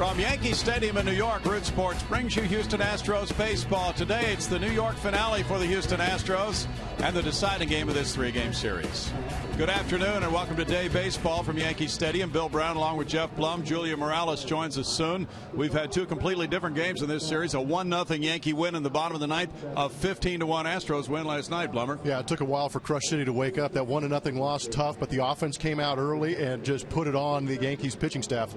From Yankee Stadium in New York, Root Sports brings you Houston Astros baseball. Today, it's the New York finale for the Houston Astros and the deciding game of this three-game series. Good afternoon and welcome to Day Baseball from Yankee Stadium. Bill Brown along with Jeff Blum. Julia Morales joins us soon. We've had two completely different games in this series. A 1-0 Yankee win in the bottom of the ninth, a 15-1 Astros win last night, Blummer. Yeah, it took a while for Crush City to wake up. That 1-0 loss, tough, but the offense came out early and just put it on the Yankees pitching staff.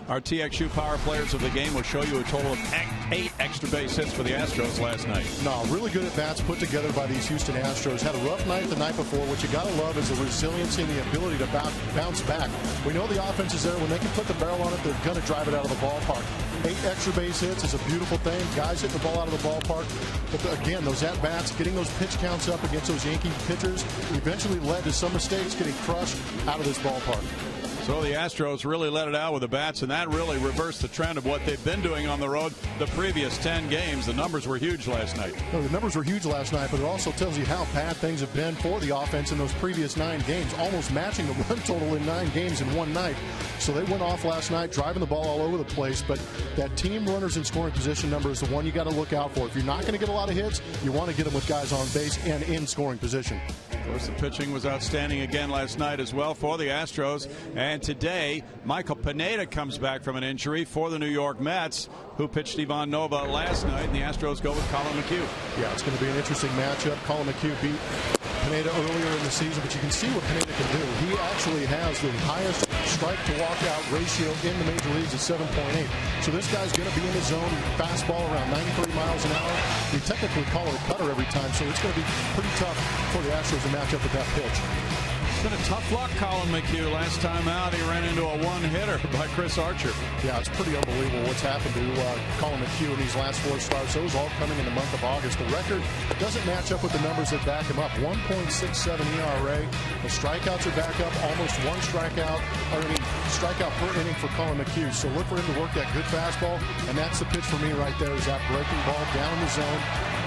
Our TXU Power Players of the game will show you a total of 8 extra base hits for the Astros last night. No, really good at bats put together by these Houston Astros. Had a rough night the night before. What you got to love is the resiliency and the ability to bounce back. We know the offense is there. When they can put the barrel on it, they're going to drive it out of the ballpark. 8 extra base hits is a beautiful thing. Guys hitting the ball out of the ballpark. But again, those at-bats, getting those pitch counts up against those Yankee pitchers eventually led to some mistakes getting crushed out of this ballpark. So the Astros really let it out with the bats, and that really reversed the trend of what they've been doing on the road the previous 10 games. The numbers were huge last night. No, the numbers were huge last night, but it also tells you how bad things have been for the offense in those previous 9 games, almost matching the run total in 9 games in one night. So they went off last night, driving the ball all over the place, but that team runners in scoring position number is the one you got to look out for. If you're not going to get a lot of hits, you want to get them with guys on base and in scoring position. Of course, the pitching was outstanding again last night as well for the Astros. And today, Michael Pineda comes back from an injury for the New York Mets, who pitched Ivan Nova last night, and the Astros go with Colin McHugh. Yeah, it's going to be an interesting matchup. Colin McHugh beat Pineda earlier in the season, but you can see what Pineda can do. He actually has the highest strike to walkout ratio in the major leagues at 7.8. So this guy's going to be in the zone, fastball around 93 miles an hour. We technically call it a cutter every time, so it's going to be pretty tough for the Astros to match up with that pitch. It's been a tough luck, Colin McHugh. Last time out, he ran into a one-hitter by Chris Archer. Yeah, it's pretty unbelievable what's happened to Colin McHugh in these last 4 starts. Those all coming in the month of August. The record doesn't match up with the numbers that back him up. 1.67 ERA. The strikeouts are back up. Almost 1 strikeout per inning for Colin McHugh. So look for him to work that good fastball, and that's the pitch for me right there, is that breaking ball down in the zone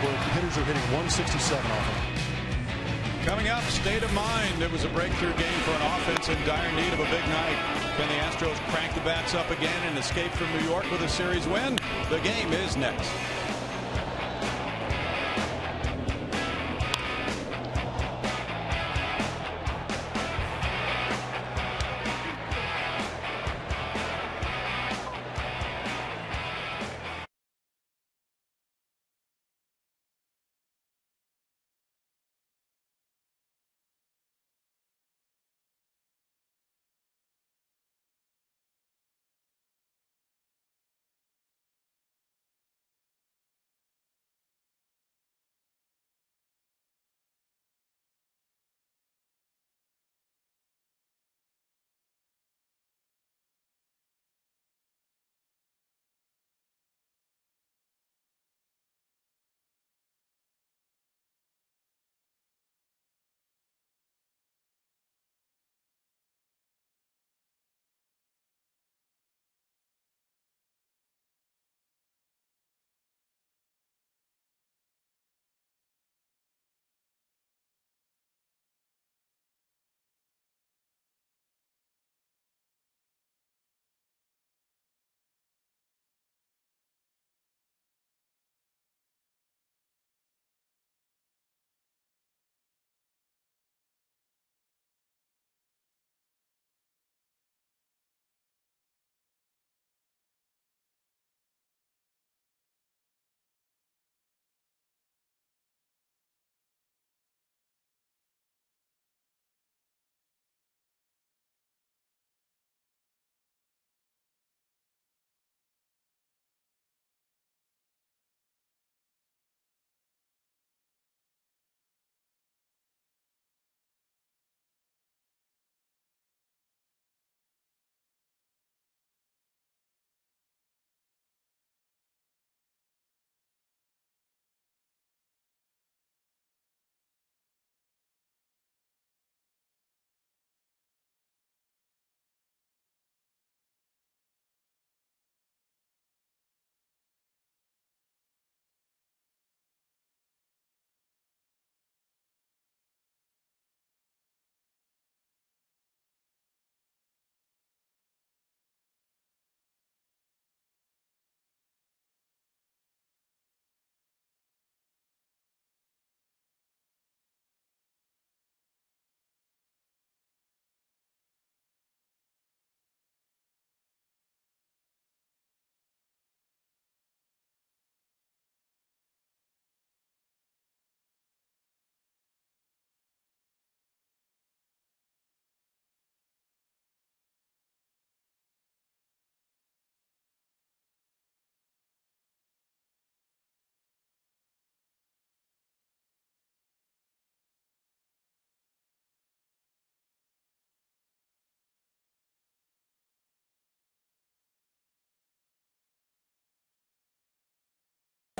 where hitters are hitting 167 off him. Coming up, state of mind. It was a breakthrough game for an offense in dire need of a big night. Can the Astros crank the bats up again and escape from New York with a series win? The game is next.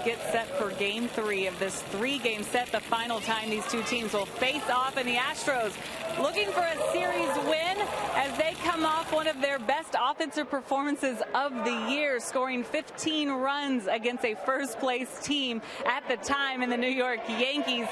Get set for game 3 of this 3-game set, the final time these two teams will face off, and the Astros looking for a series win as they come off one of their best offensive performances of the year, scoring 15 runs against a first-place team at the time in the New York Yankees.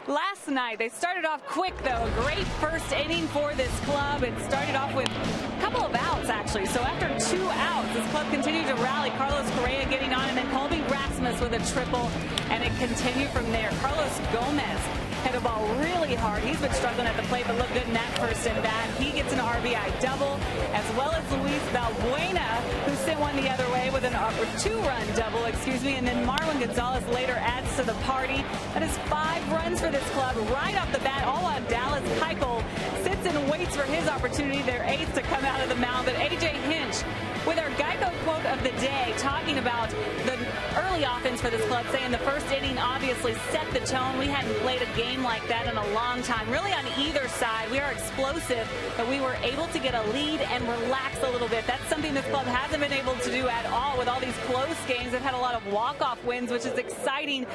Last night, they started off quick, though. A great first inning for this club. It started off with a couple of outs, actually. So after 2 outs, this club continued to rally. Carlos Correa getting on, and then Colby Rasmus with a triple, and it continued from there. Carlos Gomez hit a ball really hard. He's been struggling at the plate, but looked good in that first at bat. He gets an RBI double, as well as Luis Valbuena, who sent one the other way with a 2-run double, and then Marwin Gonzalez later adds to the party. That is 5 runs for this club right off the bat, all while Dallas Keuchel sits and waits for his opportunity, their ace, to come out of the mound. But A.J. Hinch, with our Geico quote of the day, talking about the early offense for this club, saying the first inning obviously set the tone. We hadn't played a game like that in a long time. Really on either side, we are explosive, but we were able to get a lead and relax a little bit. That's something this club hasn't been able to do at all with all these close games. They've had a lot of walk-off wins, which is exciting.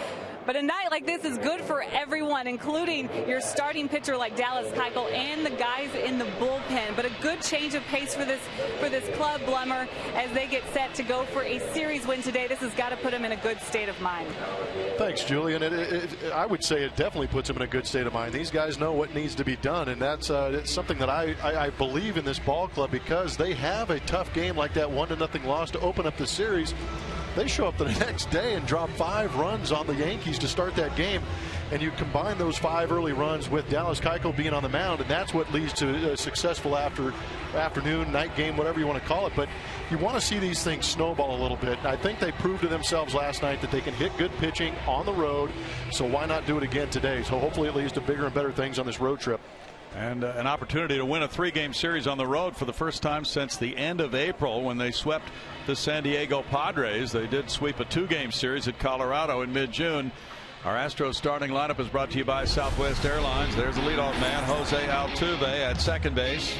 But a night like this is good for everyone, including your starting pitcher like Dallas Keuchel and the guys in the bullpen. But a good change of pace for this club, Blummer, as they get set to go for a series win today. This has got to put them in a good state of mind. Thanks, Julian. I would say it definitely puts them in a good state of mind. These guys know what needs to be done, and that's it's something that I believe in this ball club, because they have a tough game like that 1-0 loss to open up the series. They show up the next day and drop 5 runs on the Yankees to start that game. And you combine those 5 early runs with Dallas Keuchel being on the mound, and that's what leads to a successful afternoon, night game, whatever you want to call it. But you want to see these things snowball a little bit. I think they proved to themselves last night that they can hit good pitching on the road. So why not do it again today? So hopefully it leads to bigger and better things on this road trip. And an opportunity to win a 3-game series on the road for the first time since the end of April, when they swept the San Diego Padres. They did sweep a 2-game series at Colorado in mid-June. Our Astros starting lineup is brought to you by Southwest Airlines. There's the leadoff man, Jose Altuve, at second base.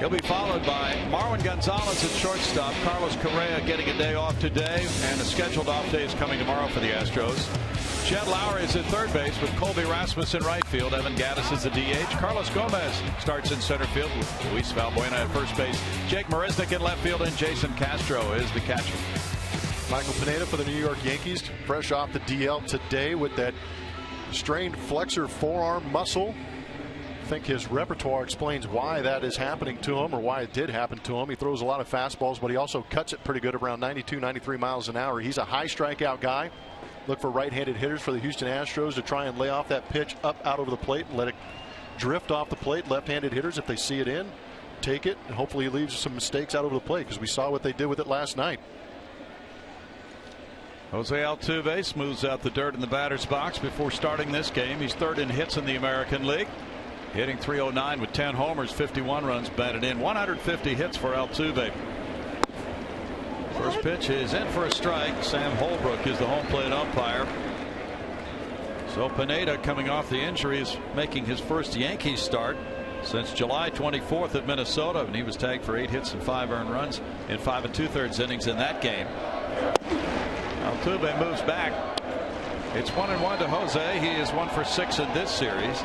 He'll be followed by Marwin Gonzalez at shortstop. Carlos Correa getting a day off today, and a scheduled off day is coming tomorrow for the Astros. Jed Lowry is at third base with Colby Rasmus in right field. Evan Gattis is the DH. Carlos Gomez starts in center field with Luis Valbuena at first base. Jake Marisnick in left field, and Jason Castro is the catcher. Michael Pineda for the New York Yankees, fresh off the DL today with that strained flexor forearm muscle. I think his repertoire explains why that is happening to him, or why it did happen to him. He throws a lot of fastballs, but he also cuts it pretty good, around 92, 93 miles an hour. He's a high strikeout guy. Look for right-handed hitters for the Houston Astros to try and lay off that pitch up out over the plate and let it drift off the plate. Left-handed hitters, if they see it in, take it, and hopefully he leaves some mistakes out over the plate, because we saw what they did with it last night. Jose Altuve smooths out the dirt in the batter's box before starting this game. He's third in hits in the American League, hitting .309 with 10 homers, 51 runs batted in, 150 hits for Altuve. First pitch is in for a strike. Sam Holbrook is the home plate umpire. So Pineda, coming off the injury, is making his first Yankees start since July 24th at Minnesota, and he was tagged for 8 hits and 5 earned runs in 5 2/3 innings in that game. Altuve moves back. It's 1-1 to Jose. He is 1 for 6 in this series.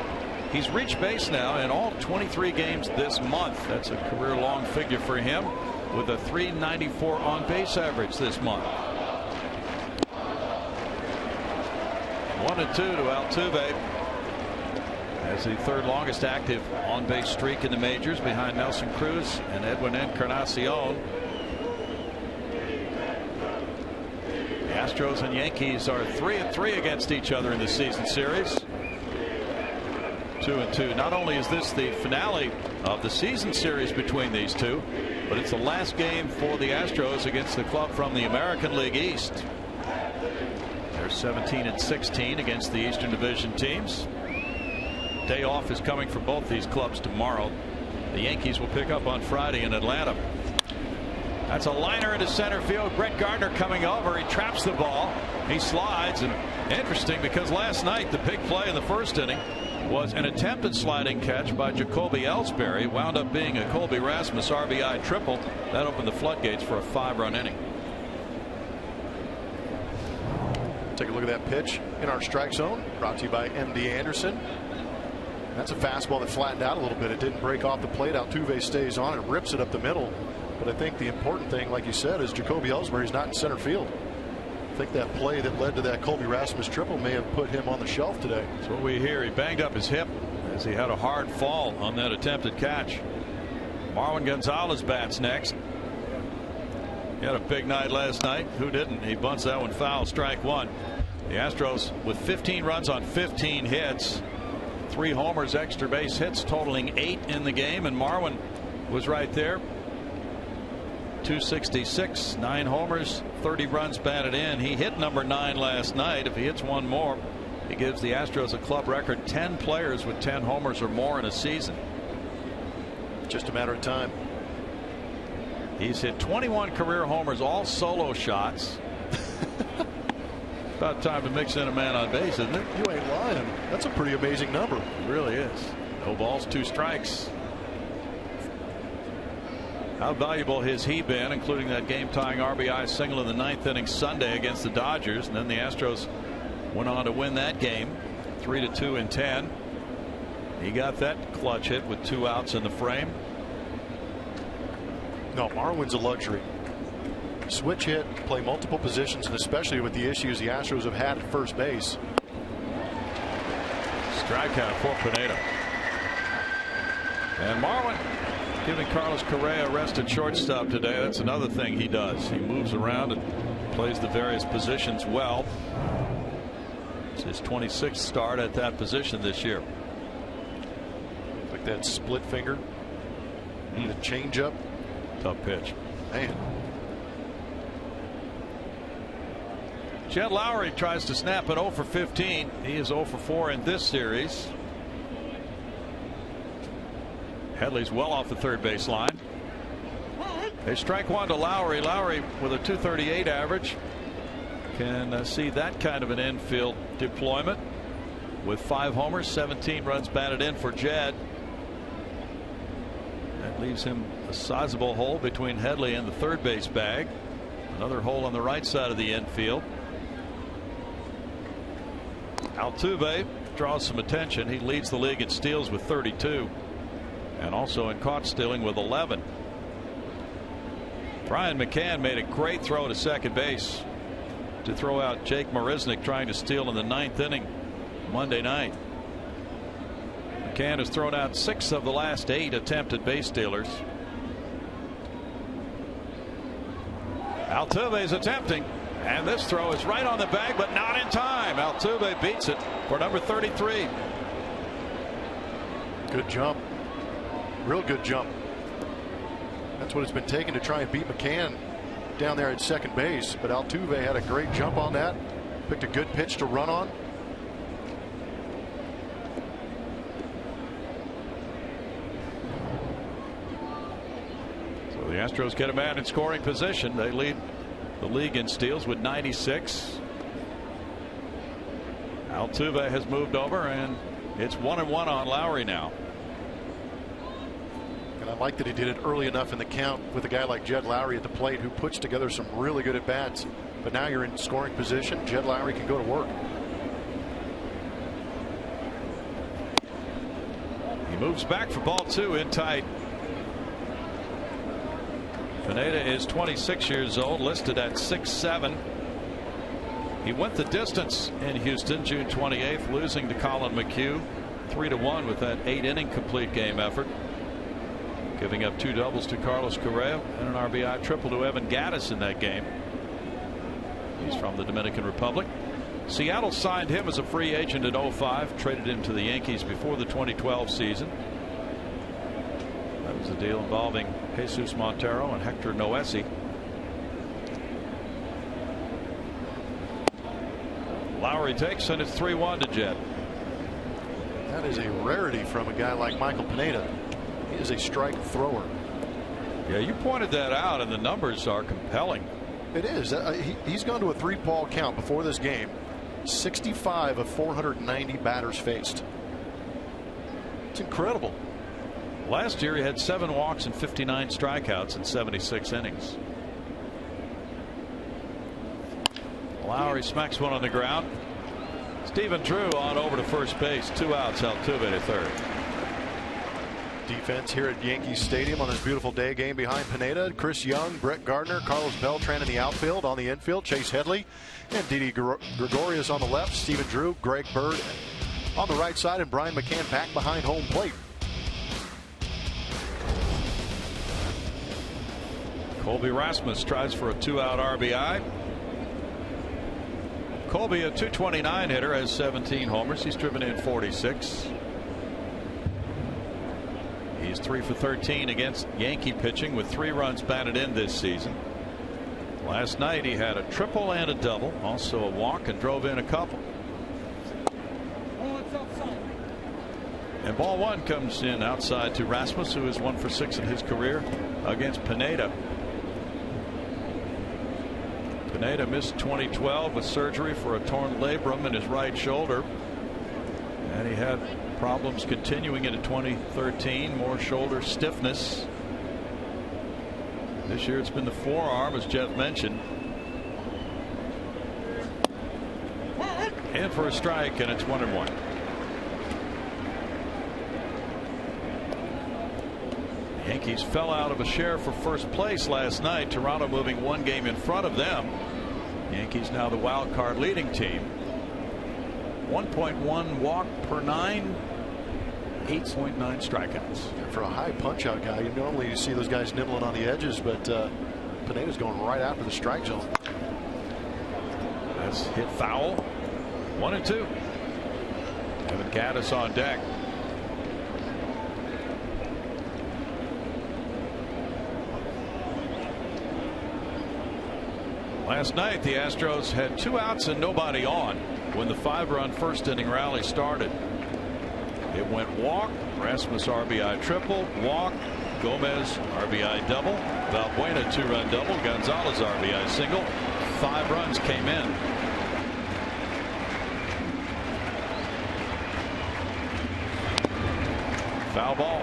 He's reached base now in all 23 games this month. That's a career-long figure for him, with a .394 on base average this month. 1-2 to Altuve, as the third longest active on base streak in the majors, behind Nelson Cruz and Edwin Encarnacion. The Astros and Yankees are 3-3 against each other in the season series. 2-2. Not only is this the finale of the season series between these two, but it's the last game for the Astros against the club from the American League East. They're 17-16 against the Eastern Division teams. Day off is coming for both these clubs tomorrow. The Yankees will pick up on Friday in Atlanta. That's a liner into center field. Brett Gardner coming over. He traps the ball. He slides. And interesting, because last night the big play in the first inning was an attempted sliding catch by Jacoby Ellsbury. Wound up being a Colby Rasmus RBI triple. That opened the floodgates for a 5-run inning. Take a look at that pitch in our strike zone, brought to you by MD Anderson. That's a fastball that flattened out a little bit. It didn't break off the plate. Altuve stays on it, rips it up the middle. But I think the important thing, like you said, is Jacoby Ellsbury's not in center field. I think that play that led to that Colby Rasmus triple may have put him on the shelf today. That's what we hear. He banged up his hip as he had a hard fall on that attempted catch. Marwin Gonzalez bats next. He had a big night last night. Who didn't? He bunts that one foul, strike one. The Astros with 15 runs on 15 hits. 3 homers, extra base hits, totaling 8 in the game, and Marwin was right there. 266, 9 homers, 30 runs batted in. He hit number 9 last night. If he hits one more, he gives the Astros a club record 10 players with 10 homers or more in a season. Just a matter of time. He's hit 21 career homers, all solo shots. About time to mix in a man on base, isn't it? You ain't lying. That's a pretty amazing number. It really is. No balls, 2 strikes. How valuable has he been, including that game-tying RBI single in the 9th inning Sunday against the Dodgers, and then the Astros went on to win that game 3-2 in 10. He got that clutch hit with 2 outs in the frame. No, Marwin's a luxury. Switch hit, play multiple positions, and especially with the issues the Astros have had at first base. Strikeout for Pineda. And Marwin giving Carlos Correa a rest at shortstop today. That's another thing he does. He moves around and plays the various positions well. It's his 26th start at that position this year. Like that split finger. The changeup. Tough pitch. Man. Jed Lowry tries to snap at 0 for 15. He is 0 for 4 in this series. Headley's well off the third base line. They strike one to Lowry. Lowry with a .238 average can see that kind of an infield deployment with 5 homers, 17 runs batted in for Jed. That leaves him a sizable hole between Headley and the third base bag. Another hole on the right side of the infield. Altuve draws some attention. He leads the league in steals with 32 and also in caught stealing with 11. Brian McCann made a great throw to second base to throw out Jake Marisnick trying to steal in the 9th inning Monday night. McCann has thrown out 6 of the last 8 attempted base stealers. Altuve is attempting, and this throw is right on the bag, but not in time. Altuve beats it for number 33. Good jump. Real good jump. That's what it's been taking to try and beat McCann down there at second base. But Altuve had a great jump on that. Picked a good pitch to run on. So the Astros get a man in scoring position. They lead the league in steals with 96. Altuve has moved over, and it's 1-1 on Lowry now. And I like that he did it early enough in the count with a guy like Jed Lowry at the plate who puts together some really good at bats. But now you're in scoring position. Jed Lowry can go to work. He moves back for ball 2 in tight. Pineda is 26 years old, listed at 6'7". He went the distance in Houston June 28th, losing to Colin McHugh 3-1 with that 8-inning complete game effort, giving up 2 doubles to Carlos Correa and an RBI triple to Evan Gattis in that game. He's from the Dominican Republic. Seattle signed him as a free agent in 05, traded him to the Yankees before the 2012 season. That was a deal involving Jesus Montero and Hector Noesi. Lowry takes, and it's 3-1 to Jed. That is a rarity from a guy like Michael Pineda. He is a strike thrower. Yeah, you pointed that out, and the numbers are compelling. It is. He's gone to a 3-ball count before this game. 65 of 490 batters faced. It's incredible. Last year he had 7 walks and 59 strikeouts in 76 innings. Lowry smacks one on the ground. Stephen Drew on over to first base. 2 outs. Altuve at third. Defense here at Yankee Stadium on this beautiful day. Game behind Pineda, Chris Young, Brett Gardner, Carlos Beltran in the outfield. On the infield, Chase Headley and Didi Gregorius on the left. Stephen Drew, Greg Bird on the right side, and Brian McCann back behind home plate. Colby Rasmus tries for a 2-out RBI. Colby, a .229 hitter, has 17 homers. He's driven in 46. He's 3 for 13 against Yankee pitching with 3 runs batted in this season. Last night he had a triple and a double, also a walk, and drove in a couple. And ball 1 comes in outside to Rasmus, who is 1 for 6 in his career against Pineda. Pineda missed 2012 with surgery for a torn labrum in his right shoulder, and he had problems continuing into 2013, more shoulder stiffness. This year it's been the forearm, as Jeff mentioned. In for a strike, and it's 1-1. The Yankees fell out of a share for first place last night. Toronto moving 1 game in front of them. Yankees now the wild card leading team. 1.1 walk per 9, 8.9 strikeouts. For a high punch-out guy, you normally see those guys nibbling on the edges, but Pineda's going right after the strike zone. That's hit foul. 1-2. Evan Gattis on deck. Last night the Astros had 2 outs and nobody on when the 5-run first inning rally started. It went walk, Rasmus RBI triple, walk, Gomez RBI double, Valbuena 2-run double, Gonzalez RBI single. 5 runs came in. Foul ball.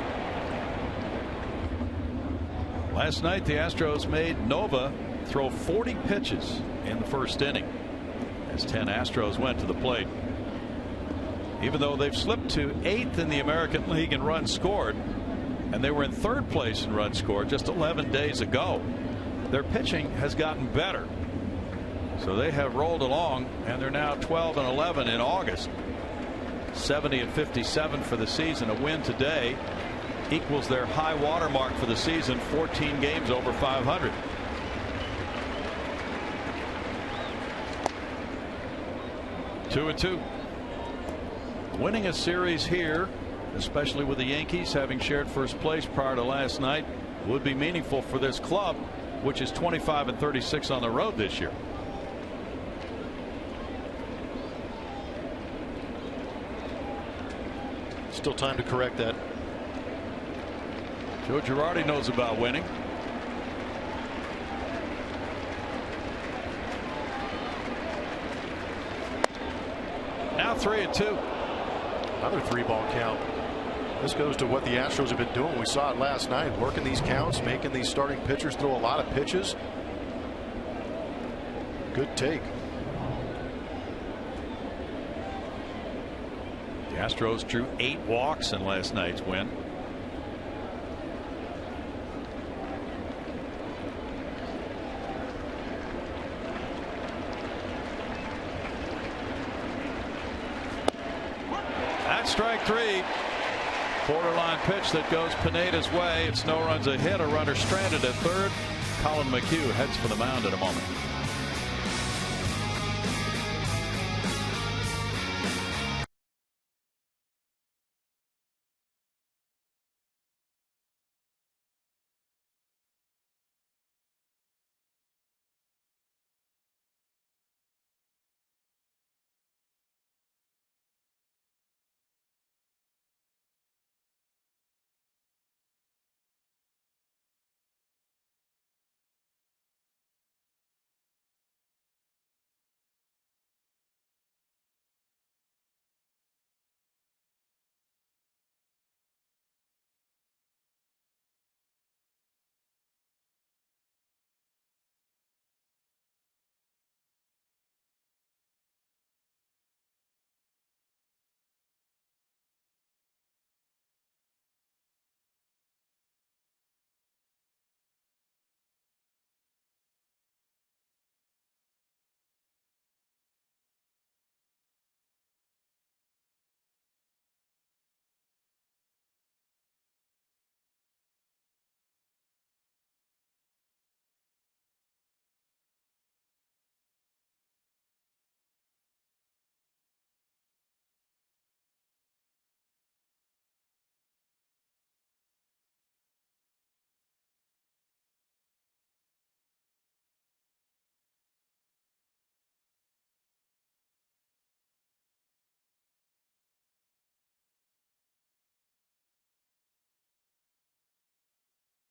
Last night the Astros made Nova throw 40 pitches in the first inning as 10 Astros went to the plate. Even though they've slipped to 8th in the American League in runs scored, and they were in 3rd place in runs scored just 11 days ago, their pitching has gotten better. So they have rolled along, and they're now 12-11 in August. 70-57 for the season. A win today equals their high water mark for the season, 14 games over 500. Two and two. Winning a series here, especially with the Yankees having shared first place prior to last night, would be meaningful for this club, which is 25-36 on the road this year. Still time to correct that. Joe Girardi knows about winning. Now 3-2. Another 3-ball count. This goes to what the Astros have been doing. We saw it last night, working these counts, making these starting pitchers throw a lot of pitches. Good take. The Astros drew 8 walks in last night's win. That's strike 3. Borderline pitch that goes Pineda's way. It's no runs a hit. A runner stranded at third. Colin McHugh heads for the mound in a moment.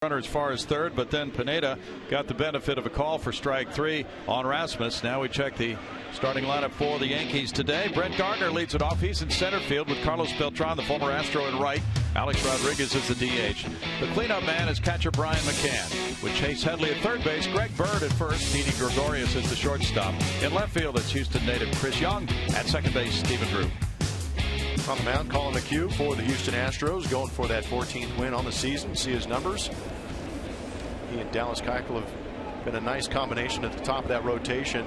runner as far as third, but then Pineda got the benefit of a call for strike 3 on Rasmus. Now we check the starting lineup for the Yankees today. Brett Gardner leads it off. He's in center field with Carlos Beltran, the former Astro, in right. Alex Rodriguez is the DH. The cleanup man is catcher Brian McCann, with Chase Headley at third base, Greg Bird at first, Didi Gregorius is the shortstop. In left field, it's Houston native Chris Young. At second base, Stephen Drew. On the mound, Colin McHugh for the Houston Astros, going for that 14th win on the season. See his numbers. He and Dallas Keuchel have been a nice combination at the top of that rotation.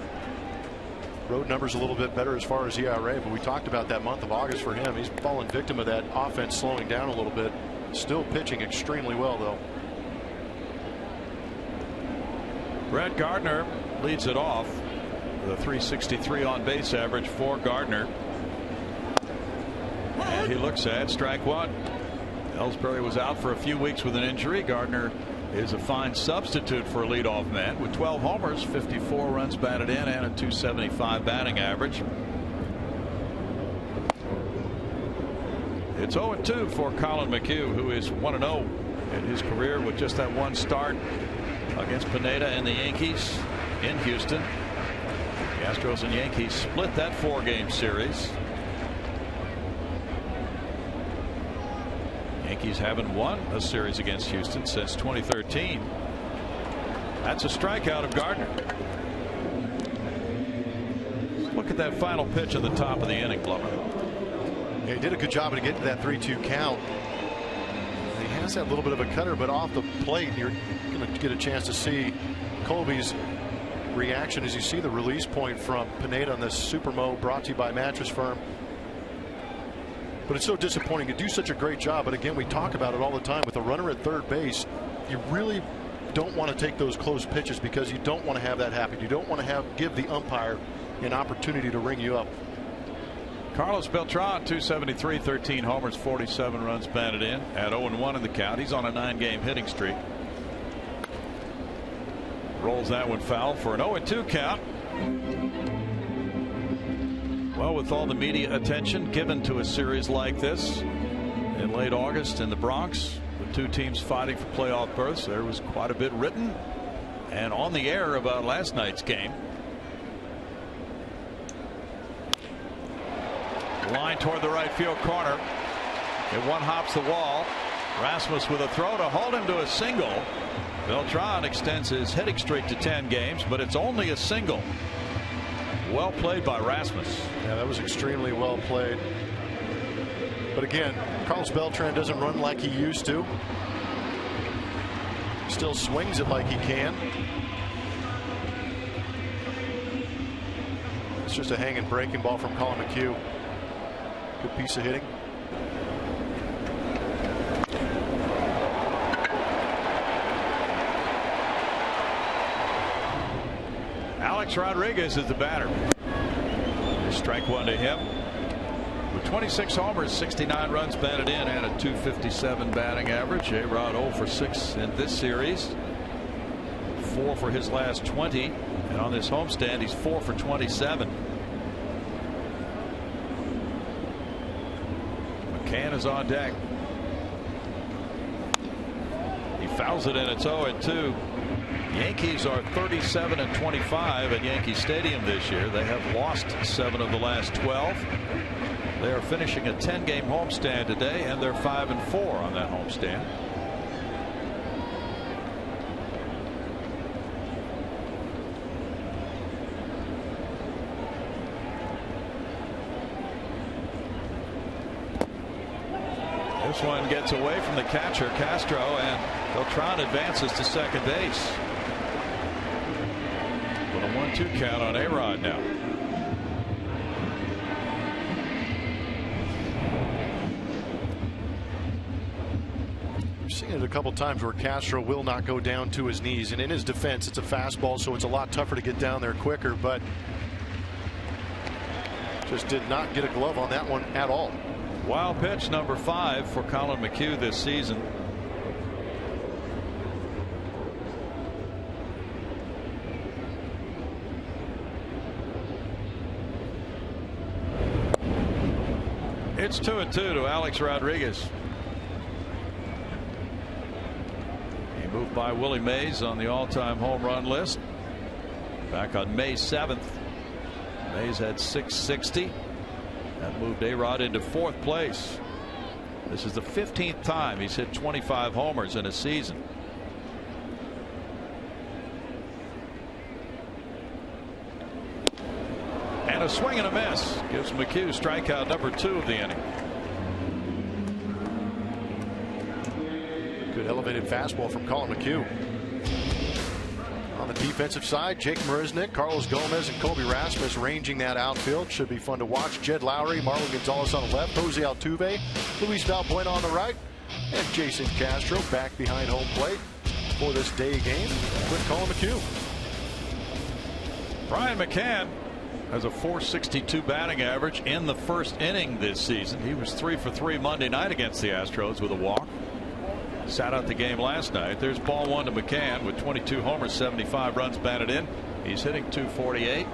Road numbers a little bit better as far as ERA, but we talked about that month of August for him. He's fallen victim of that offense slowing down a little bit. Still pitching extremely well, though. Brett Gardner leads it off with a .363 on base average for Gardner. And he looks at strike 1. Ellsbury was out for a few weeks with an injury. Gardner is a fine substitute for a leadoff man with 12 homers, 54 runs batted in, and a .275 batting average. It's 0-2 for Colin McHugh, who is 1-0 in his career with just that one start against Pineda and the Yankees in Houston. The Astros and Yankees split that 4-game series. Yankees haven't won a series against Houston since 2013. That's a strikeout of Gardner. Look at that final pitch at the top of the inning, Blummer. Yeah, he did a good job to get to that 3-2 count. He has that little bit of a cutter, but off the plate, you're going to get a chance to see Colby's reaction as you see the release point from Pineda on this Supermo brought to you by Mattress Firm. But it's so disappointing. You do such a great job, but again, we talk about it all the time. With a runner at third base, you really don't want to take those close pitches because you don't want to have that happen. You don't want to give the umpire an opportunity to ring you up. Carlos Beltran, .273, 13 homers, 47 runs batted in, at 0-1 in the count. He's on a 9-game hitting streak. Rolls that one foul for an 0-2 count. Well, with all the media attention given to a series like this in late August in the Bronx, with two teams fighting for playoff berths, there was quite a bit written and on the air about last night's game. Line toward the right field corner. It one hops the wall. Rasmus with a throw to hold him to a single. Beltran extends his hitting streak to 10 games, but it's only a single. Well played by Rasmus. Yeah, that was extremely well played. But again, Carlos Beltran doesn't run like he used to. Still swings it like he can. It's just a hanging breaking ball from Colin McHugh. Good piece of hitting. Alex Rodriguez is the batter. Strike 1 to him. With 26 homers, 69 runs batted in, and a .257 batting average. A-Rod 0 for 6 in this series. 4 for his last 20. And on this homestand, he's 4 for 27. McCann is on deck. He fouls it, and it's 0-2. Yankees are 37-25 at Yankee Stadium this year. They have lost 7 of the last 12. They are finishing a 10-game homestand today, and they're 5-4 on that homestand. This one gets away from the catcher, Castro, and Beltran advances to second base. With a 1-2 count on A-Rod now. We've seen it a couple times where Castro will not go down to his knees, and in his defense, it's a fastball, so it's a lot tougher to get down there quicker, but just did not get a glove on that one at all. Wild pitch number 5 for Colin McHugh this season. It's 2-2 to Alex Rodriguez. He by Willie Mays on the all-time home run list back on May 7th. Mays had 660. That moved A-Rod into 4th place. This is the 15th time he's hit 25 homers in a season. And a swing and a miss gives McHugh strikeout number 2 of the inning. Good elevated fastball from Colin McHugh. On the defensive side, Jake Marisnick, Carlos Gomez, and Kobe Rasmus ranging that outfield. Should be fun to watch. Jed Lowry, Marlon Gonzalez on the left, Jose Altuve, Luis Valbuena on the right, and Jason Castro back behind home plate for this day game with Colin McHugh. Brian McCann has a .462 batting average in the first inning this season. He was 3 for 3 Monday night against the Astros with a walk. Sat out the game last night. There's ball 1 to McCann with 22 homers, 75 runs batted in. He's hitting .248.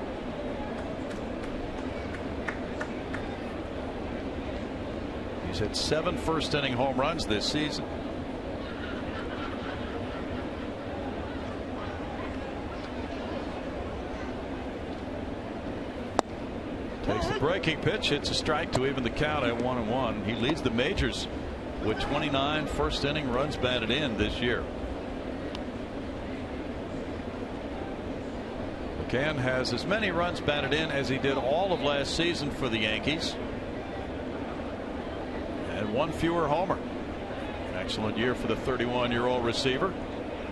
He's hit 7 first inning home runs this season. Takes the breaking pitch, hits a strike to even the count at 1-1. He leads the majors with 29 first inning runs batted in this year. McCann has as many runs batted in as he did all of last season for the Yankees, and 1 fewer homer. Excellent year for the 31-year-old receiver.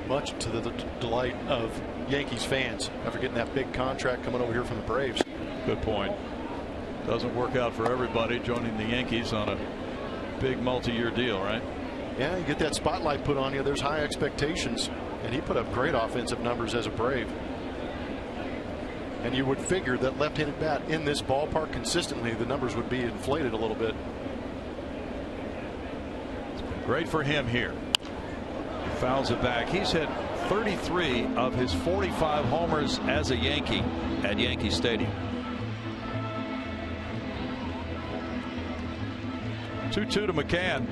Much to the delight of Yankees fans after getting that big contract coming over here from the Braves. Good point. Doesn't work out for everybody joining the Yankees on a big multi-year deal, right? Yeah, you get that spotlight put on you. There's high expectations, and he put up great offensive numbers as a Brave. And you would figure that left-handed bat in this ballpark consistently, the numbers would be inflated a little bit. It's been great for him here. He fouls it back. He's hit 33 of his 45 homers as a Yankee at Yankee Stadium. 2-2 to McCann.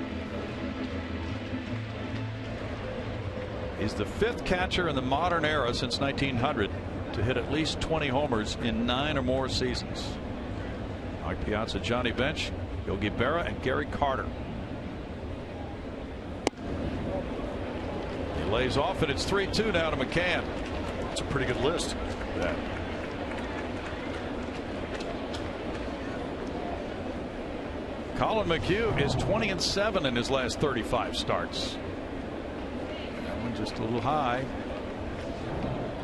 He's the 5th catcher in the modern era since 1900 to hit at least 20 homers in 9 or more seasons. Mike Piazza, Johnny Bench, Yogi Berra, and Gary Carter. He lays off, and it's 3-2 now to McCann. It's a pretty good list. Yeah. Colin McHugh is 20-7 in his last 35 starts. That one just a little high.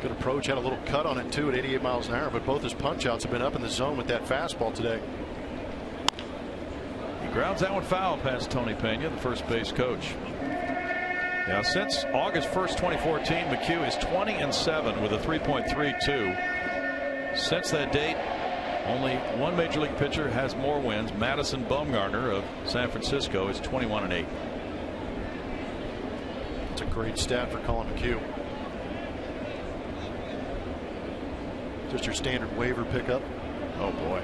Good approach, had a little cut on it too at 88 miles an hour, but both his punch outs have been up in the zone with that fastball today. He grounds that one foul past Tony Pena, the first base coach. Now, since August 1st, 2014, McHugh is 20-7 with a 3.32. Since that date, only one major league pitcher has more wins. Madison Bumgarner of San Francisco is 21-8. It's a great stat for Colin McHugh. Just your standard waiver pickup. Oh boy.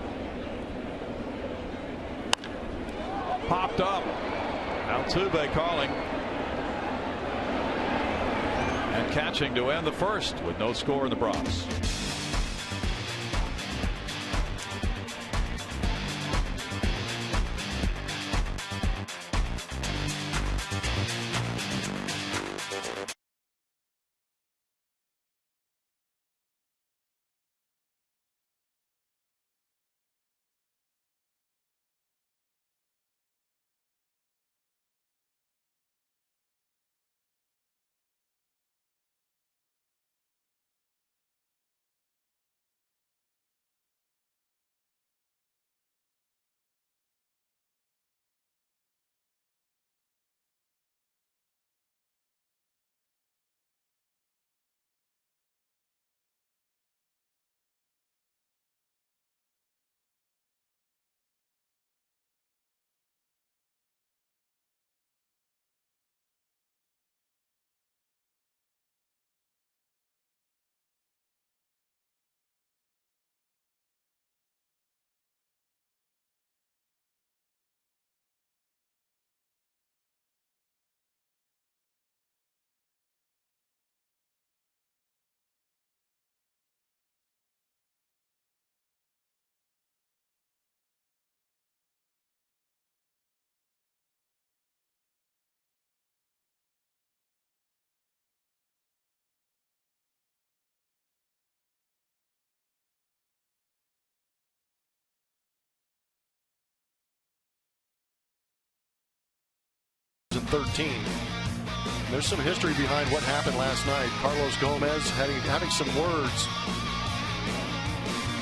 Popped up. Altuve calling. And catching to end the first with no score in the Bronx. 13. There's some history behind what happened last night. Carlos Gomez having some words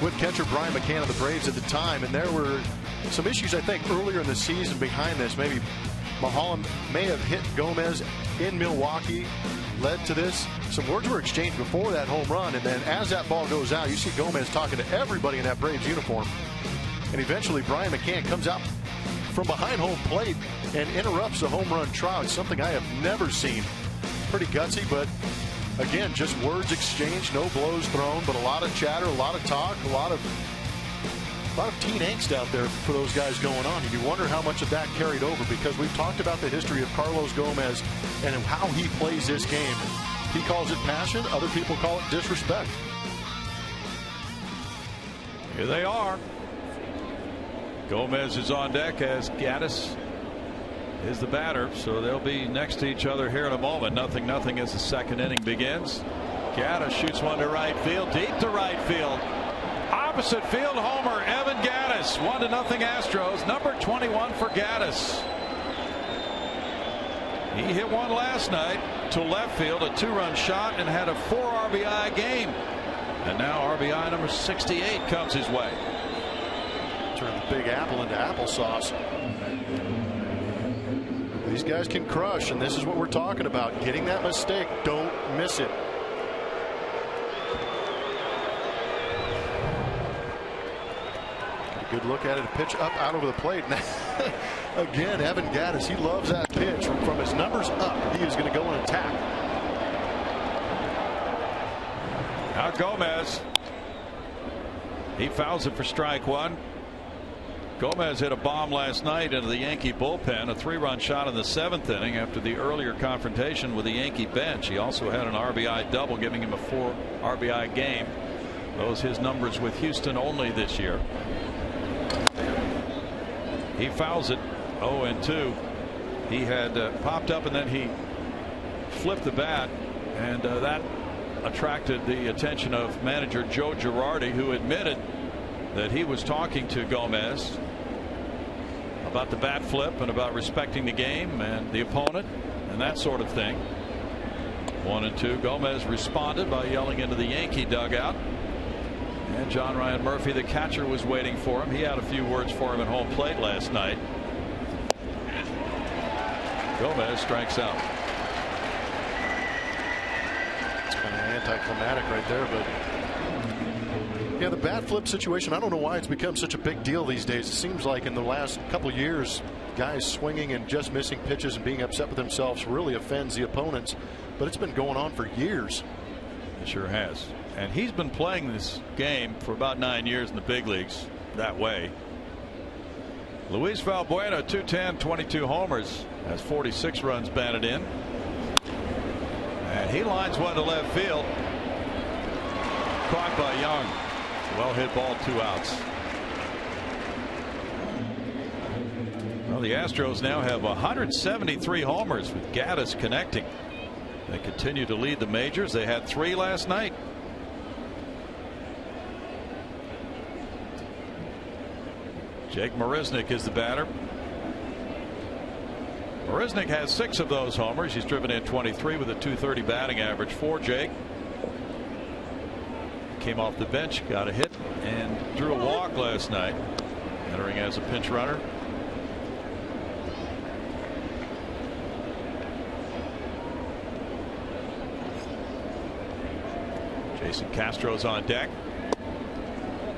with catcher Brian McCann of the Braves at the time, and there were some issues, I think, earlier in the season behind this. Maybe Mulholland may have hit Gomez in Milwaukee, led to this. Some words were exchanged before that home run, and then as that ball goes out, you see Gomez talking to everybody in that Braves uniform. And eventually Brian McCann comes out from behind home plate and interrupts the home run trial. It's something I have never seen. Pretty gutsy, but again, just words exchanged, no blows thrown, but a lot of chatter, a lot of talk, a lot of teen angst out there for those guys going on. And you wonder how much of that carried over, because we've talked about the history of Carlos Gomez and how he plays this game. He calls it passion. Other people call it disrespect. Here they are. Gomez is on deck as Gaddis is the batter, so they'll be next to each other here in a moment. 0-0 as the second inning begins. Gaddis shoots one to right field, deep to right field. Opposite field homer, Evan Gaddis. 1-0 Astros. Number 21 for Gaddis. He hit one last night to left field, a 2-run shot, and had a 4 RBI game. And now RBI number 68 comes his way. Turn the Big Apple into applesauce. These guys can crush, and this is what we're talking about. Getting that mistake, don't miss it. Good look at it, a pitch up out over the plate. Again, Evan Gaddis, he loves that pitch. From his numbers up, he is going to go and attack. Now Gomez. He fouls it for strike one. Gomez hit a bomb last night into the Yankee bullpen, a 3-run shot in the 7th inning after the earlier confrontation with the Yankee bench. He also had an RBI double, giving him a 4 RBI game. Those his numbers with Houston only this year. He fouls it 0-2. He had popped up and then he flipped the bat, and that attracted the attention of manager Joe Girardi, who admitted that he was talking to Gomez about the bat flip and about respecting the game and the opponent and that sort of thing. 1-2. Gomez responded by yelling into the Yankee dugout, and John Ryan Murphy, the catcher, was waiting for him. He had a few words for him at home plate last night. Gomez strikes out. It's kind of anticlimactic right there, but yeah, the bat flip situation, I don't know why it's become such a big deal these days. It seems like in the last couple years, guys swinging and just missing pitches and being upset with themselves really offends the opponents, but it's been going on for years. It sure has. And he's been playing this game for about 9 years in the big leagues that way. Luis Valbuena, 210, 22 homers, has 46 runs batted in. And he lines one to left field. Caught by Young. Well hit ball, 2 outs. Well, the Astros now have 173 homers with Gaddis connecting. They continue to lead the majors. They had 3 last night. Jake Marisnick is the batter. Marisnick has 6 of those homers. He's driven in 23 with a .230 batting average for Jake. Came off the bench, got a hit, and drew a walk last night, entering as a pinch runner. Jason Castro's on deck.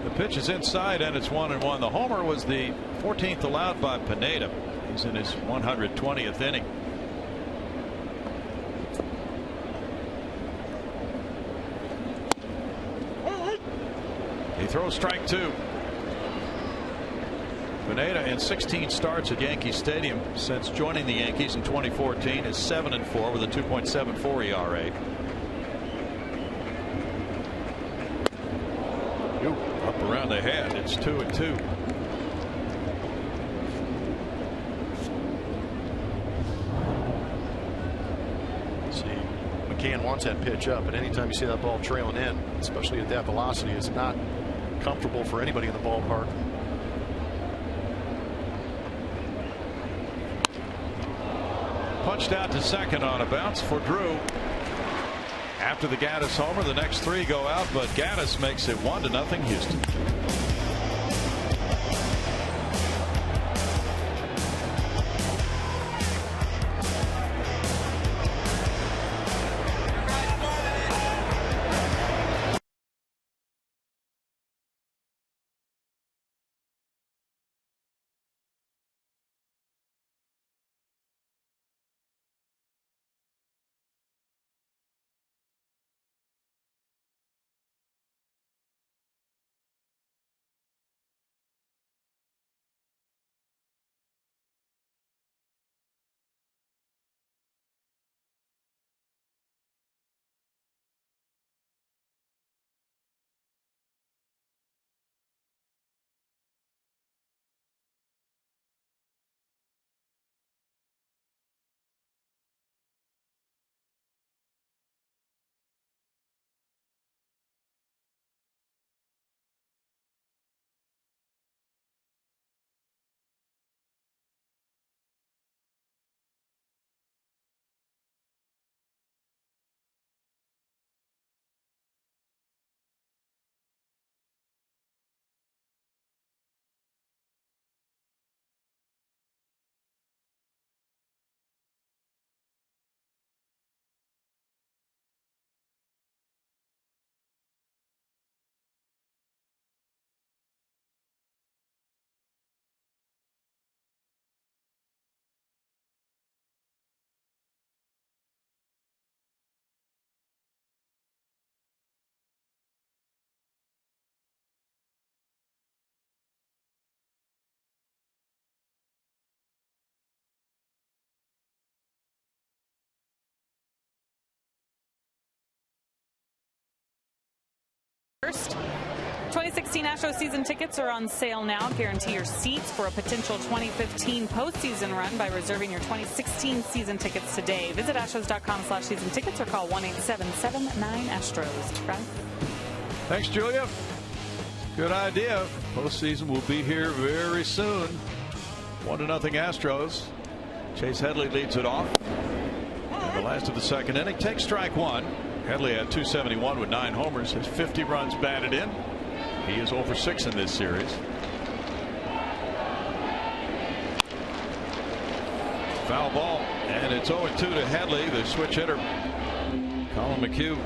The pitch is inside, and it's 1-1. The homer was the 14th allowed by Pineda. He's in his 120th inning. He throws strike 2. Pineda, in 16 starts at Yankee Stadium since joining the Yankees in 2014, is 7-4 with a 2.74 ERA. Up around the head. It's 2-2. See, McCann wants that pitch up, and anytime you see that ball trailing in, especially at that velocity, it's not comfortable for anybody in the ballpark. punched out to second on a bounce for Drew. After the Gaddis homer, the next three go out, but Gaddis makes it 1-0 Houston. First, 2016 Astros season tickets are on sale now. Guarantee your seats for a potential 2015 postseason run by reserving your 2016 season tickets today. Visit Astros.com/season tickets or call 1-877-9-ASTROS. Brian? Thanks, Julia. Good idea. Postseason will be here very soon. 1-0 Astros. Chase Headley leads it off. And the last of the second inning takes strike one. Headley had 271 with 9 homers, has 50 runs batted in. He is 0 for 6 in this series. Foul ball, and it's 0-2 to Headley, the switch hitter. Colin McHugh,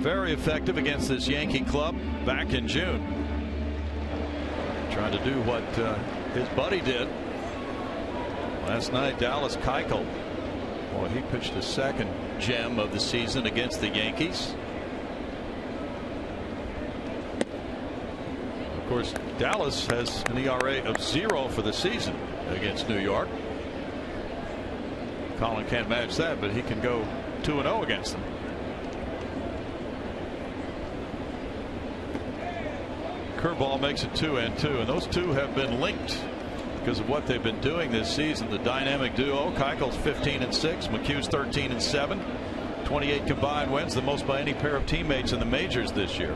very effective against this Yankee club back in June. Trying to do what his buddy did last night, Dallas Keuchel. Boy, he pitched a second gem of the season against the Yankees. Of course, Dallas has an ERA of 0 for the season against New York. Colin can't match that, but he can go 2-0 against them. Curveball makes it 2-2, and those two have been linked because of what they've been doing this season. The dynamic duo, Keuchel's 15-6, McHugh's 13-7, 28 combined wins, the most by any pair of teammates in the majors this year.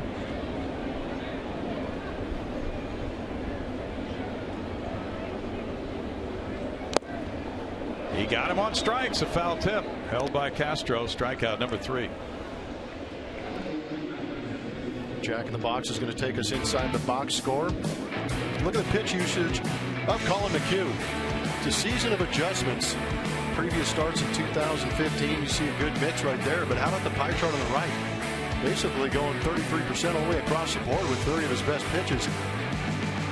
He got him on strikes, a foul tip held by Castro, strikeout number 3. Jack in the Box is going to take us inside the box score. Look at the pitch usage of Colin McHugh. It's a season of adjustments. Previous starts in 2015, you see a good mix right there, but how about the pie chart on the right? Basically going 33% all the way across the board with 30 of his best pitches.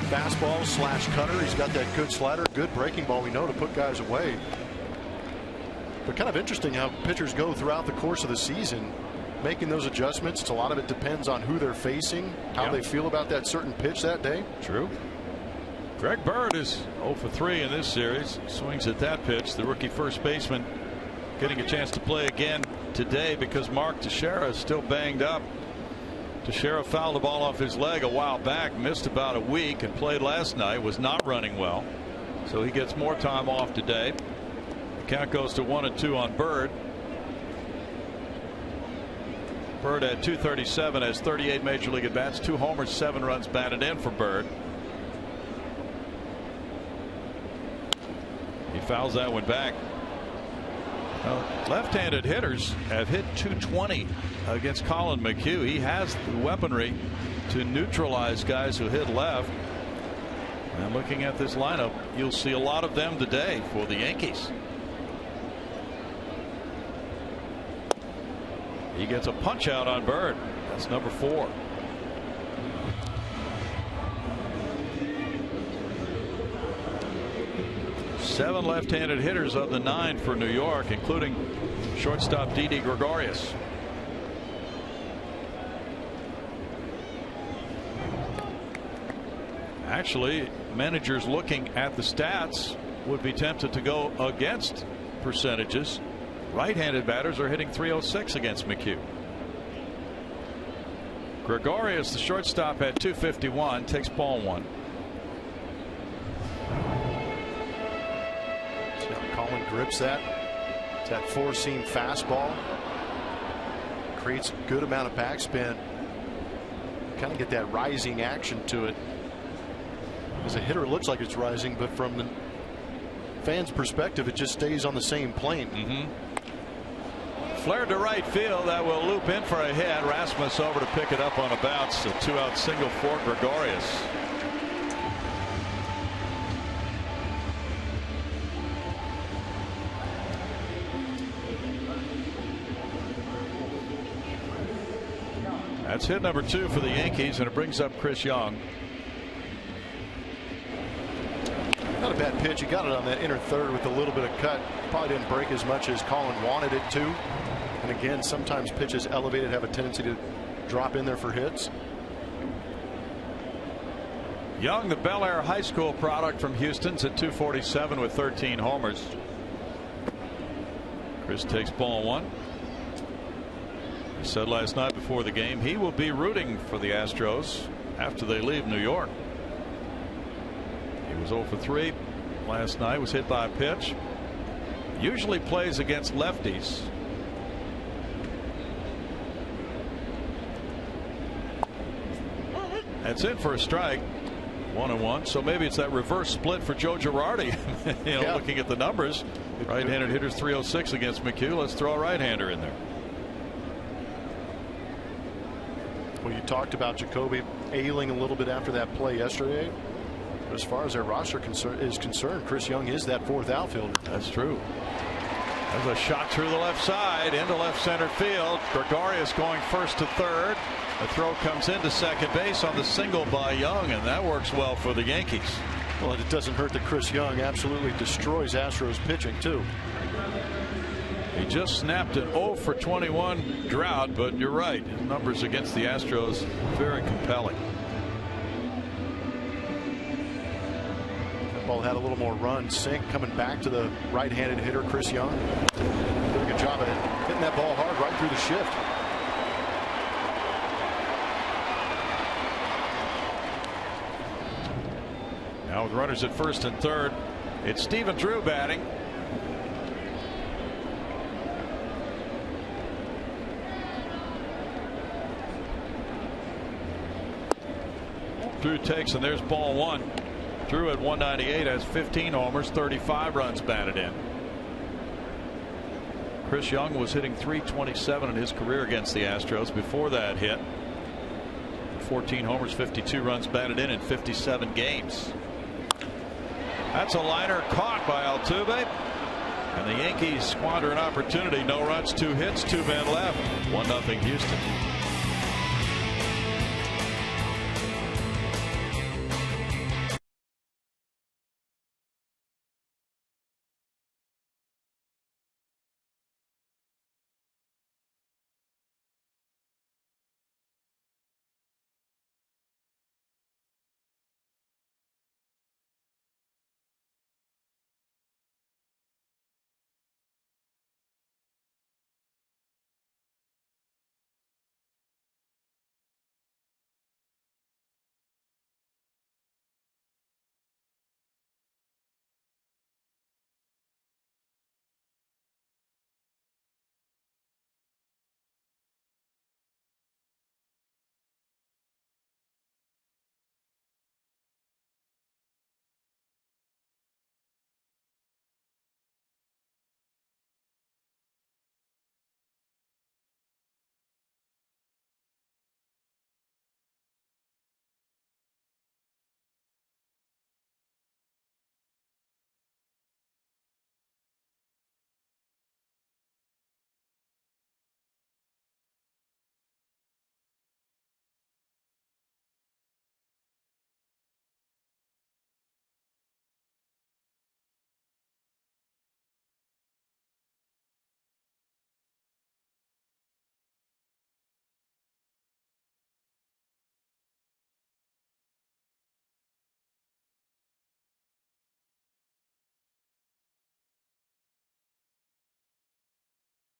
Fastball / cutter. He's got that good slider, good breaking ball, we know, to put guys away. But kind of interesting how pitchers go throughout the course of the season, making those adjustments. A lot of it depends on who they're facing, how they feel about that certain pitch that day. True. Greg Bird is 0 for 3 in this series. Swings at that pitch. The rookie first baseman getting a chance to play again today because Mark Teixeira is still banged up. Teixeira fouled the ball off his leg a while back, missed about a week, and played last night, was not running well. So he gets more time off today. The count goes to 1-2 on Bird. Bird at 237 has 38 major league at bats, 2 homers, 7 runs batted in for Bird. He fouls that one back. Left-handed hitters have hit .220 against Colin McHugh. He has the weaponry to neutralize guys who hit left. And looking at this lineup, you'll see a lot of them today for the Yankees. He gets a punch out on Bird. That's number 4. Seven left-handed hitters of the 9 for New York, including shortstop Didi Gregorius. Actually, managers looking at the stats would be tempted to go against percentages. Right-handed batters are hitting .306 against McHugh. Gregorius, the shortstop, at .251, takes ball 1. See how Colin grips that? It's that 4-seam fastball. Creates a good amount of backspin. Kind of get that rising action to it. As a hitter, it looks like it's rising, but from the fan's perspective, it just stays on the same plane. Flared to right field. That will loop in for a hit. Rasmus over to pick it up on a bounce. A 2-out single for Gregorius. That's hit number 2 for the Yankees, and it brings up Chris Young. Not a bad pitch. He got it on that inner third with a little bit of cut. Probably didn't break as much as Colin wanted it to. And again, sometimes pitches elevated have a tendency to drop in there for hits. Young, the Bel Air High School product from Houston's at .247 with 13 homers. Chris takes ball 1. He said last night before the game he will be rooting for the Astros after they leave New York. He was 0 for 3 last night. Was hit by a pitch. Usually plays against lefties. That's in for a strike. 1-1. So maybe it's that reverse split for Joe Girardi. Looking at the numbers, right-handed hitters .306 against McHugh. Let's throw a right-hander in there. Well, you talked about Jacoby ailing a little bit after that play yesterday. But as far as their roster is concerned, Chris Young is that 4th outfielder. That's true. There's a shot through the left side into left center field. Gregorius going first to third. The throw comes into second base on the single by Young, and that works well for the Yankees. Well, it doesn't hurt that Chris Young absolutely destroys Astros pitching too. He just snapped an 0 for 21 drought, but you're right. His numbers against the Astros very compelling. That ball had a little more run. Sink coming back to the right-handed hitter Chris Young. Did a good job of it, hitting that ball hard right through the shift. Now with runners at first and third, it's Stephen Drew batting. Drew takes, and there's ball 1. Drew at 198 has 15 homers, 35 runs batted in. Chris Young was hitting .327 in his career against the Astros before that hit. 14 homers, 52 runs batted in 57 games. That's a liner caught by Altuve, and the Yankees squander an opportunity. No runs, 2 hits, 2 men left. 1-0 Houston.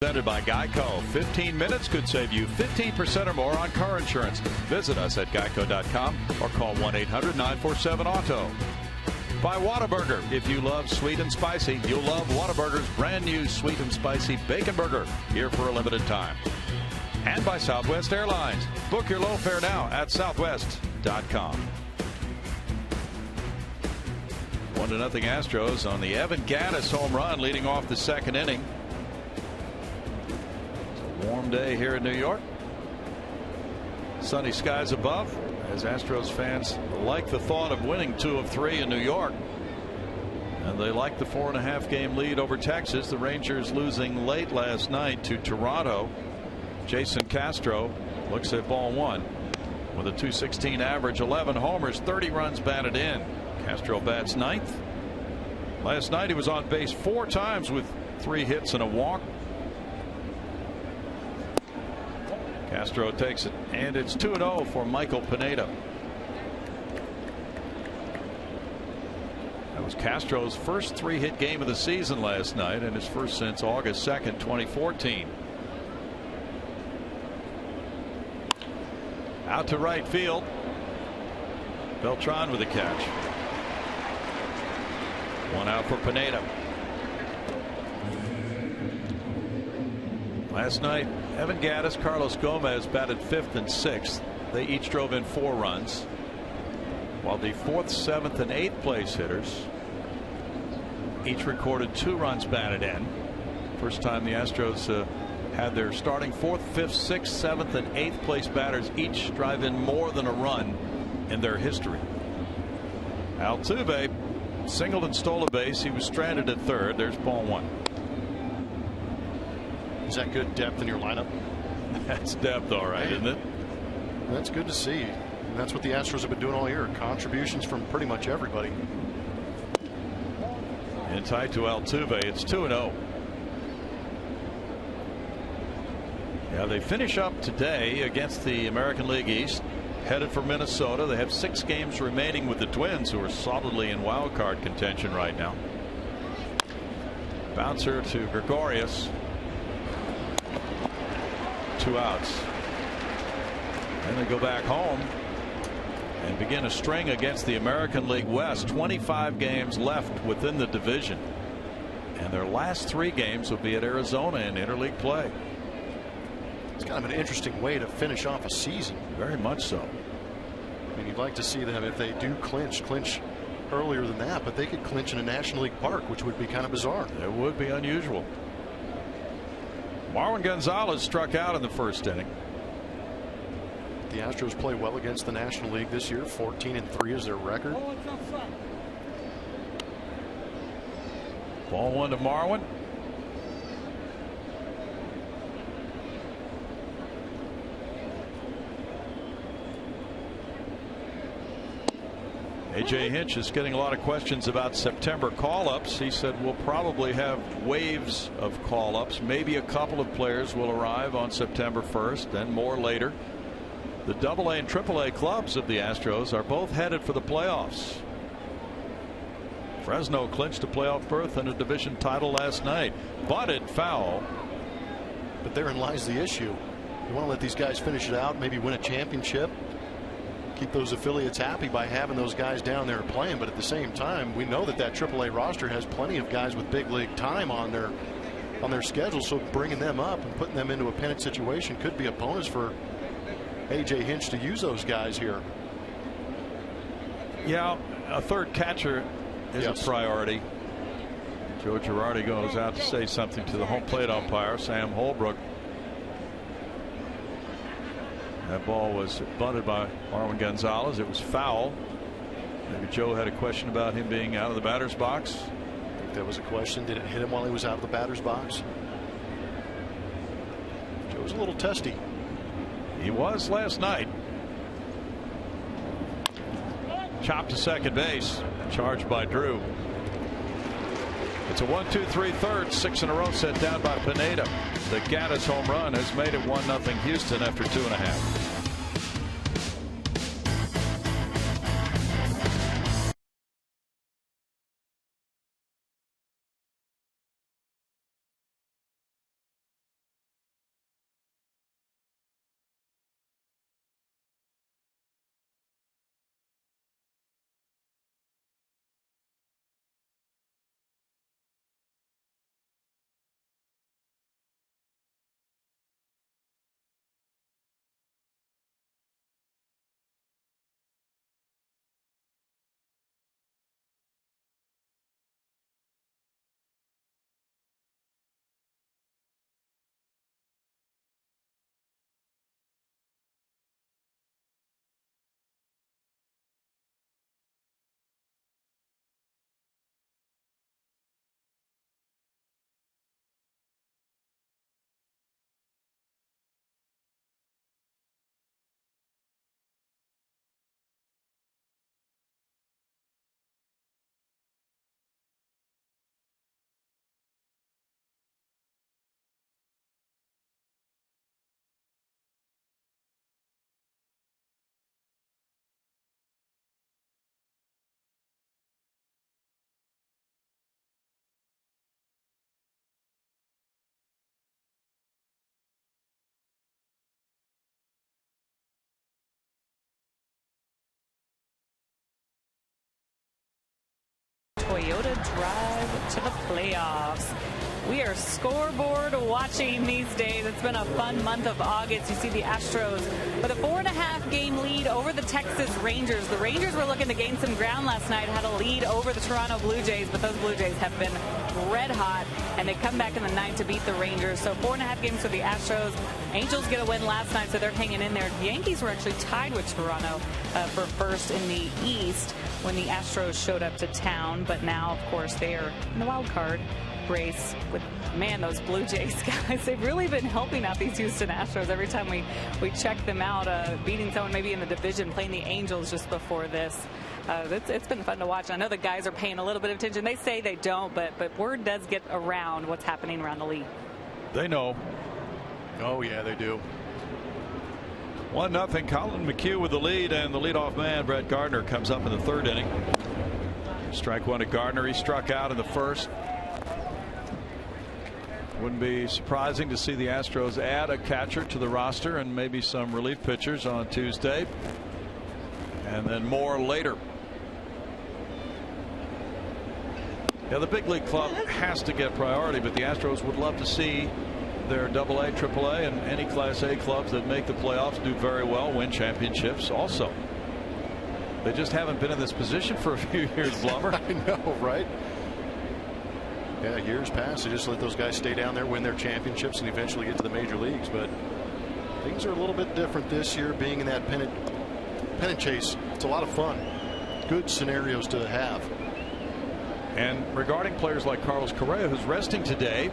Presented by Geico. 15 minutes could save you 15% or more on car insurance. Visit us at geico.com or call 1-800-947-AUTO. By Whataburger. If you love sweet and spicy, you'll love Whataburger's brand new sweet and spicy bacon burger, here for a limited time. And by Southwest Airlines. Book your low fare now at southwest.com. 1-0 Astros on the Evan Gattis home run leading off the second inning. It's a warm day here in New York. Sunny skies above, as Astros fans like the thought of winning 2 of 3 in New York. And they like the 4.5 game lead over Texas. The Rangers losing late last night to Toronto. Jason Castro looks at ball 1 with a .216 average, 11 homers, 30 runs batted in. Castro bats 9th. Last night he was on base 4 times with 3 hits and a walk. Castro takes it, and it's 2-0 for Michael Pineda. That was Castro's first 3-hit game of the season last night, and his first since August 2nd, 2014. Out to right field. Beltran with a catch. 1 out for Pineda. Last night, Evan Gattis, Carlos Gomez batted 5th and 6th. They each drove in 4 runs, while the 4th, 7th, and 8th place hitters each recorded 2 runs batted in. First time the Astros had their starting 4th, 5th, 6th, 7th, and 8th place batters each drive in more than a run in their history. Altuve singled and stole a base. He was stranded at third. There's ball 1. Is that good depth in your lineup? That's depth, all right, isn't it? That's good to see. And that's what the Astros have been doing all year. Contributions from pretty much everybody. In tight to Altuve. It's 2-0. Yeah, they finish up today against the American League East, headed for Minnesota. They have 6 games remaining with the Twins, who are solidly in wild card contention right now. Bouncer to Gregorius. 2 outs. Then they go back home and begin a string against the American League West. 25 games left within the division, and their last 3 games will be at Arizona in interleague play. It's kind of an interesting way to finish off a season. Very much so. I mean, you'd like to see them, if they do clinch earlier than that, but they could clinch in a National League park, which would be kind of bizarre. It would be unusual. Marwin Gonzalez struck out in the first inning. The Astros play well against the National League this year. 14-3 is their record. Ball 1 to Marwin. A.J. Hinch is getting a lot of questions about September call-ups. He said we'll probably have waves of call-ups. Maybe a couple of players will arrive on September 1st, then more later. The AA and AAA clubs of the Astros are both headed for the playoffs. Fresno clinched a playoff berth and a division title last night. Butted foul. But therein lies the issue. You want to let these guys finish it out, maybe win a championship. Keep those affiliates happy by having those guys down there playing, but at the same time, we know that AAA roster has plenty of guys with big league time on their schedule, so bringing them up and putting them into a pennant situation could be a bonus for A.J. Hinch to use those guys here. Yeah, a third catcher is a priority. Joe Girardi goes out to say something to the home plate umpire, Sam Holbrook. That ball was bunted by Marwin Gonzalez. It was foul. Maybe Joe had a question about him being out of the batter's box. I think that was a question. Did it hit him while he was out of the batter's box? Joe's a little testy. He was last night. Chopped to second base. Charged by Drew. It's a 1-2-3 third, 6 in a row set down by Pineda. The Gattis home run has made it 1-0 Houston after 2.5. drive to the playoffs. We are scoreboard watching these days. It's been a fun month of August. You see the Astros with a 4.5 game lead over the Texas Rangers. The Rangers were looking to gain some ground last night, had a lead over the Toronto Blue Jays, but those Blue Jays have been red hot, and they come back in the ninth to beat the Rangers. So 4.5 games for the Astros. Angels get a win last night, so they're hanging in there. The Yankees were actually tied with Toronto for first in the East when the Astros showed up to town, but now, of course, they are in the wild card race with, man, those Blue Jays guys. They've really been helping out these Houston Astros every time we check them out, beating someone maybe in the division, playing the Angels just before this. It's been fun to watch. I know the guys are paying a little bit of attention. They say they don't, but word does get around what's happening around the league. They know. Oh, yeah, they do. 1-0. Colin McHugh with the lead, and the leadoff man, Brett Gardner, comes up in the third inning. Strike one to Gardner. He struck out in the first. Wouldn't be surprising to see the Astros add a catcher to the roster and maybe some relief pitchers on Tuesday, and then more later. Yeah, the big league club has to get priority, but the Astros would love to see their AA, AAA, and any Class A clubs that make the playoffs do very well, win championships also. They just haven't been in this position for a few years, Blummer. I know, right? Yeah, years past, they just let those guys stay down there, win their championships, and eventually get to the major leagues. But things are a little bit different this year, being in that pennant chase. It's a lot of fun. Good scenarios to have. And regarding players like Carlos Correa, who's resting today,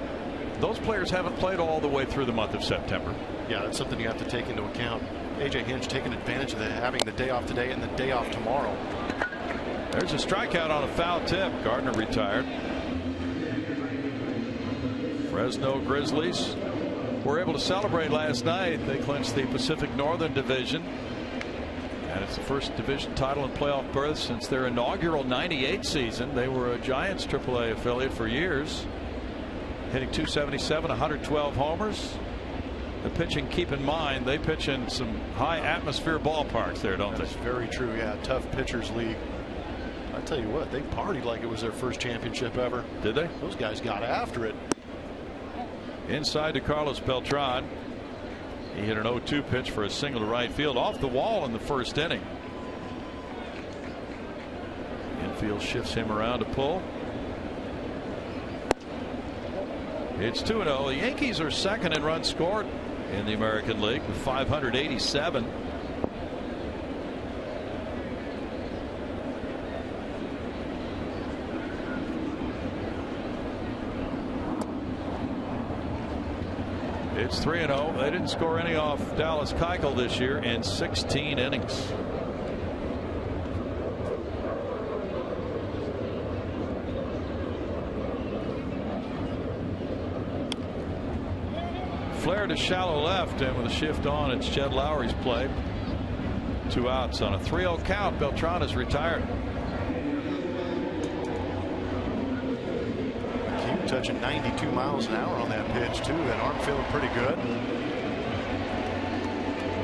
those players haven't played all the way through the month of September. Yeah, that's something you have to take into account. A.J. Hinch taking advantage of having the day off today and the day off tomorrow. There's a strikeout on a foul tip. Gardner retired. Fresno Grizzlies were able to celebrate last night. They clinched the Pacific Northern Division, and it's the first division title and playoff berth since their inaugural '98 season. They were a Giants AAA affiliate for years, hitting .277, 112 homers. The pitching, keep in mind, they pitch in some high atmosphere ballparks there, don't they? That's very true. Yeah, tough pitchers league. I tell you what, they partied like it was their first championship ever. Did they? Those guys got after it. Inside to Carlos Beltran. He hit an 0-2 pitch for a single to right field, off the wall in the first inning. Infield shifts him around to pull. It's 2-0. The Yankees are second in runs scored in the American League with 587. It's 3-0. They didn't score any off Dallas Keuchel this year in 16 innings. Flare to shallow left, and with a shift on, it's Jed Lowry's play. 2 outs on a 3-0 count. Beltran is retired. Touching 92 miles an hour on that pitch too. That arm feeling pretty good.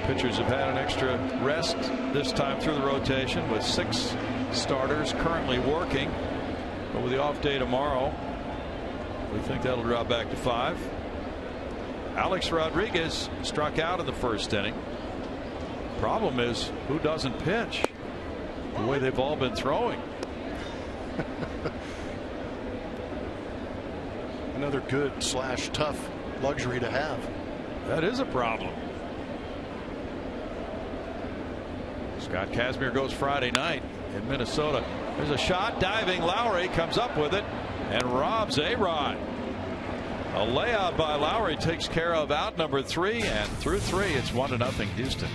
Pitchers have had an extra rest this time through the rotation, with 6 starters currently working, but with the off day tomorrow, we think that'll drop back to 5. Alex Rodriguez struck out in the first inning. Problem is, who doesn't pitch the way they've all been throwing? Another good / tough luxury to have. That is a problem. Scott Kazmir goes Friday night in Minnesota. There's a shot, diving. Lowry comes up with it and robs A-Rod. A layout by Lowry takes care of out number 3, and through 3 it's 1-0 Houston.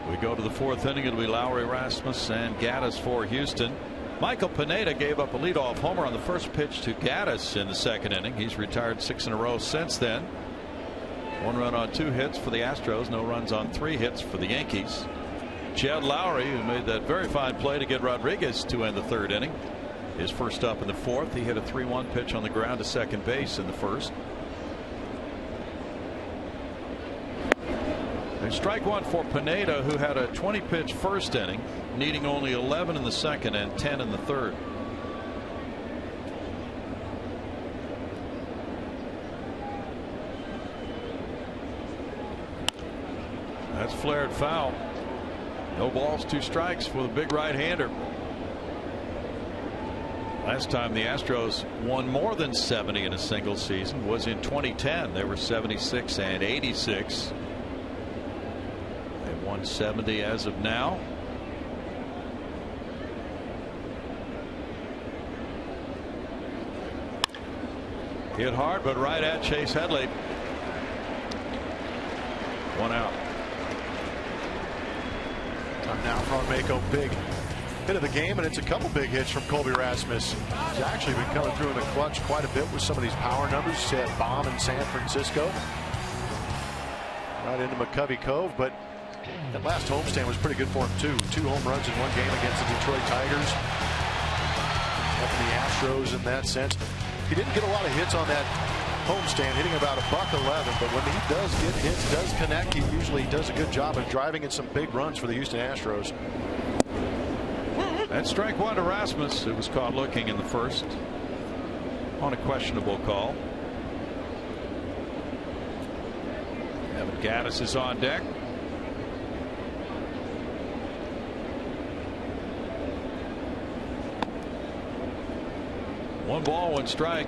We go to the fourth inning. It'll be Lowry, Rasmus, and Gaddis for Houston. Michael Pineda gave up a leadoff homer on the first pitch to Gaddis in the second inning. He's retired 6 in a row since then. 1 run on 2 hits for the Astros. No runs on 3 hits for the Yankees. Jed Lowry, who made that very fine play to get Rodriguez to end the third inning, is first up in the fourth. He hit a 3-1 pitch on the ground to second base in the first. And strike one for Pineda, who had a 20-pitch first inning, needing only 11 in the second and 10 in the third. That's flared foul. No balls, 2 strikes for the big right-hander. Last time the Astros won more than 70 in a single season was in 2010. They were 76 and 86. They've won 70 as of now. Hit hard, but right at Chase Headley. 1 out. Time now for Mako. Big hit of the game, and it's a couple big hits from Colby Rasmus. He's actually been coming through in the clutch quite a bit with some of these power numbers. He had bomb in San Francisco, right into McCovey Cove, but that last homestand was pretty good for him too. 2 home runs in 1 game against the Detroit Tigers. Helping the Astros in that sense. He didn't get a lot of hits on that homestand, hitting about $111, but when he does get hits, does connect, he usually does a good job of driving in some big runs for the Houston Astros. That's strike 1 to Rasmus, who was caught looking in the first on a questionable call. Evan Gaddis is on deck. One ball, 1 strike.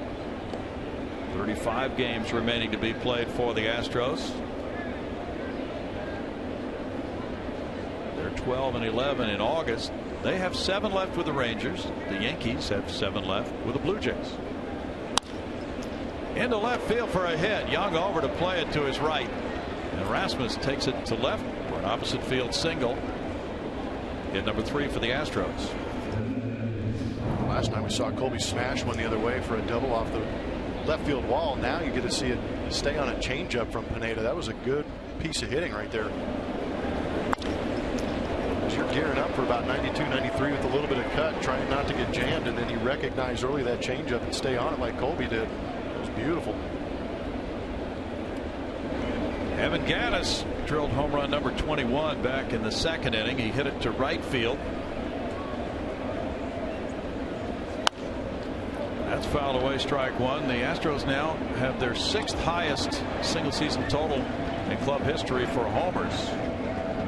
35 games remaining to be played for the Astros. They're 12 and 11 in August. They have 7 left with the Rangers. The Yankees have 7 left with the Blue Jays. Into left field for a hit. Young over to play it to his right. And Rasmus takes it to left for an opposite field single. Hit number 3 for the Astros. Last night we saw Colby smash one the other way for a double off the left field wall. Now you get to see it stay on a changeup from Pineda. That was a good piece of hitting right there. As you're gearing up for about 92, 93 with a little bit of cut, trying not to get jammed, and then you recognize early that changeup and stay on it like Colby did. It was beautiful. Evan Gaddis drilled home run number 21 back in the second inning. He hit it to right field. That's fouled away, strike 1. The Astros now have their 6th highest single season total in club history for homers.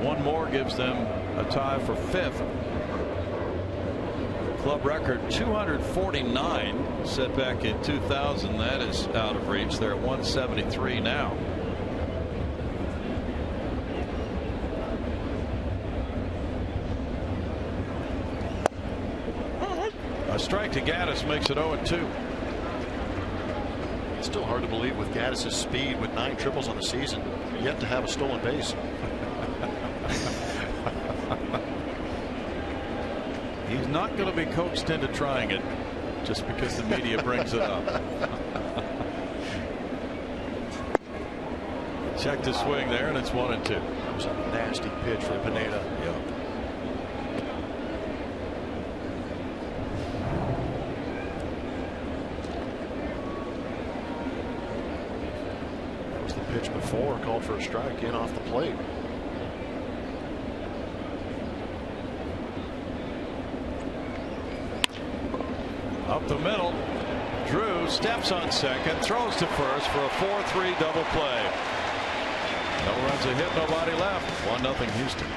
1 more gives them a tie for 5th. Club record 249 set back in 2000. That is out of reach. They're at 173 now. A strike to Gaddis makes it 0-2. It's still hard to believe with Gaddis' speed, with 9 triples on the season, yet to have a stolen base. He's not going to be coaxed into trying it just because the media brings it up. Check the swing there, and it's 1-2. That was a nasty pitch for Pineda. Yeah. That was the pitch before, called for a strike in off the plate. Up the middle. Drew steps on second, throws to first for a 4-3 double play. No runs, a hit, nobody left. 1-0 Houston.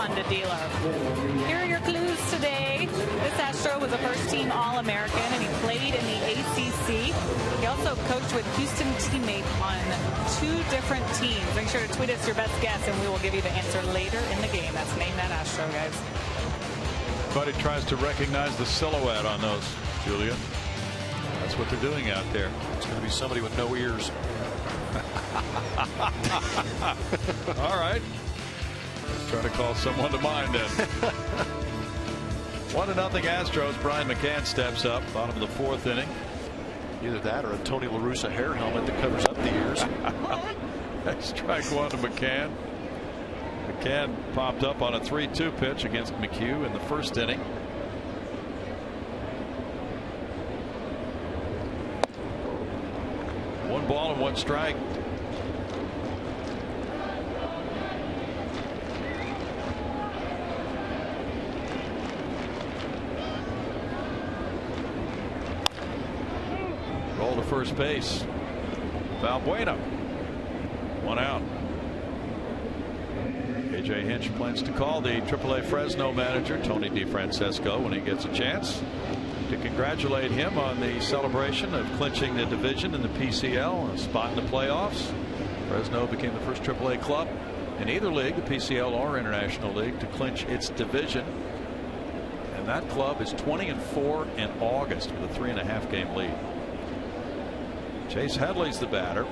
Honda dealer. Here are your clues today. This Astro was a first-team All-American, and he played in the ACC. He also coached with Houston teammate on 2 different teams. Make sure to tweet us your best guess, and we will give you the answer later in the game. That's Name That Astro, guys. Buddy tries to recognize the silhouette on those, Julia. That's what they're doing out there. It's going to be somebody with no ears. All right. Try to call someone to mind then. 1-0 Astros. Brian McCann steps up. Bottom of the 4th inning. Either that or a Tony La Russa hair helmet that covers up the ears. Strike 1 to McCann. McCann popped up on a 3-2 pitch against McHugh in the 1st inning. One ball and 1 strike. Roll to first base. Valbuena. 1 out. A.J. Hinch plans to call the AAA Fresno manager, Tony DeFrancesco, when he gets a chance, to congratulate him on the celebration of clinching the division in the PCL, a spot in the playoffs. Fresno became the first AAA club in either league, the PCL or International League, to clinch its division. And that club is 20-4 in August with a 3.5-game lead. Chase Headley's the batter.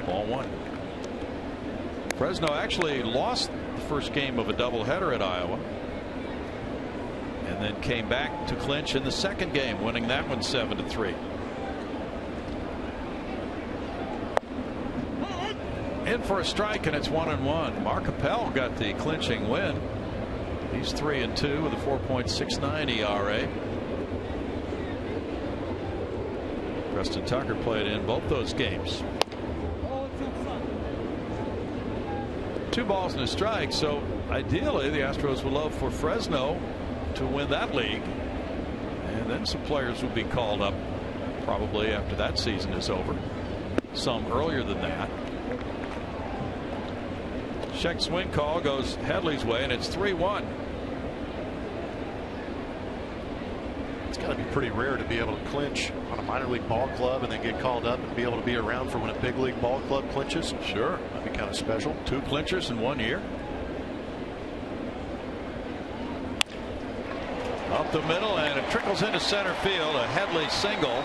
Ball 1. Fresno actually lost the first game of a doubleheader at Iowa, and then came back to clinch in the second game, winning that one 7-3. In for a strike, and it's 1-1. Mark Appel got the clinching win. He's 3-2 with a 4.69 ERA. Preston Tucker played in both those games. 2 balls and a strike. So ideally, the Astros would love for Fresno to win that league, and then some players will be called up probably after that season is over. Some earlier than that. Check swing call goes Headley's way, and it's 3-1. It's got to be pretty rare to be able to clinch on a minor league ball club and then get called up and be able to be around for when a big league ball club clinches. Sure. That'd be kind of special. 2 clinchers in 1 year. Up the middle, and it trickles into center field. A Headley single.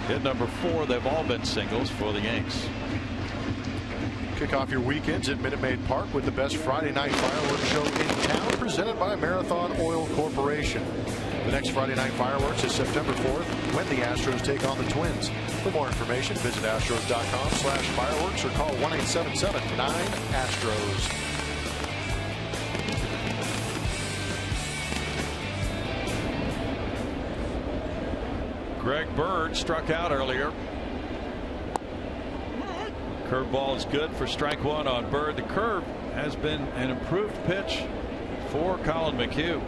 Hit number 4. They've all been singles for the Yanks. Kick off your weekends at Minute Maid Park with the best Friday night fireworks show in town, presented by Marathon Oil Corporation. The next Friday night fireworks is September 4th, when the Astros take on the Twins. For more information, visit astros.com/fireworks or call 1-877-9-ASTROS. Greg Bird struck out earlier. Curveball is good for strike 1 on Bird. The curve has been an improved pitch for Colin McHugh.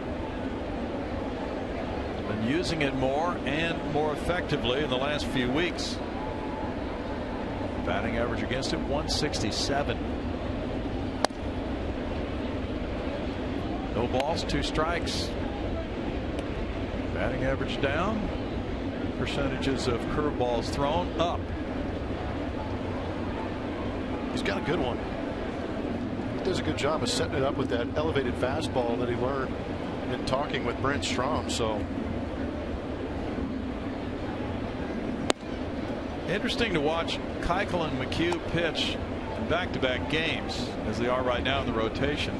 Been using it more and more effectively in the last few weeks. Batting average against it 167. No balls, 2 strikes. Batting average down. Percentages of curveballs thrown up. He's got a good one. He does a good job of setting it up with that elevated fastball that he learned in talking with Brent Strom. So interesting to watch Keuchel and McHugh pitch in back-to-back games as they are right now in the rotation,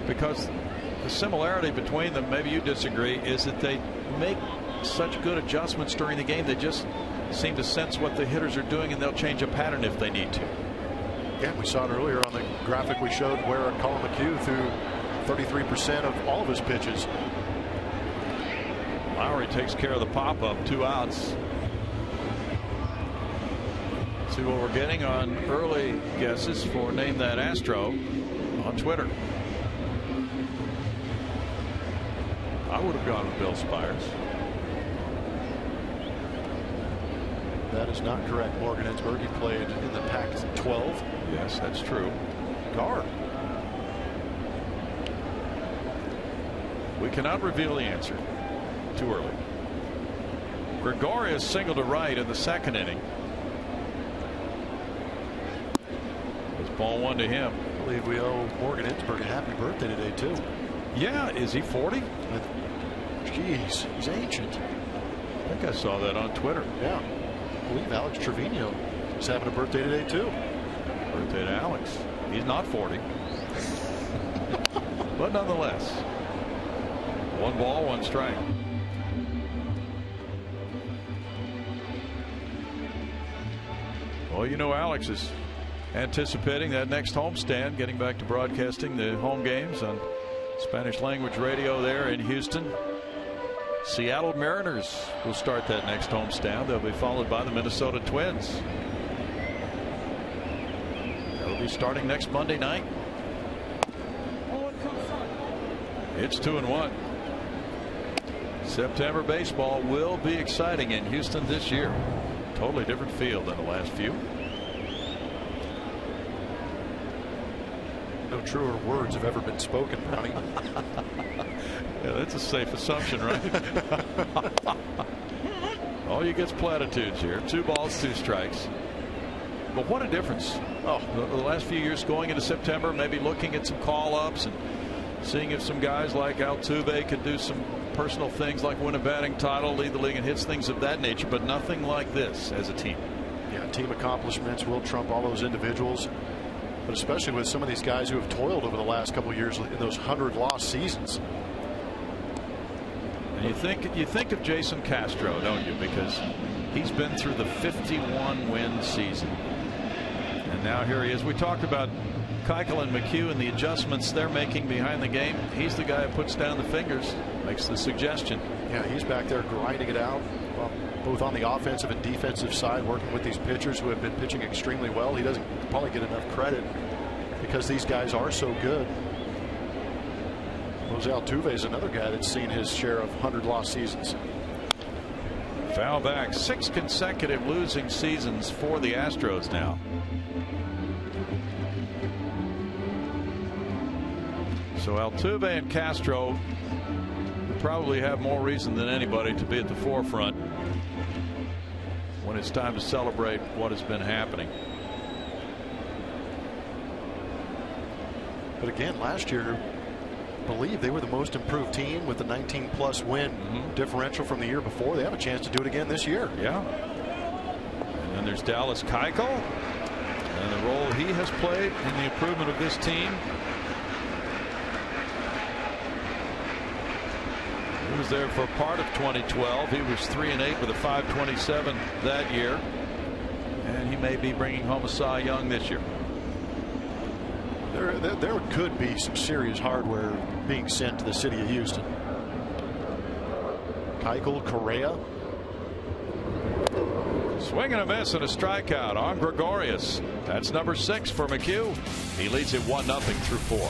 because the similarity between them, maybe you disagree, is that they make such good adjustments during the game. They just seem to sense what the hitters are doing, and they'll change a pattern if they need to. Yeah, we saw it earlier on the graphic we showed where Colin McHugh threw 33% of all of his pitches. Lowry takes care of the pop-up, 2 outs. See what we're getting on early guesses for Name That Astro on Twitter. I would have gone with Bill Spires. That is not correct. Morgan Ensberg, he played in the Pac-12. Yes, that's true. Guard. We cannot reveal the answer. Too early. Gregorius singled to right in the second inning. This ball one to him. I believe we owe Morgan Ensberg a happy birthday today, too. Yeah, is he 40? Jeez, he's ancient. I think I saw that on Twitter. Yeah. I believe Alex Trevino is having a birthday today, too. Birthday to Alex. He's not 40. But nonetheless, 1 ball, 1 strike. Well, you know, Alex is anticipating that next homestand, getting back to broadcasting the home games on Spanish language radio there in Houston. Seattle Mariners will start that next homestand. They'll be followed by the Minnesota Twins. They'll be starting next Monday night. It's 2-1. September baseball will be exciting in Houston this year. Totally different field than the last few. No truer words have ever been spoken, Brownie. Yeah, that's a safe assumption, right? All you get's platitudes here. 2 balls, 2 strikes. But what a difference. Oh, the last few years going into September, maybe looking at some call-ups and seeing if some guys like Altuve could do some personal things like win a batting title, lead the league in hits, things of that nature, but nothing like this as a team. Yeah, team accomplishments will trump all those individuals, but especially with some of these guys who have toiled over the last couple of years in those 100-loss seasons. And you think of Jason Castro, don't you? Because he's been through the 51-win season, and now here he is. We talked about Keuchel and McHugh and the adjustments they're making behind the game. He's the guy who puts down the fingers, makes the suggestion. Yeah, he's back there grinding it out, both on the offensive and defensive side, working with these pitchers who have been pitching extremely well. He doesn't probably get enough credit because these guys are so good. Jose Altuve is another guy that's seen his share of 100-loss seasons. Foul back. 6 consecutive losing seasons for the Astros now. So Altuve and Castro probably have more reason than anybody to be at the forefront when it's time to celebrate what has been happening. But again, last year, I believe they were the most improved team with the 19-plus win differential from the year before. They have a chance to do it again this year. Yeah. And then there's Dallas Keuchel and the role he has played in the improvement of this team. He was there for part of 2012. He was 3-8 with a 5.27 that year, and he may be bringing home a Cy Young this year. There could be some serious hardware being sent to the city of Houston. Keuchel, Correa. Swing and a miss and a strikeout on Gregorius. That's number 6 for McHugh. He leads it 1-0 through 4.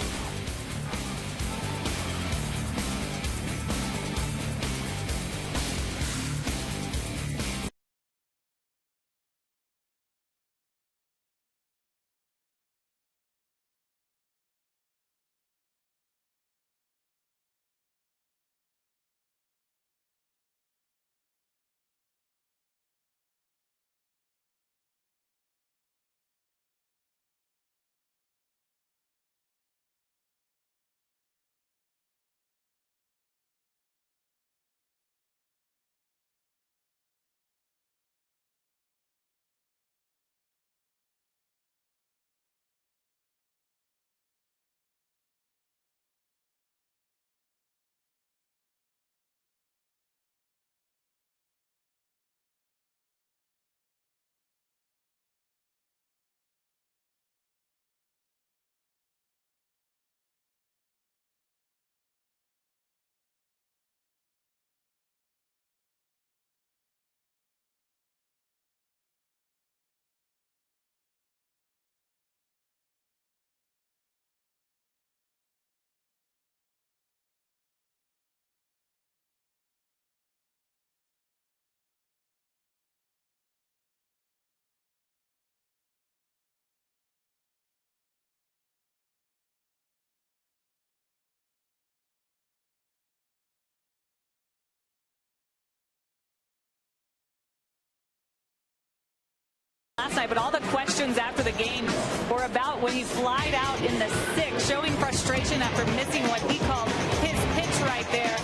last night, but all the questions after the game were about when he flied out in the sixth, showing frustration after missing what he called his pitch right there,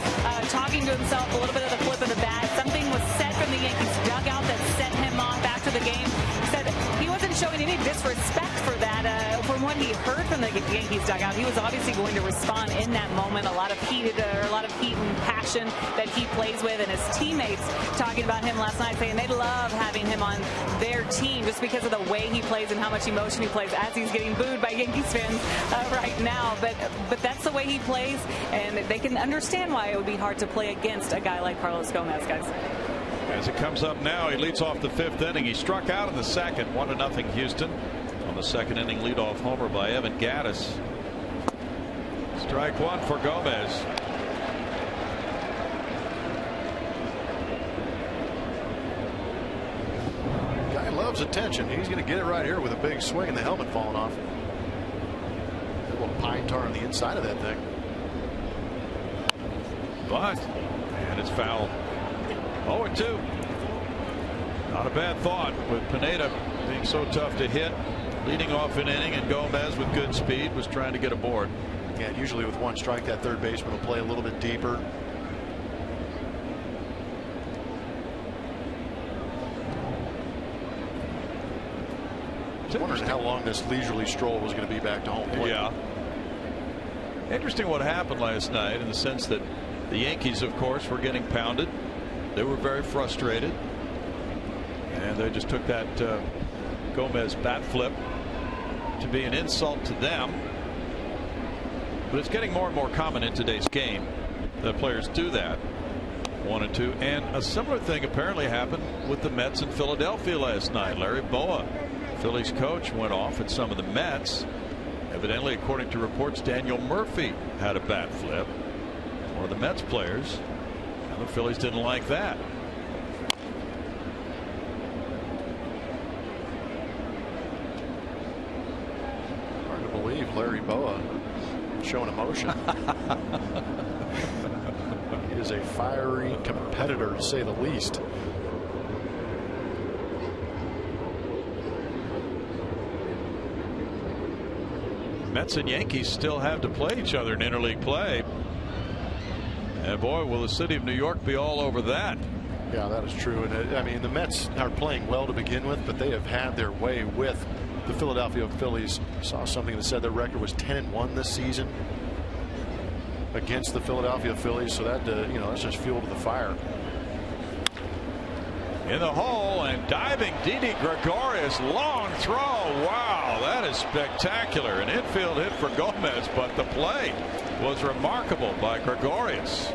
talking to himself a little bit of the flip of the bat. Something was said from the Yankees dugout that set him off after the game. Said he wasn't showing any disrespect for that. From what he heard from the Yankees dugout, he was obviously going to respond in that moment. A lot of heat and passion that he plays with, and his teammates talking about him last night, saying they love having him on their team just because of the way he plays and how much emotion he plays, as he's getting booed by Yankees fans right now. But that's the way he plays, and they can understand why it would be hard to play against a guy like Carlos Gomez, guys. As it comes up now, he leads off the fifth inning. He struck out in the second, 1-0 Houston. On the second inning leadoff homer by Evan Gattis. Strike one for Gomez. Guy loves attention. He's going to get it right here with a big swing and the helmet falling off. A little pine tar on the inside of that thing. But, and it's foul. 0-2. Not a bad thought with Pineda being so tough to hit. Leading off an inning, and Gomez with good speed was trying to get aboard. Yeah, and usually with one strike, that third baseman will play a little bit deeper. Wondering how long this leisurely stroll was going to be back to home plate. Yeah. Interesting what happened last night, in the sense that the Yankees, of course, were getting pounded. They were very frustrated, and they just took that Gomez bat flip to be an insult to them. But it's getting more and more common in today's game that players do that. 1-2. And a similar thing apparently happened with the Mets in Philadelphia last night. Larry Boa, Phillies coach, went off at some of the Mets. Evidently, according to reports, Daniel Murphy had a bat flip, one of the Mets players, and the Phillies didn't like that. Larry Boa showing emotion. He is a fiery competitor, to say the least. Mets and Yankees still have to play each other in interleague play. And boy, will the city of New York be all over that. Yeah, that is true. And I mean, the Mets are playing well to begin with, but they have had their way with the Philadelphia Phillies. Saw something that said their record was 10-1 this season against the Philadelphia Phillies. So that that's just fuel to the fire. In the hole and diving Didi Gregorius, long throw. Wow, that is spectacular. An infield hit for Gomez, but the play was remarkable by Gregorius.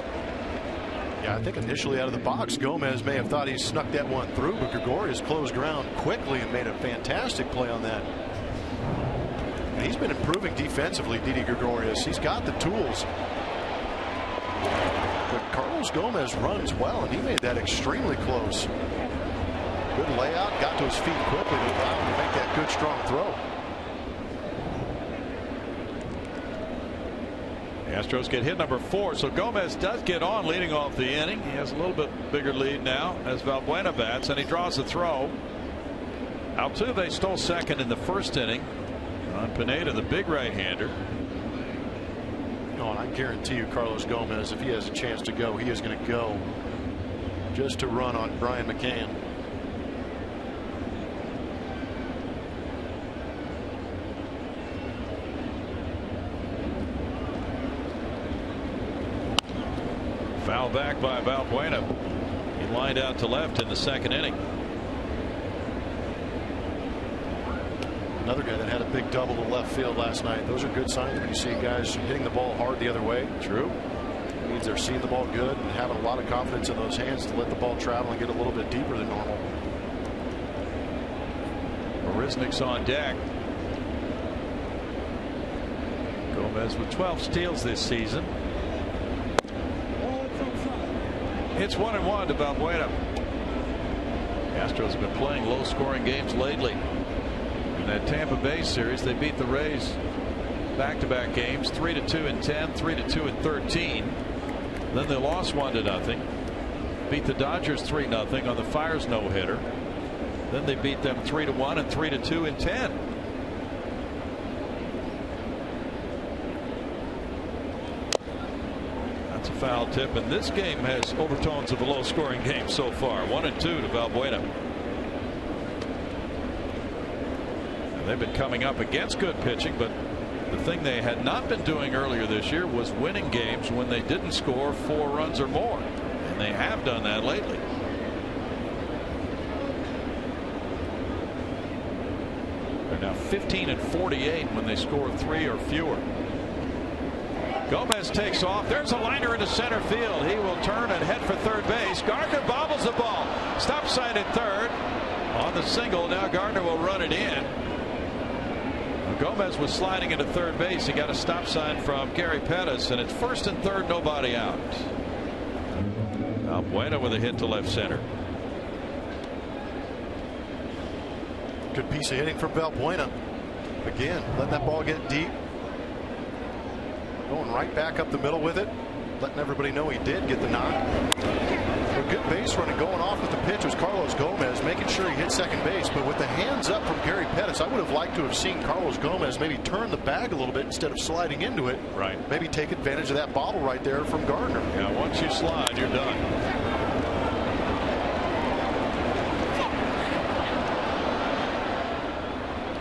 Yeah, I think initially out of the box, Gomez may have thought he snuck that one through, but Gregorius closed ground quickly and made a fantastic play on that. And he's been improving defensively, Didi Gregorius. He's got the tools. But Carlos Gomez runs well, and he made that extremely close. Good layout, got to his feet quickly to allow him to make that good, strong throw. The Astros get hit number 4, so Gomez does get on leading off the inning. He has a little bit bigger lead now as Valbuena bats, and he draws a throw. Altuve stole second in the first inning on Pineda, the big right-hander. Oh, and I guarantee you, Carlos Gomez, if he has a chance to go, he is going to go just to run on Brian McCann. Foul back by Valbuena. He lined out to left in the second inning. Another guy that had a big double to left field last night. Those are good signs when you see guys hitting the ball hard the other way. True. It means they're seeing the ball good and having a lot of confidence in those hands to let the ball travel and get a little bit deeper than normal. Marisnick's on deck. Gomez with 12 steals this season. It's 1-1 to Valbuena. The Astros have been playing low-scoring games lately. In that Tampa Bay series, they beat the Rays back-to-back games, 3-2 in 10, 3-2 in 13. Then they lost 1-0. Beat the Dodgers 3-0 on the Fire's no-hitter. Then they beat them 3-1 and 3-2 in 10. That's a foul tip, and this game has overtones of a low-scoring game so far. 1-2 to Valbuena. And they've been coming up against good pitching, but the thing they had not been doing earlier this year was winning games when they didn't score 4 runs or more, and they have done that lately. They're now 15 and 48 when they score 3 or fewer. Gomez takes off. There's a liner into center field. He will turn and head for third base. Gardner bobbles the ball. Stop sign at third. On the single, now Gardner will run it in. Gomez was sliding into third base. He got a stop sign from Gary Pettis, and it's first and third, nobody out. Valbuena with a hit to left center. Good piece of hitting from Valbuena. Again, letting that ball get deep. Going right back up the middle with it. Letting everybody know he did get the knock. A good base running going off with the pitch was Carlos Gomez, making sure he hit second base. But with the hands up from Gary Pettis, I would have liked to have seen Carlos Gomez maybe turn the bag a little bit instead of sliding into it. Right. Maybe take advantage of that bobble right there from Gardner. Yeah, once you slide, you're done.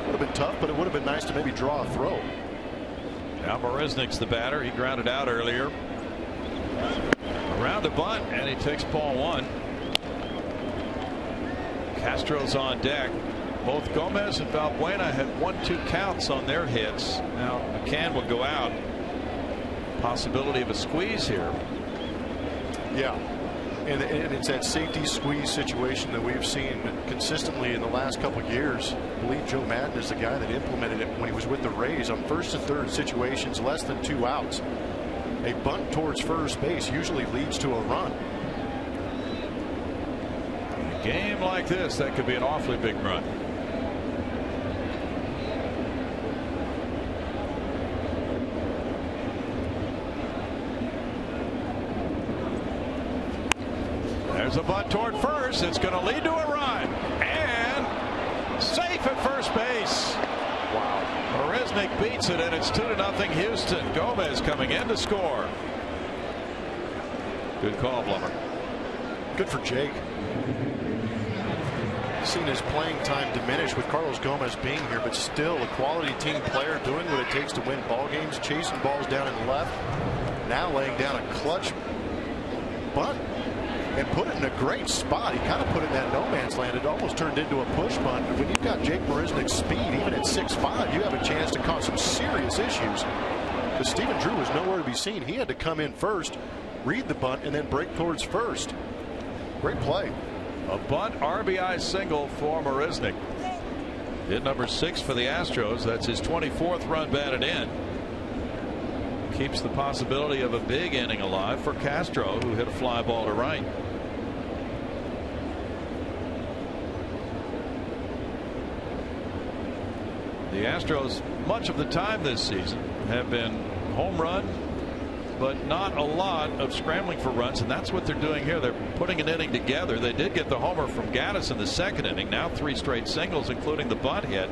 Would have been tough, but it would have been nice to maybe draw a throw. Now Marisnik's the batter. He grounded out earlier. Around a bunt, and he takes ball 1. Castro's on deck. Both Gomez and Valbuena had 1-2 counts on their hits. Now McCann will go out. Possibility of a squeeze here. Yeah. And it's that safety squeeze situation that we've seen consistently in the last couple of years. I believe Joe Madden is the guy that implemented it when he was with the Rays on first and third situations, less than 2 outs. A bunt towards first base usually leads to a run. In a game like this, that could be an awfully big run. There's a bunt toward first. It's going to lead to a run. And safe at first base. Wow. Marisnik beats it, and it's 2-0 Houston. Gomez coming in to score. Good call, Blummer. Good for Jake. Seen his playing time diminish with Carlos Gomez being here, but still a quality team player doing what it takes to win ball games, chasing balls down in left. Now laying down a clutch bunt and put it in a great spot. He kind of put it in that no man's land. It almost turned into a push bunt. When you've got Jake Marisnik's speed, even at 6'5", you have a chance to cause some serious issues. But Stephen Drew was nowhere to be seen. He had to come in first, read the bunt, and then break towards first. Great play. A bunt RBI single for Marisnik. Hit number 6 for the Astros. That's his 24th run batted in. Keeps the possibility of a big inning alive for Castro, who hit a fly ball to right. The Astros, much of the time this season, have been home run, but not a lot of scrambling for runs, and that's what they're doing here. They're putting an inning together. They did get the homer from Gaddis in the second inning. Now 3 straight singles, including the bunt hit.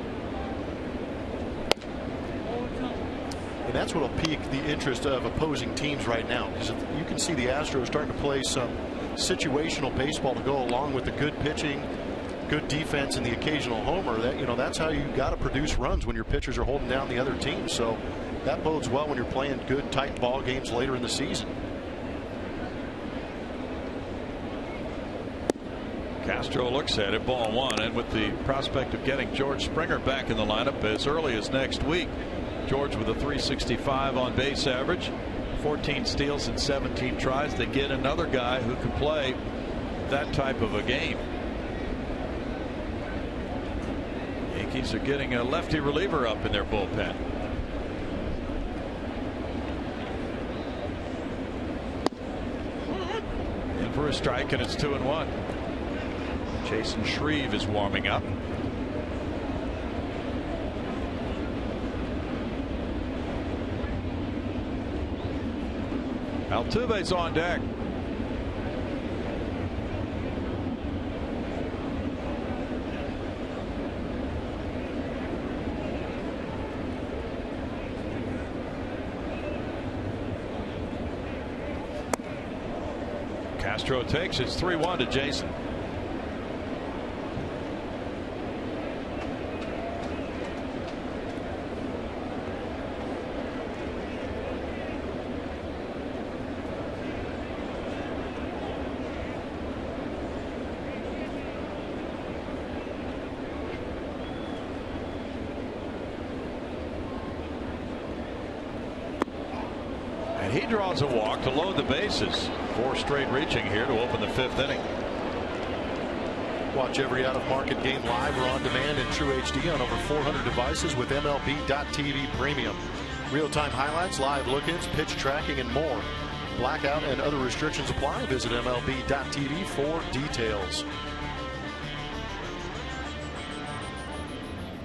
And that's what will pique the interest of opposing teams right now, because you can see the Astros starting to play some situational baseball to go along with the good pitching, good defense, and the occasional homer. That's how you got to produce runs when your pitchers are holding down the other team. So that bodes well when you're playing good, tight ball games later in the season. Castro looks at it, ball 1, and with the prospect of getting George Springer back in the lineup as early as next week. George with a .365 on base average, 14 steals and 17 tries. They get another guy who can play that type of a game. Yankees are getting a lefty reliever up in their bullpen. In for a strike, and it's 2-1. Jason Shreve is warming up. Altuve's on deck. Astro takes. It's 3-1 to Jason. He draws a walk to load the bases. 4 straight reaching here to open the 5th inning. Watch every out-of-market game live or on demand in True HD on over 400 devices with MLB.TV Premium. Real-time highlights, live look-ins, pitch tracking, and more. Blackout and other restrictions apply. Visit MLB.TV for details.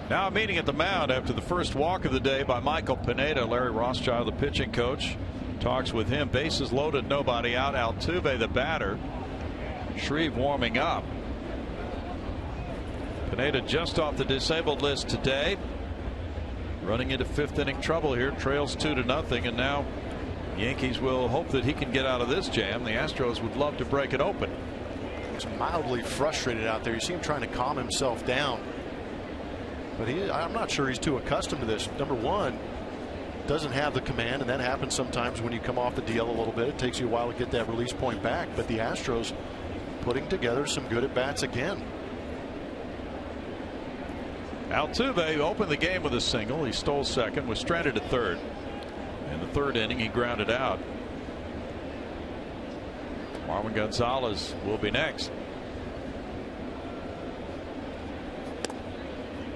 Now a meeting at the mound after the first walk of the day by Michael Pineda. Larry Rothschild, the pitching coach, talks with him. Bases loaded, nobody out. Altuve, the batter. Shreve warming up. Pineda just off the disabled list today. Running into 5th inning trouble here. Trails 2-0, and now Yankees will hope that he can get out of this jam. The Astros would love to break it open. He's mildly frustrated out there. You see him trying to calm himself down. But I'm not sure he's too accustomed to this. Number one, doesn't have the command, and that happens sometimes when you come off the DL a little bit. It takes you a while to get that release point back. But the Astros putting together some good at bats again. Altuve opened the game with a single. He stole second, was stranded at third. In the 3rd inning, he grounded out. Marwin Gonzalez will be next.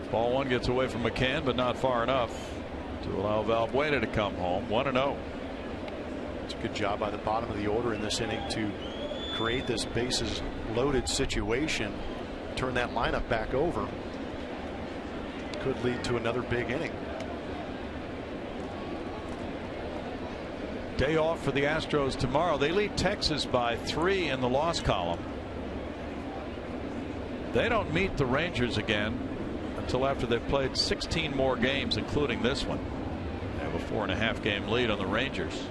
Ball 1 gets away from McCann, but not far enough to allow Valbuena to come home. 1-0. It's a good job by the bottom of the order in this inning to create this bases loaded situation. Turn that lineup back over. Could lead to another big inning. Day off for the Astros tomorrow. They lead Texas by 3 in the loss column. They don't meet the Rangers again until after they've played 16 more games, including this one. They have a 4.5 game lead on the Rangers.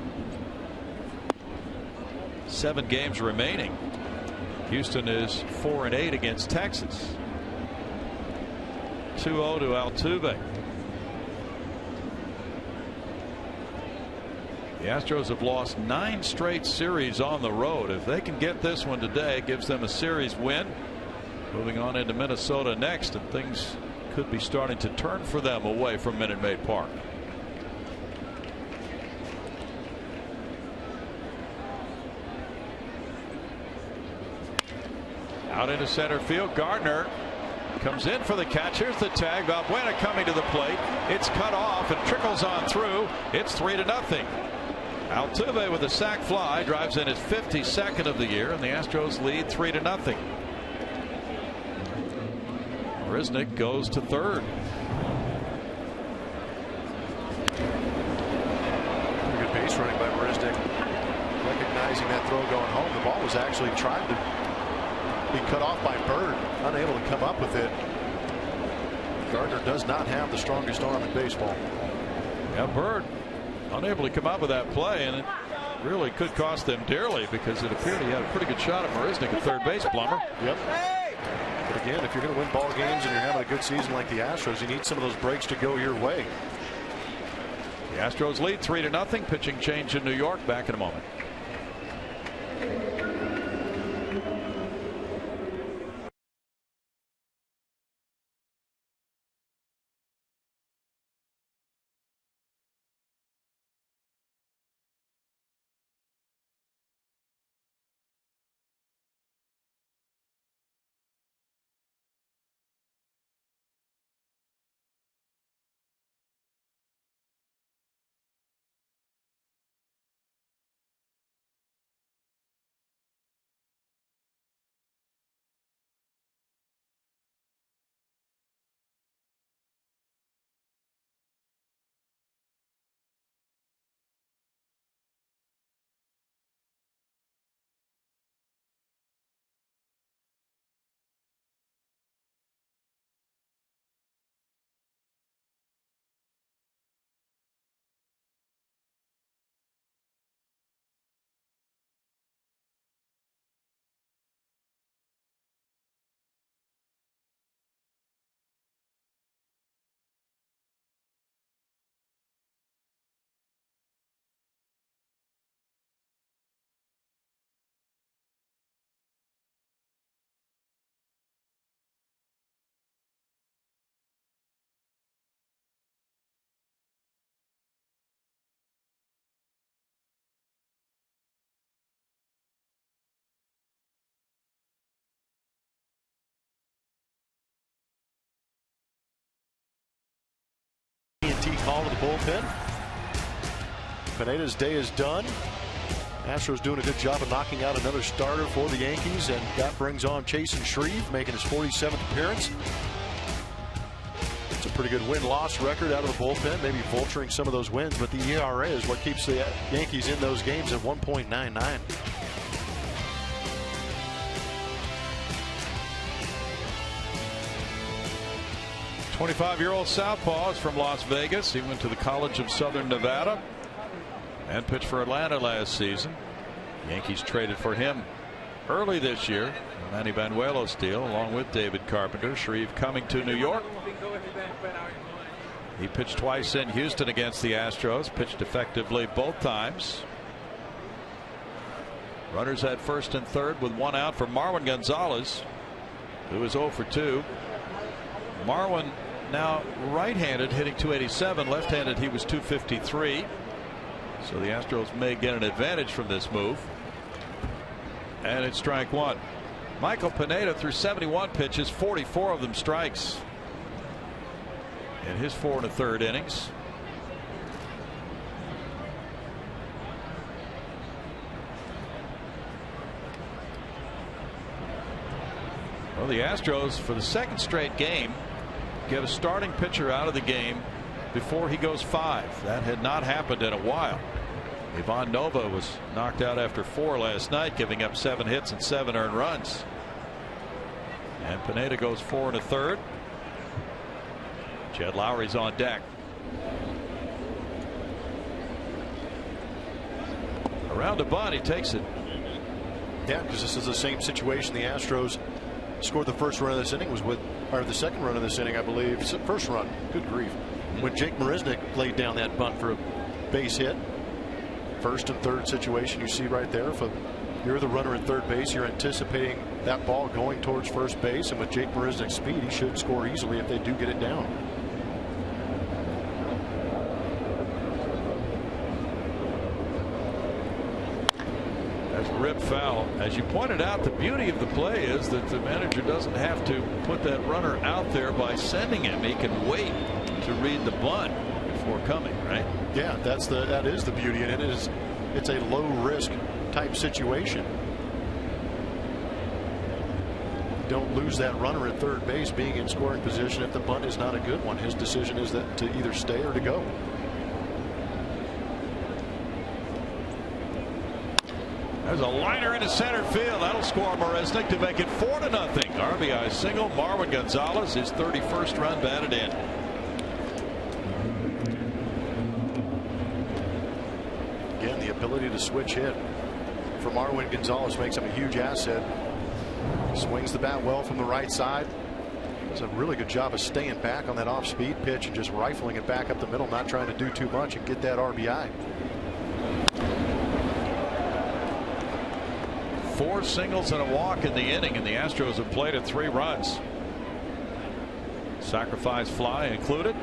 7 games remaining. Houston is 4-8 against Texas. 2-0 to Altuve. The Astros have lost 9 straight series on the road. If they can get this one today, it gives them a series win. Moving on into Minnesota next, and things could be starting to turn for them away from Minute Maid Park. Out into center field. Gardner comes in for the catch. Here's the tag. Valbuena coming to the plate. It's cut off and trickles on through. It's 3-0. Altuve with a sac fly drives in his 52nd of the year, and the Astros lead 3-0. Risnick goes to third. Pretty good base running by Risnick. Recognizing that throw going home. The ball was actually trying to be cut off by Bird. Unable to come up with it. Gardner does not have the strongest arm in baseball. Yeah, Bird unable to come up with that play, and it really could cost them dearly because it appeared he had a pretty good shot at Marisnick at third base. Plummer. Yep. But again, if you're going to win ball games and you're having a good season like the Astros, you need some of those breaks to go your way. The Astros lead 3-0. Pitching change in New York. Back in a moment. call to the bullpen. Pineda's day is done. Astros doing a good job of knocking out another starter for the Yankees, and that brings on Chasen Shreve, making his 47th appearance. It's a pretty good win-loss record out of the bullpen, maybe vulturing some of those wins, but the ERA is what keeps the Yankees in those games at 1.99. The 25-year-old southpaw is from Las Vegas. He went to the College of Southern Nevada and pitched for Atlanta last season. Yankees traded for him early this year. Manny Banuelos deal along with David Carpenter. Shreve coming to New York. He pitched twice in Houston against the Astros. Pitched effectively both times. Runners at first and third with one out for Marwin Gonzalez, who is 0 for 2. Marwin now right-handed, hitting .287. Left-handed, he was .253. So the Astros may get an advantage from this move. And it's strike one. Michael Pineda threw 71 pitches, 44 of them strikes in his 4 1/3 innings. Well, the Astros, for the second straight game, get a starting pitcher out of the game before he goes 5. That had not happened in a while. Ivan Nova was knocked out after 4 last night, giving up 7 hits and 7 earned runs. And Pineda goes 4 1/3. Jed Lowry's on deck. Around a bunt, he takes it. Yeah, because this is the same situation. The Astros scored the first run of this inning, was with, or the second run of this inning, I believe. First run, good grief, when Jake Marisnick laid down that bunt for a base hit. First and third situation you see right there. If you're the runner at third base, you're anticipating that ball going towards first base, and with Jake Marisnick's speed, he should score easily if they do get it down. That's a rip foul. As you pointed out, the beauty of the play is that the manager doesn't have to put that runner out there by sending him. He can wait to read the bunt before coming, right? Yeah, that is the beauty, and it's a low risk type situation. Don't lose that runner at third base being in scoring position if the bunt is not a good one. His decision is that to either stay or to go. There's a liner into center field. That'll score Marisnick to make it 4 0. RBI single. Marwin Gonzalez, his 31st run batted in. Again, the ability to switch hit for Marwin Gonzalez makes him a huge asset. Swings the bat well from the right side. Does a really good job of staying back on that off-speed pitch and just rifling it back up the middle, not trying to do too much and get that RBI. 4 singles and a walk in the inning, and the Astros have played at 3 runs. Sacrifice fly included.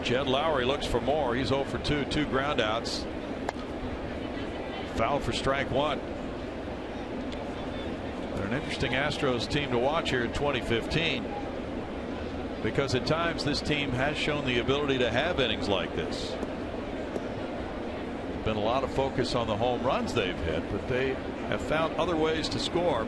Jed Lowry looks for more. He's 0 for 2, 2 groundouts. Foul for strike one. They're an interesting Astros team to watch here in 2015, because at times this team has shown the ability to have innings like this. Been a lot of focus on the home runs they've hit, but they have found other ways to score,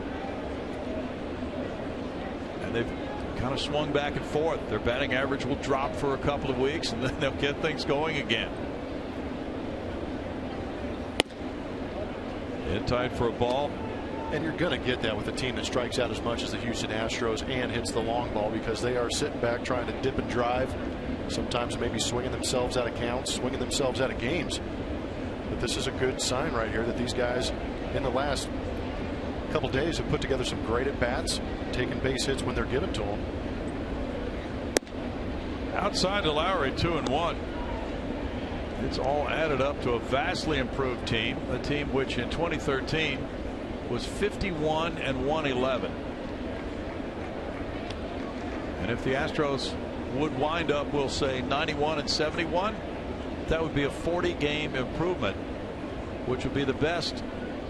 and they've kind of swung back and forth. Their batting average will drop for a couple of weeks, and then they'll get things going again. In tight for a ball. And you're going to get that with a team that strikes out as much as the Houston Astros and hits the long ball, because they are sitting back trying to dip and drive, sometimes maybe swinging themselves out of counts, swinging themselves out of games. But this is a good sign right here that these guys in the last couple days have put together some great at bats, taking base hits when they're given to them. Outside to Lowry, 2-1. It's all added up to a vastly improved team, a team which in 2013 was 51-111. And if the Astros would wind up, we'll say 91-71, that would be a 40-game improvement, which would be the best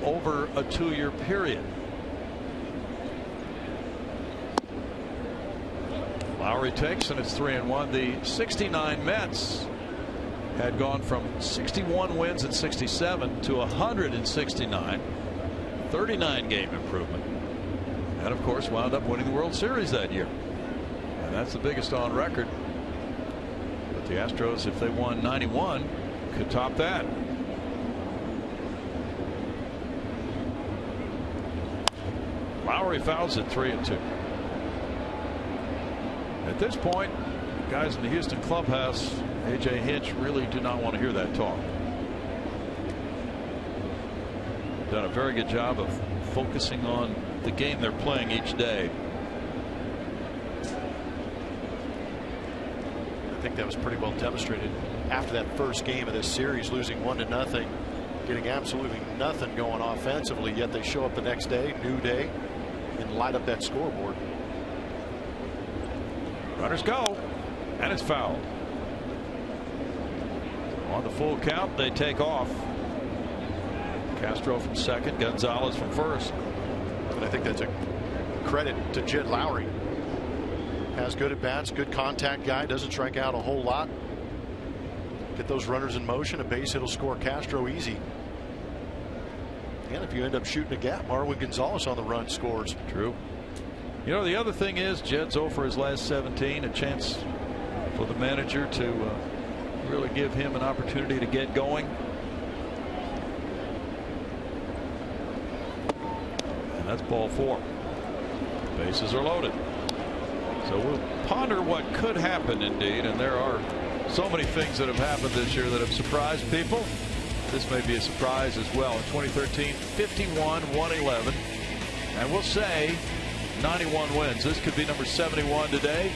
over a 2-year period. Lowry takes, and it's 3-1. The 69 Mets had gone from 61 wins in 67 to 169. 39 game improvement. And of course wound up winning the World Series that year. And that's the biggest on record. But the Astros, if they won 91, could top that. Lowry fouls it 3-2. At this point, guys in the Houston clubhouse, A.J. Hinch, really do not want to hear that talk. Done a very good job of focusing on the game they're playing each day. I think that was pretty well demonstrated after that first game of this series, losing 1-0, getting absolutely nothing going offensively, yet they show up the next day, new day, and light up that scoreboard. Runners go, and it's fouled. On the full count, they take off. Castro from second, Gonzalez from first. And I think that's a credit to Jed Lowry. Has good at bats, good contact guy, doesn't strike out a whole lot. Get those runners in motion, a base hit will score Castro easy. And if you end up shooting a gap, Marwin Gonzalez on the run scores. True. You know, the other thing is Jed's 0 for his last 17. A chance for the manager to really give him an opportunity to get going. And that's ball 4. Bases are loaded. So we'll ponder what could happen indeed. And there are so many things that have happened this year that have surprised people. This may be a surprise as well. In 2013, 51, 111. And we'll say 91 wins. This could be number 71 today.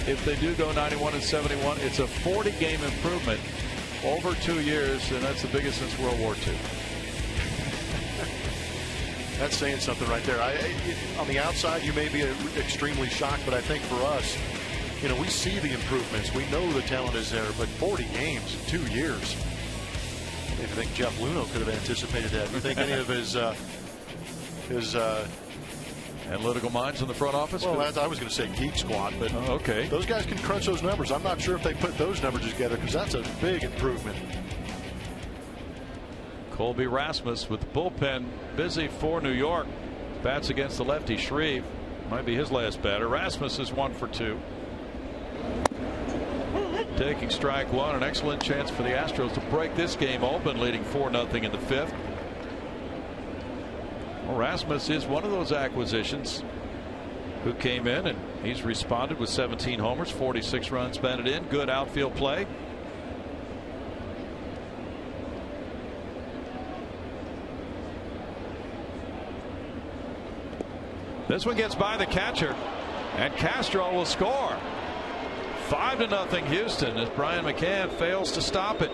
If they do go 91 and 71, it's a 40-game improvement over 2 years, and that's the biggest since World War II. That's saying something right there. On the outside, you may be extremely shocked, but I think for us, you know, we see the improvements. We know the talent is there, but 40 games in 2 years. I think Jeff Luhnow could have anticipated that. You think any of his analytical minds in the front office? Well, I was going to say Geek Squad, but okay. Those guys can crunch those numbers. I'm not sure if they put those numbers together because that's a big improvement. Colby Rasmus with the bullpen busy for New York. Bats against the lefty Shreve. Might be his last batter. Rasmus is 1 for 2. Taking strike one. An excellent chance for the Astros to break this game open, leading 4-0 in the 5th. Well, Rasmus is one of those acquisitions who came in, and he's responded with 17 homers, 46 runs batted in. Good outfield play. This one gets by the catcher, and Castro will score. 5-0 Houston as Brian McCann fails to stop it.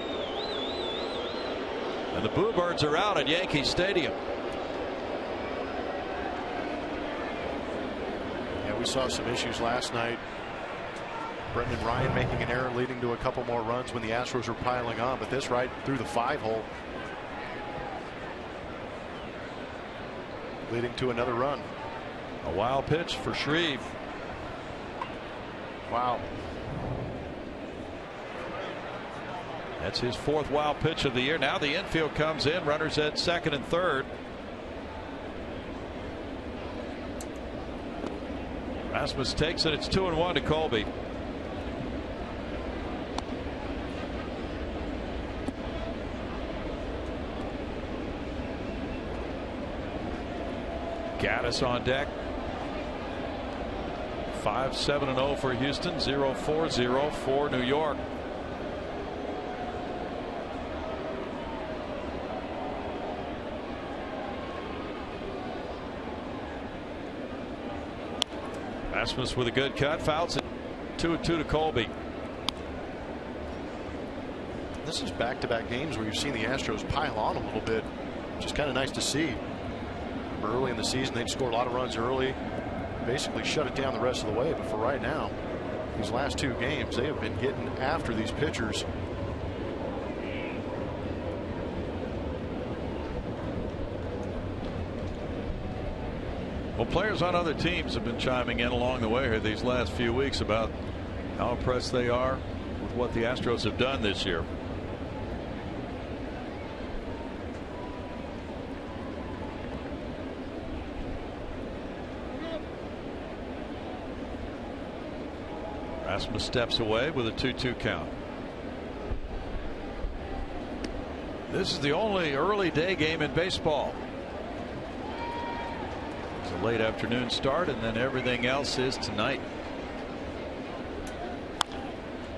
And the Boo Birds are out at Yankee Stadium. Yeah, we saw some issues last night. Brendan Ryan making an error leading to a couple more runs when the Astros were piling on, but this right through the 5-hole leading to another run. A wild pitch for Shreve. Wow. That's his 4th wild pitch of the year. Now the infield comes in. Runners at second and third. Rasmus takes it. It's 2-1 to Colby. Gaddis on deck. 5-7-0 for Houston, 0-4-0 for New York. Rasmus with a good cut, fouls it. 2-2 to Colby. This is back-to-back games where you've seen the Astros pile on a little bit, which is kind of nice to see. Early in the season, they'd score a lot of runs early, basically shut it down the rest of the way. But for right now, these last 2 games, they have been getting after these pitchers. Well, players on other teams have been chiming in along the way here these last few weeks about how impressed they are with what the Astros have done this year. Rasmus steps away with a 2-2 count. This is the only early day game in baseball. It's a late afternoon start, and then everything else is tonight.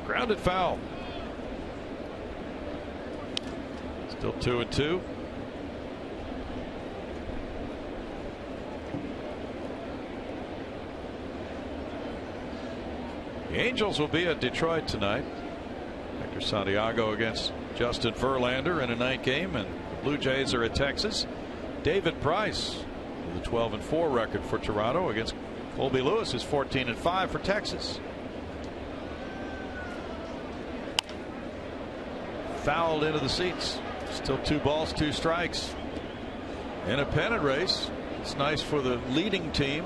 Grounded foul. Still 2-2. The Angels will be at Detroit tonight. Hector Santiago against Justin Verlander in a night game, and the Blue Jays are at Texas. David Price with a 12-4 record for Toronto against Colby Lewis is 14-5 for Texas. Fouled into the seats. Still 2 balls, 2 strikes. In a pennant race, it's nice for the leading team,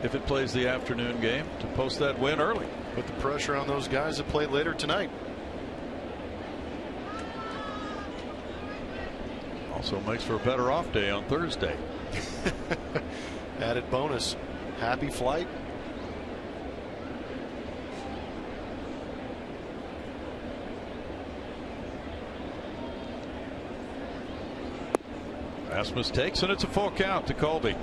if it plays the afternoon game, to post that win early. Put the pressure on those guys that play later tonight. Also makes for a better off day on Thursday. Added bonus. Happy flight. Rasmus takes, and it's a full count to Colby.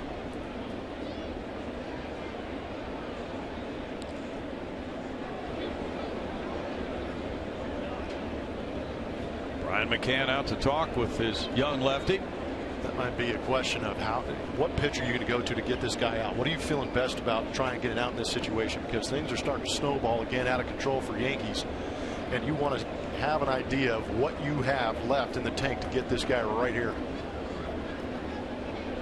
Brian McCann out to talk with his young lefty. That might be a question of what pitch are you going to go to get this guy out? What are you feeling best about trying to get it out in this situation? Because things are starting to snowball again, out of control for Yankees, and you want to have an idea of what you have left in the tank to get this guy right here.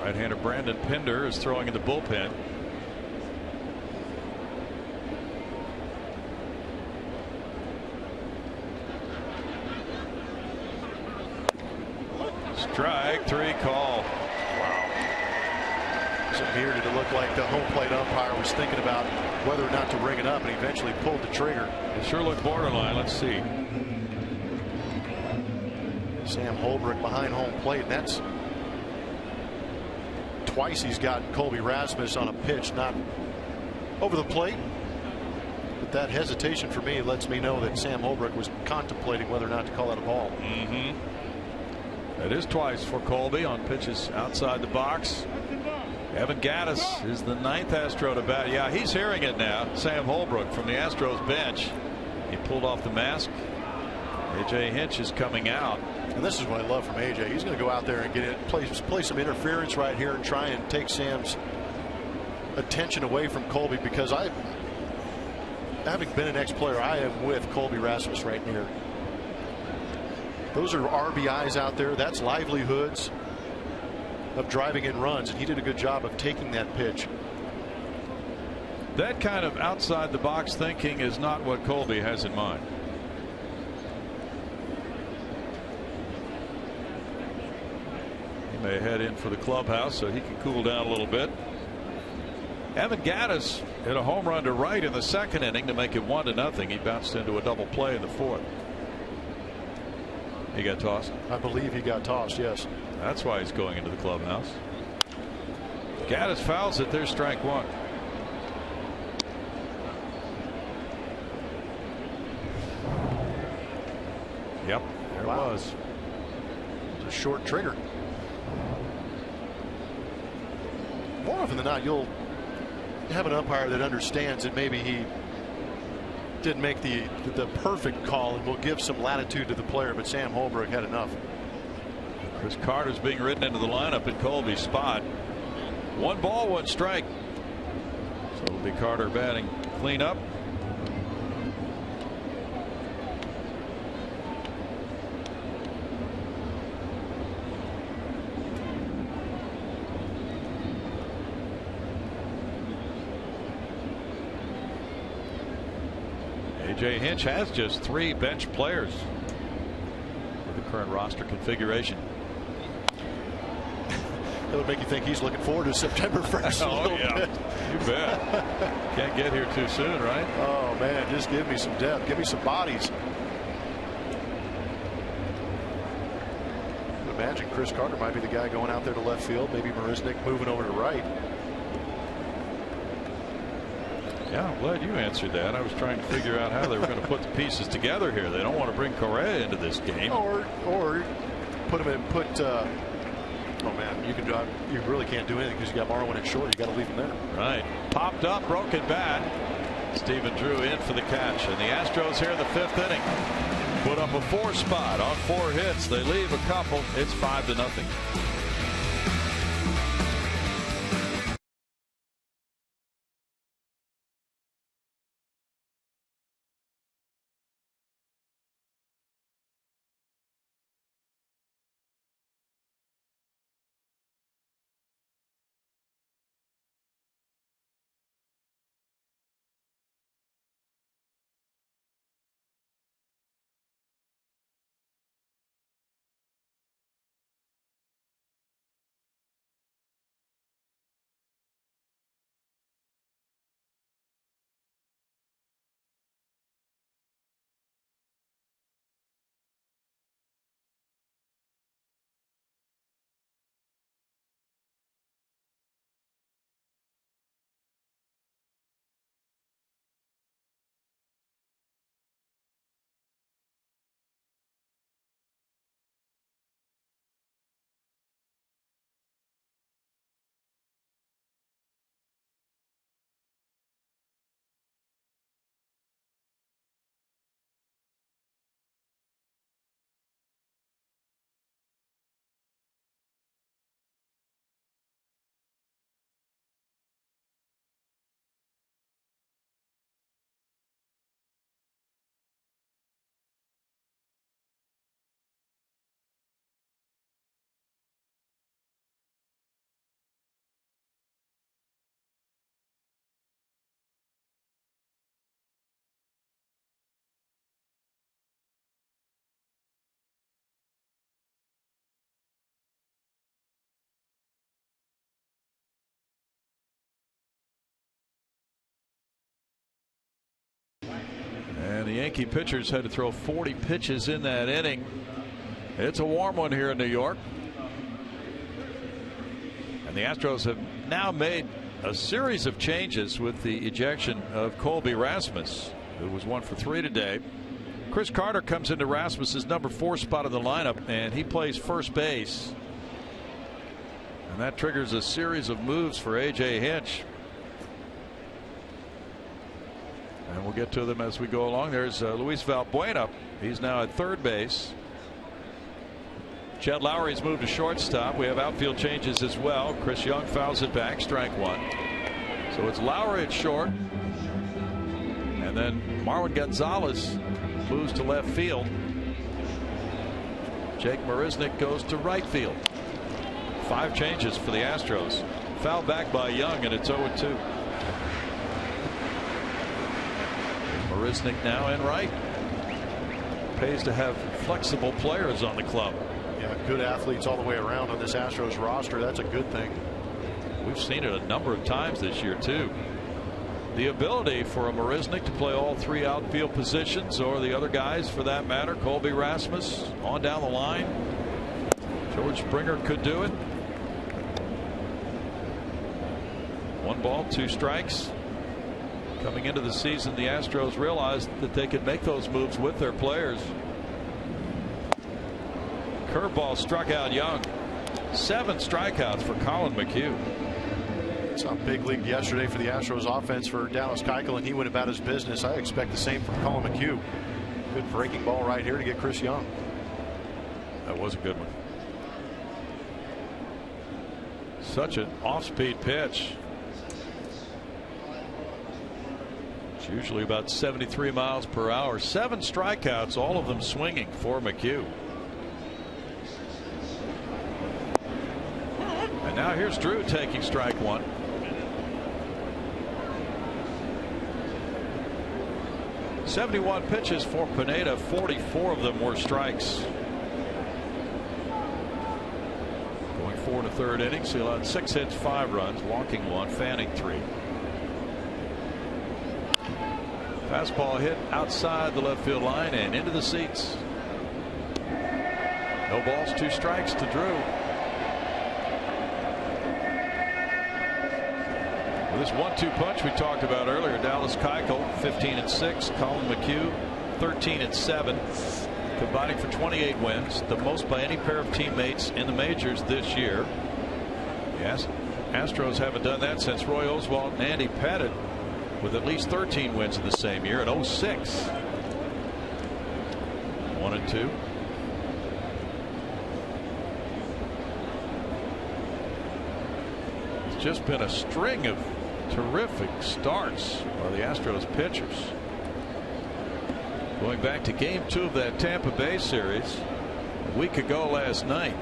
Right-hander Brandon Pinder is throwing in the bullpen. Strike 3 call. Wow. So here did it look like the home plate umpire was thinking about whether or not to ring it up, and eventually pulled the trigger. It sure looked borderline. Let's see. Sam Holbrook behind home plate, and that's twice he's gotten Colby Rasmus on a pitch not over the plate. But that hesitation for me lets me know that Sam Holbrook was contemplating whether or not to call that a ball. That is twice for Colby on pitches outside the box. Evan Gattis is the 9th Astro to bat. Yeah, he's hearing it now. Sam Holbrook from the Astros bench. He pulled off the mask. A.J. Hinch is coming out. And this is what I love from A.J. He's going to go out there and get it, play some interference right here and try and take Sam's attention away from Colby, because having been an ex-player, I am with Colby Rasmus right here. Those are RBIs out there. That's livelihoods of driving in runs, and he did a good job of taking that pitch. That kind of outside the box thinking is not what Colby has in mind. He may head in for the clubhouse so he can cool down a little bit. Evan Gattis hit a home run to right in the 2nd inning to make it 1-0. He bounced into a double play in the 4th. He got tossed. I believe he got tossed, yes. That's why he's going into the clubhouse. Gattis fouls it. There's strike 1. Yep, there it was. It was a short trigger. More often than not, you'll have an umpire that understands that maybe he didn't make the perfect call and will give some latitude to the player, but Sam Holbrook had enough. Chris Carter's being ridden into the lineup in Colby's spot. 1 ball, 1 strike. So it'll be Carter batting cleanup. A.J. Hinch has just 3 bench players with the current roster configuration. That would make you think he's looking forward to September 1st. Oh, yeah. Bit. You bet. Can't get here too soon, right? Oh, man, just give me some depth. Give me some bodies. Imagine Chris Carter might be the guy going out there to left field. Maybe Marisnik moving over to right. Yeah, I'm glad you answered that. I was trying to figure out how they were going to put the pieces together here. They don't want to bring Correa into this game. Or put him in. Oh man, you really can't do anything because you got Marwin at short. You got to leave him there. Right. Popped up, broken bat. Stephen Drew in for the catch, and the Astros here in the 5th inning put up a 4 spot on 4 hits. They leave a couple. It's 5-0. And the Yankee pitchers had to throw 40 pitches in that inning. It's a warm one here in New York. And the Astros have now made a series of changes with the ejection of Colby Rasmus, who was 1 for 3 today. Chris Carter comes into Rasmus's number 4 spot in the lineup, and he plays first base. And that triggers a series of moves for A.J. Hinch. And we'll get to them as we go along. There's Luis Valbuena. He's now at third base. Chad Lowry's moved to shortstop. We have outfield changes as well. Chris Young fouls it back, strike 1. So it's Lowry at short. And then Marwin Gonzalez moves to left field. Jake Marisnick goes to right field. 5 changes for the Astros. Foul back by Young, and it's 0-2. Marisnick now in right. Pays to have flexible players on the club. Yeah, good athletes all the way around on this Astros roster. That's a good thing. We've seen it a number of times this year too. The ability for a Marisnick to play all 3 outfield positions, or the other guys for that matter. Colby Rasmus on down the line. George Springer could do it. 1 ball, 2 strikes. Coming into the season, the Astros realized that they could make those moves with their players. Curveball struck out Young. 7 strikeouts for Colin McHugh. It's a big league yesterday for the Astros offense for Dallas Keuchel, and he went about his business. I expect the same from Colin McHugh. Good breaking ball right here to get Chris Young. That was a good one. Such an off-speed pitch. It's usually about 73 miles per hour. 7 strikeouts, all of them swinging for McHugh. And now here's Drew taking strike 1. "71 pitches for Pineda, 44 of them were strikes. Going 4 1/3 innings, he allowed 6 hits, 5 runs, walking 1, fanning 3. Fastball hit outside the left field line and into the seats. No balls, 2 strikes to Drew. This 1-2 punch we talked about earlier. Dallas Keuchel 15-6. Colin McHugh 13-7. Combining for 28 wins, the most by any pair of teammates in the majors this year. Yes, Astros haven't done that since Roy Oswalt and Andy Pettitte, with at least 13 wins in the same year in 06. 1-2. It's just been a string of terrific starts by the Astros pitchers. Going back to game 2 of that Tampa Bay series a week ago last night.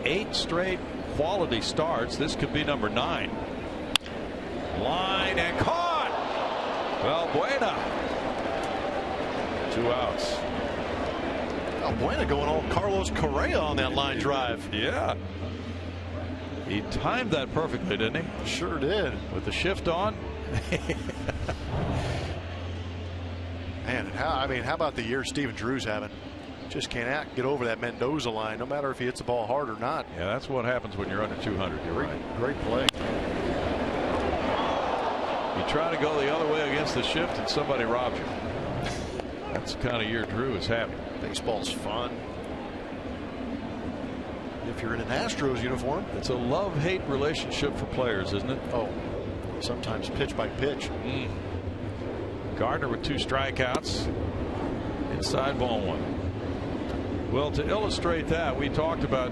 8 straight quality starts. This could be number 9. Line and caught. Valbuena. 2 outs. Valbuena going all Carlos Correa on that line drive. Yeah. He timed that perfectly, didn't he? Sure did. With the shift on. Man, how about the year Stephen Drew's having? Just can't get over that Mendoza line, no matter if he hits the ball hard or not. Yeah, that's what happens when you're under 200. You're right. Great play. You try to go the other way against the shift and somebody robs you. That's the kind of year Drew is having. Baseball's fun. If you're in an Astros uniform. It's a love-hate relationship for players, isn't it? Oh, sometimes pitch by pitch. Gardner with 2 strikeouts. Inside ball 1. Well, to illustrate that, we talked about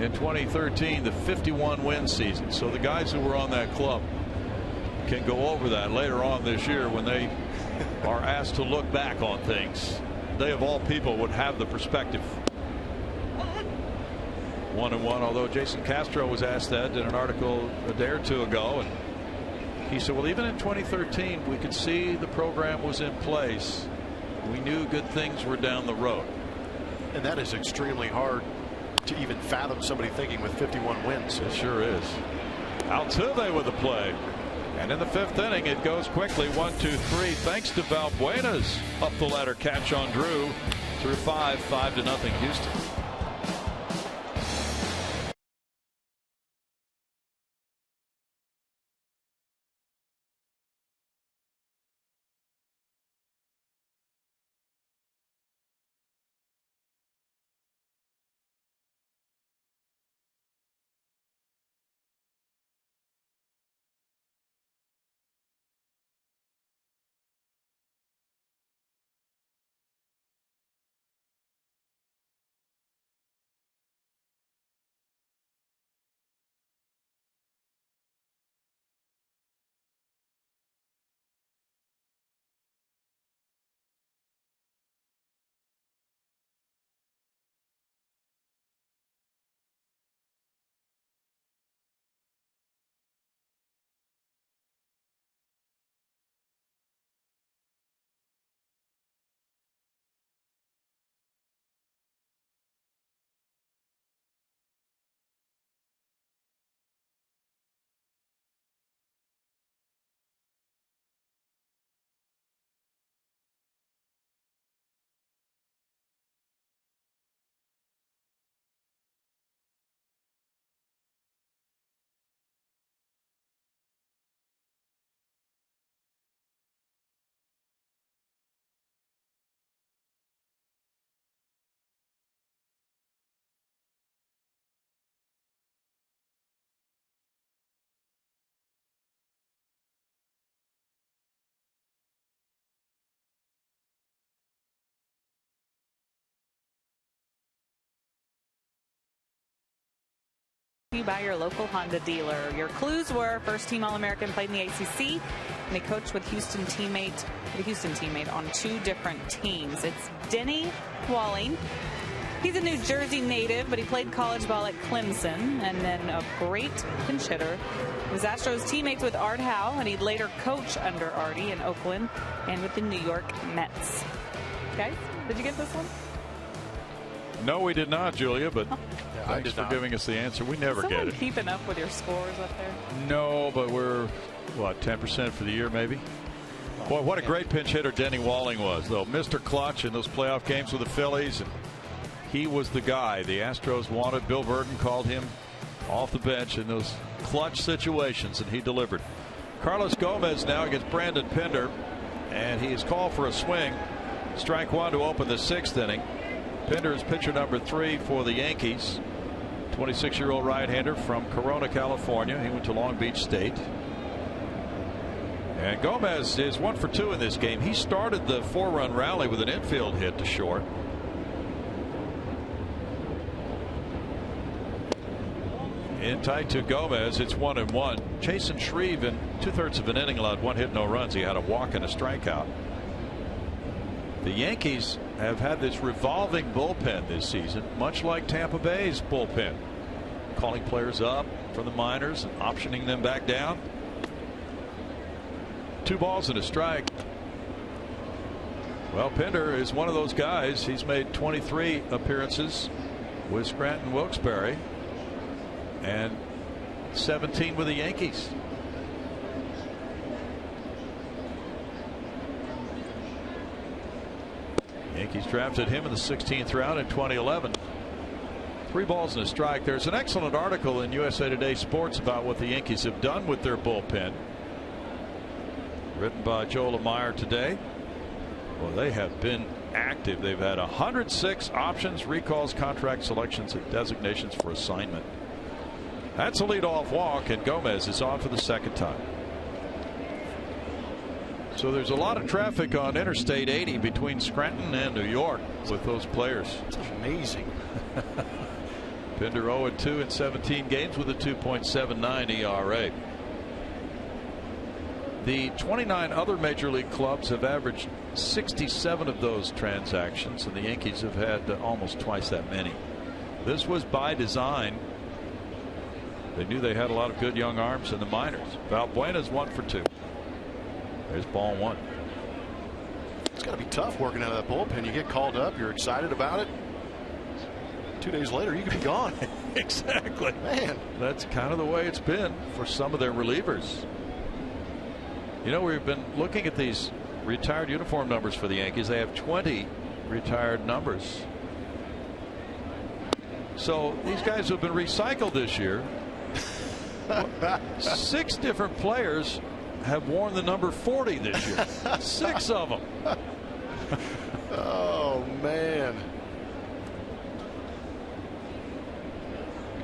in 2013 the 51 win season. So the guys who were on that club can go over that later on this year when they are asked to look back on things. They of all people would have the perspective. 1-1, although Jason Castro was asked that in an article a day or 2 ago, and he said, well, even in 2013 we could see the program was in place. We knew good things were down the road. And that is extremely hard to even fathom somebody thinking with 51 wins. It sure is. Altuve with the play. And in the 5th inning it goes quickly. 1-2-3 thanks to Valbuena's up the ladder catch on Drew. Through 5-0 Houston. By your local Honda dealer. Your clues were first team All-American, played in the ACC, and he coached with the Houston teammate on 2 different teams. It's Denny Walling. He's a New Jersey native, but he played college ball at Clemson, and then a great pinch hitter. He was Astros teammates with Art Howe, and he'd later coach under Artie in Oakland and with the New York Mets. Guys, did you get this one? No, we did not, Julia, but thanks for giving us the answer. We never get it. Keeping up with your scores up there? No, but we're, what, 10% for the year maybe? Boy, what a great pinch hitter Denny Walling was, though. Mr. Clutch in those playoff games with the Phillies. And he was the guy the Astros wanted. Bill Verdon called him off the bench in those clutch situations, and he delivered. Carlos Gomez now against Brandon Pinder, and he is called for a swing. Strike one to open the 6th inning. Pinder is pitcher number 3 for the Yankees. 26-year-old right-hander from Corona, California. He went to Long Beach State. And Gomez is 1 for 2 in this game. He started the 4-run rally with an infield hit to short. In tight to Gomez, it's 1-1. Chasen Shreve in 2/3 of an inning allowed 1 hit, no runs. He had a walk and a strikeout. The Yankees have had this revolving bullpen this season, much like Tampa Bay's bullpen, calling players up from the minors and optioning them back down. 2 balls and a strike. Well, Pinder is one of those guys. He's made 23 appearances with Scranton Wilkes-Barre and 17 with the Yankees. Yankees drafted him in the 16th round in 2011. 3 balls and a strike. There's an excellent article in USA Today Sports about what the Yankees have done with their bullpen, written by Joe Lemire today. Well, they have been active. They've had 106 options, recalls, contract selections, and designations for assignment. That's a leadoff walk, and Gomez is on for the 2nd time. So there's a lot of traffic on Interstate 80 between Scranton and New York with those players. It's amazing. Pinder 0-2 in 17 games with a 2.79 ERA. The 29 other major league clubs have averaged 67 of those transactions, and the Yankees have had almost twice that many. This was by design. They knew they had a lot of good young arms in the minors. Valbuena's 1 for 2. There's ball 1. It's got to be tough working out of that bullpen. You get called up, you're excited about it. 2 days later, you could be gone. Exactly. Man, that's kind of the way it's been for some of their relievers. You know, we've been looking at these retired uniform numbers for the Yankees. They have 20 retired numbers. So these guys have been recycled this year. 6 different players have worn the number 40 this year. 6 of them. Oh, man.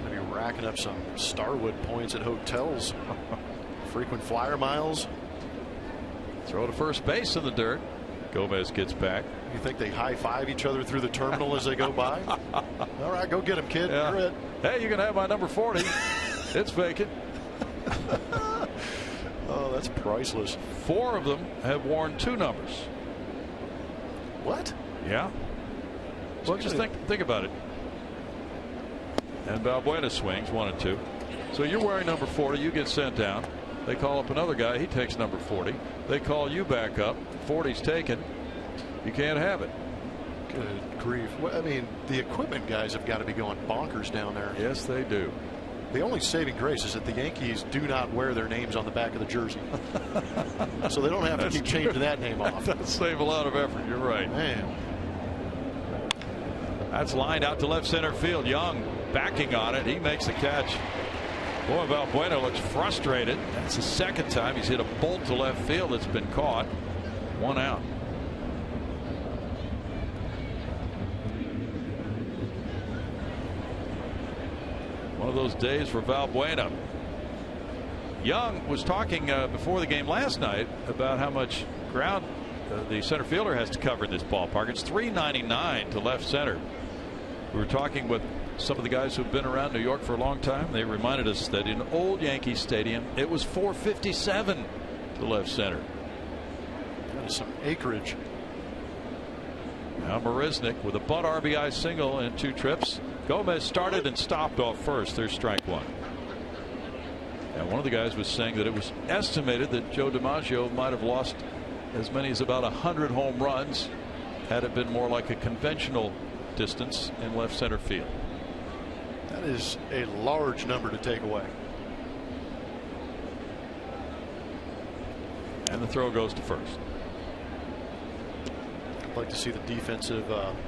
Going to be racking up some Starwood points at hotels. Frequent flyer miles. Throw to first base in the dirt. Gomez gets back. You think they high-five each other through the terminal as they go by? All right, go get him, kid. Yeah. You're it. Hey, you can have my number 40. It's vacant. Oh, that's priceless. 4 of them have worn 2 numbers. What? Yeah. Well, just think about it. And Valbuena swings 1 and 2. So you're wearing number 40. You get sent down. They call up another guy. He takes number 40. They call you back up. 40's taken. You can't have it. Good grief. Well, I mean, the equipment guys have got to be going bonkers down there. Yes, they do. The only saving grace is that the Yankees do not wear their names on the back of the jersey. So they don't have to keep changing that name off. That'll save a lot of effort. You're right. Man. That's lined out to left center field. Young backing on it. He makes the catch. Boy, Valbuena looks frustrated. That's the 2nd time he's hit a bolt to left field that's been caught. 1 out. One of those days for Valbuena. Young was talking before the game last night about how much ground the center fielder has to cover in this ballpark. It's .399 to left center. We were talking with some of the guys who've been around New York for a long time. They reminded us that in old Yankee Stadium it was .457 to left center. That is some acreage. Now Marisnick with a bunt RBI single and 2 trips. Gomez started and stopped off first. There's strike 1. And one of the guys was saying that it was estimated that Joe DiMaggio might have lost as many as about 100 home runs had it been more like a conventional distance in left center field. That is a large number to take away. And the throw goes to first. I'd like to see the defensive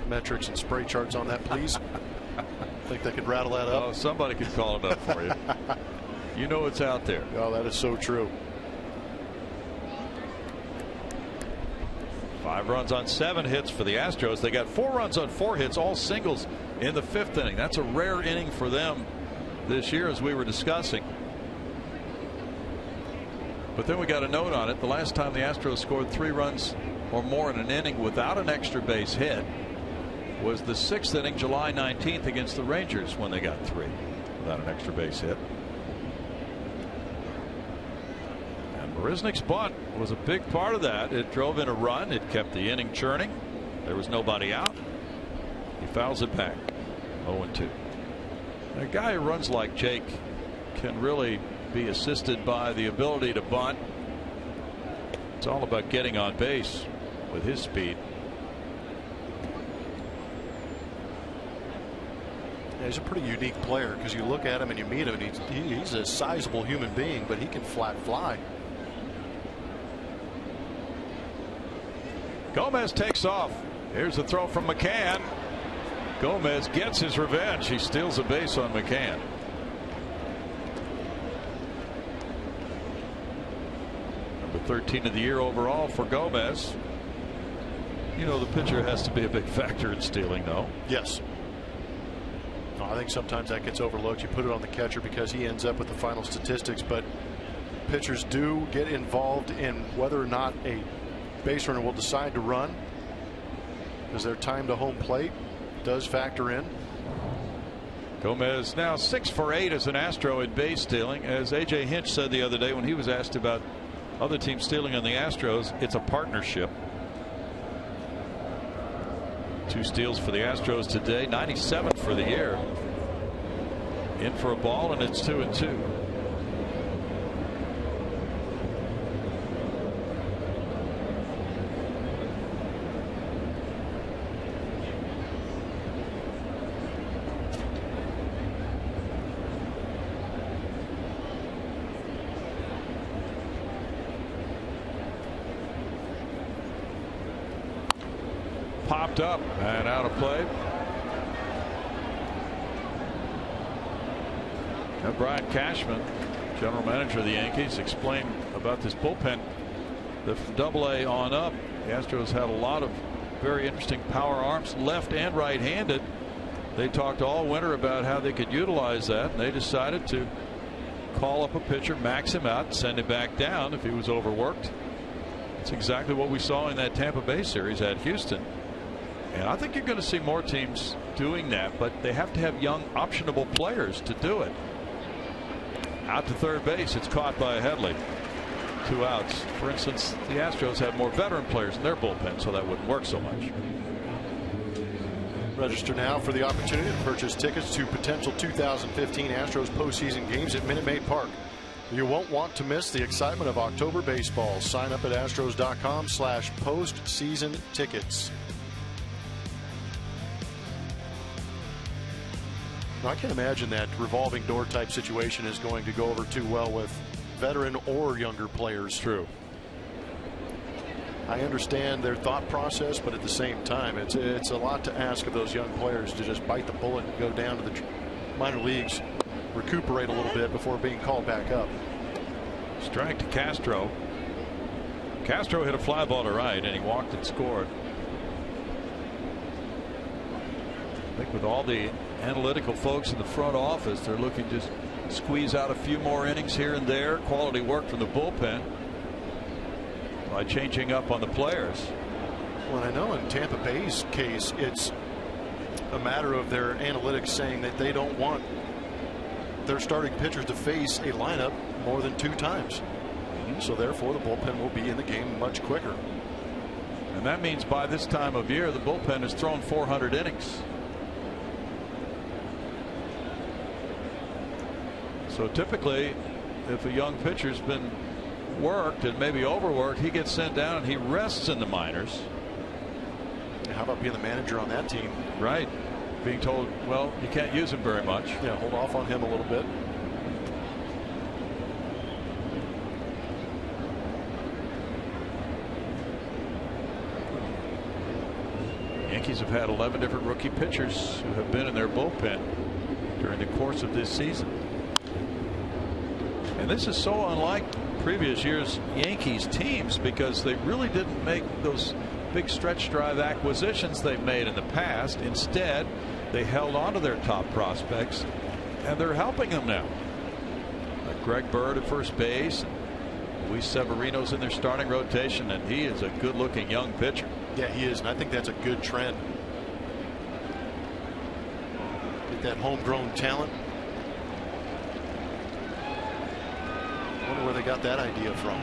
metrics and spray charts on that, please. Think they could rattle that up? Oh, somebody could call it up for you. You know it's out there. Oh, that is so true. 5 runs on 7 hits for the Astros. They got 4 runs on 4 hits, all singles in the 5th inning. That's a rare inning for them this year, as we were discussing. But then we got a note on it. The last time the Astros scored 3 runs or more in an inning without an extra base hit was the 6th inning, July 19th, against the Rangers, when they got 3 without an extra base hit. Marisnick's bunt was a big part of that. It drove in a run. It kept the inning churning. There was nobody out. He fouls it back. 0-2. A guy who runs like Jake can really be assisted by the ability to bunt. It's all about getting on base with his speed. Yeah, he's a pretty unique player, because you look at him and you meet him, and he's a sizable human being, but he can flat fly. Gomez takes off. Here's a throw from McCann. Gomez gets his revenge. He steals a base on McCann. Number 13 of the year overall for Gomez. You know, the pitcher has to be a big factor in stealing, though. Yes. No, I think sometimes that gets overlooked. You put it on the catcher because he ends up with the final statistics, but pitchers do get involved in whether or not a base runner will decide to run, as their time to home plate does factor in. Gomez now 6 for 8 as an Astro in base stealing. As A.J. Hinch said the other day when he was asked about other teams stealing on the Astros, it's a partnership. 2 steals for the Astros today, 97 for the year. In for a ball, and it's 2-2. Popped up and out of play. And Brian Cashman, general manager of the Yankees, explained about this bullpen. The Double-A on up, the Astros had a lot of very interesting power arms, left and right-handed. They talked all winter about how they could utilize that, and they decided to call up a pitcher, max him out, and send him back down if he was overworked. That's exactly what we saw in that Tampa Bay series at Houston. And I think you're going to see more teams doing that, but they have to have young, optionable players to do it. Out to third base, it's caught by Headley. 2 outs. For instance, the Astros have more veteran players in their bullpen, so that wouldn't work so much. Register now for the opportunity to purchase tickets to potential 2015 Astros postseason games at Minute Maid Park. You won't want to miss the excitement of October baseball. Sign up at astros.com/postseason tickets. I can't imagine that revolving door type situation is going to go over too well with veteran or younger players. True. I understand their thought process, but at the same time, it's a lot to ask of those young players to just bite the bullet and go down to the minor leagues, recuperate a little bit before being called back up. Strike to Castro. Castro hit a fly ball to right, and he walked and scored. I think with all the analytical folks in the front office, they're looking to squeeze out a few more innings here and there. Quality work from the bullpen by changing up on the players. Well, I know in Tampa Bay's case, it's a matter of their analytics saying that they don't want their starting pitchers to face a lineup more than 2 times. So therefore, the bullpen will be in the game much quicker. And that means by this time of year, the bullpen has thrown 400 innings. So typically, if a young pitcher's been worked and maybe overworked, he gets sent down and he rests in the minors. How about being the manager on that team? Right. Being told, well, you can't use him very much. Yeah, hold off on him a little bit. Yankees have had 11 different rookie pitchers who have been in their bullpen during the course of this season. And this is so unlike previous years' Yankees teams, because they really didn't make those big stretch drive acquisitions they've made in the past. Instead, they held on to their top prospects, and they're helping them now. Like Greg Bird at first base, Luis Severino's in their starting rotation, and he is a good-looking young pitcher. Yeah, he is, and I think that's a good trend. Get that homegrown talent. I wonder where they got that idea from.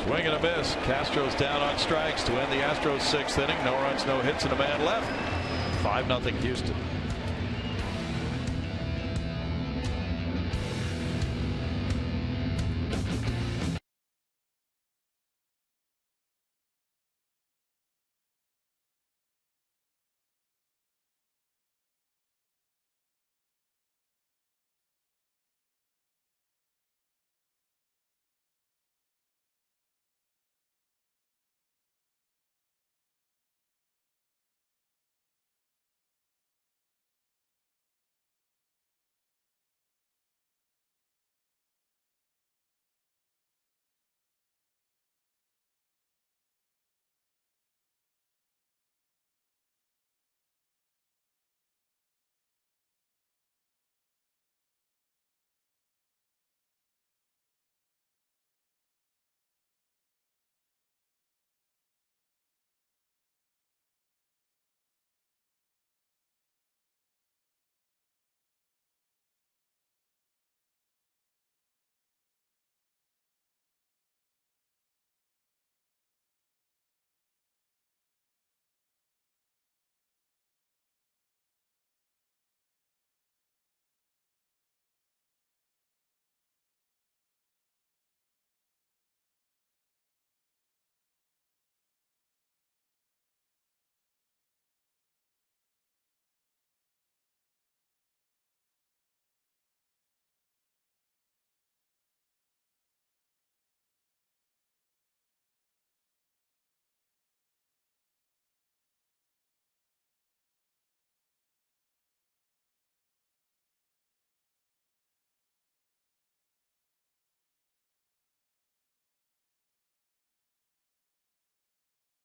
Swing and a miss. Castro's down on strikes to end the Astros 6th inning. No runs, no hits, and a man left. 5-0 Houston.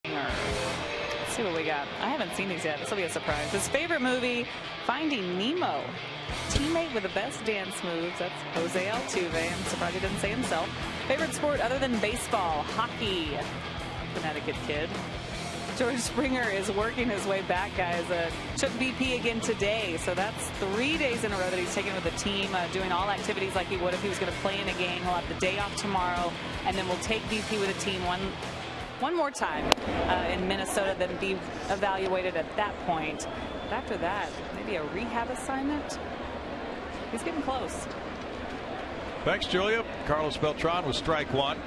Let's see what we got. I haven't seen these yet. This will be a surprise. His favorite movie, Finding Nemo. Teammate with the best dance moves. That's Jose Altuve. I'm surprised he didn't say himself. Favorite sport other than baseball, hockey. Connecticut kid. George Springer is working his way back, guys. Took BP again today, so that's 3 days in a row that he's taken with the team, doing all activities like he would if he was going to play in a game. He'll have the day off tomorrow, and then we'll take BP with the team one more time in Minnesota, then be evaluated at that point. But after that, maybe a rehab assignment. He's getting close. Thanks, Julia. Carlos Beltran with strike one.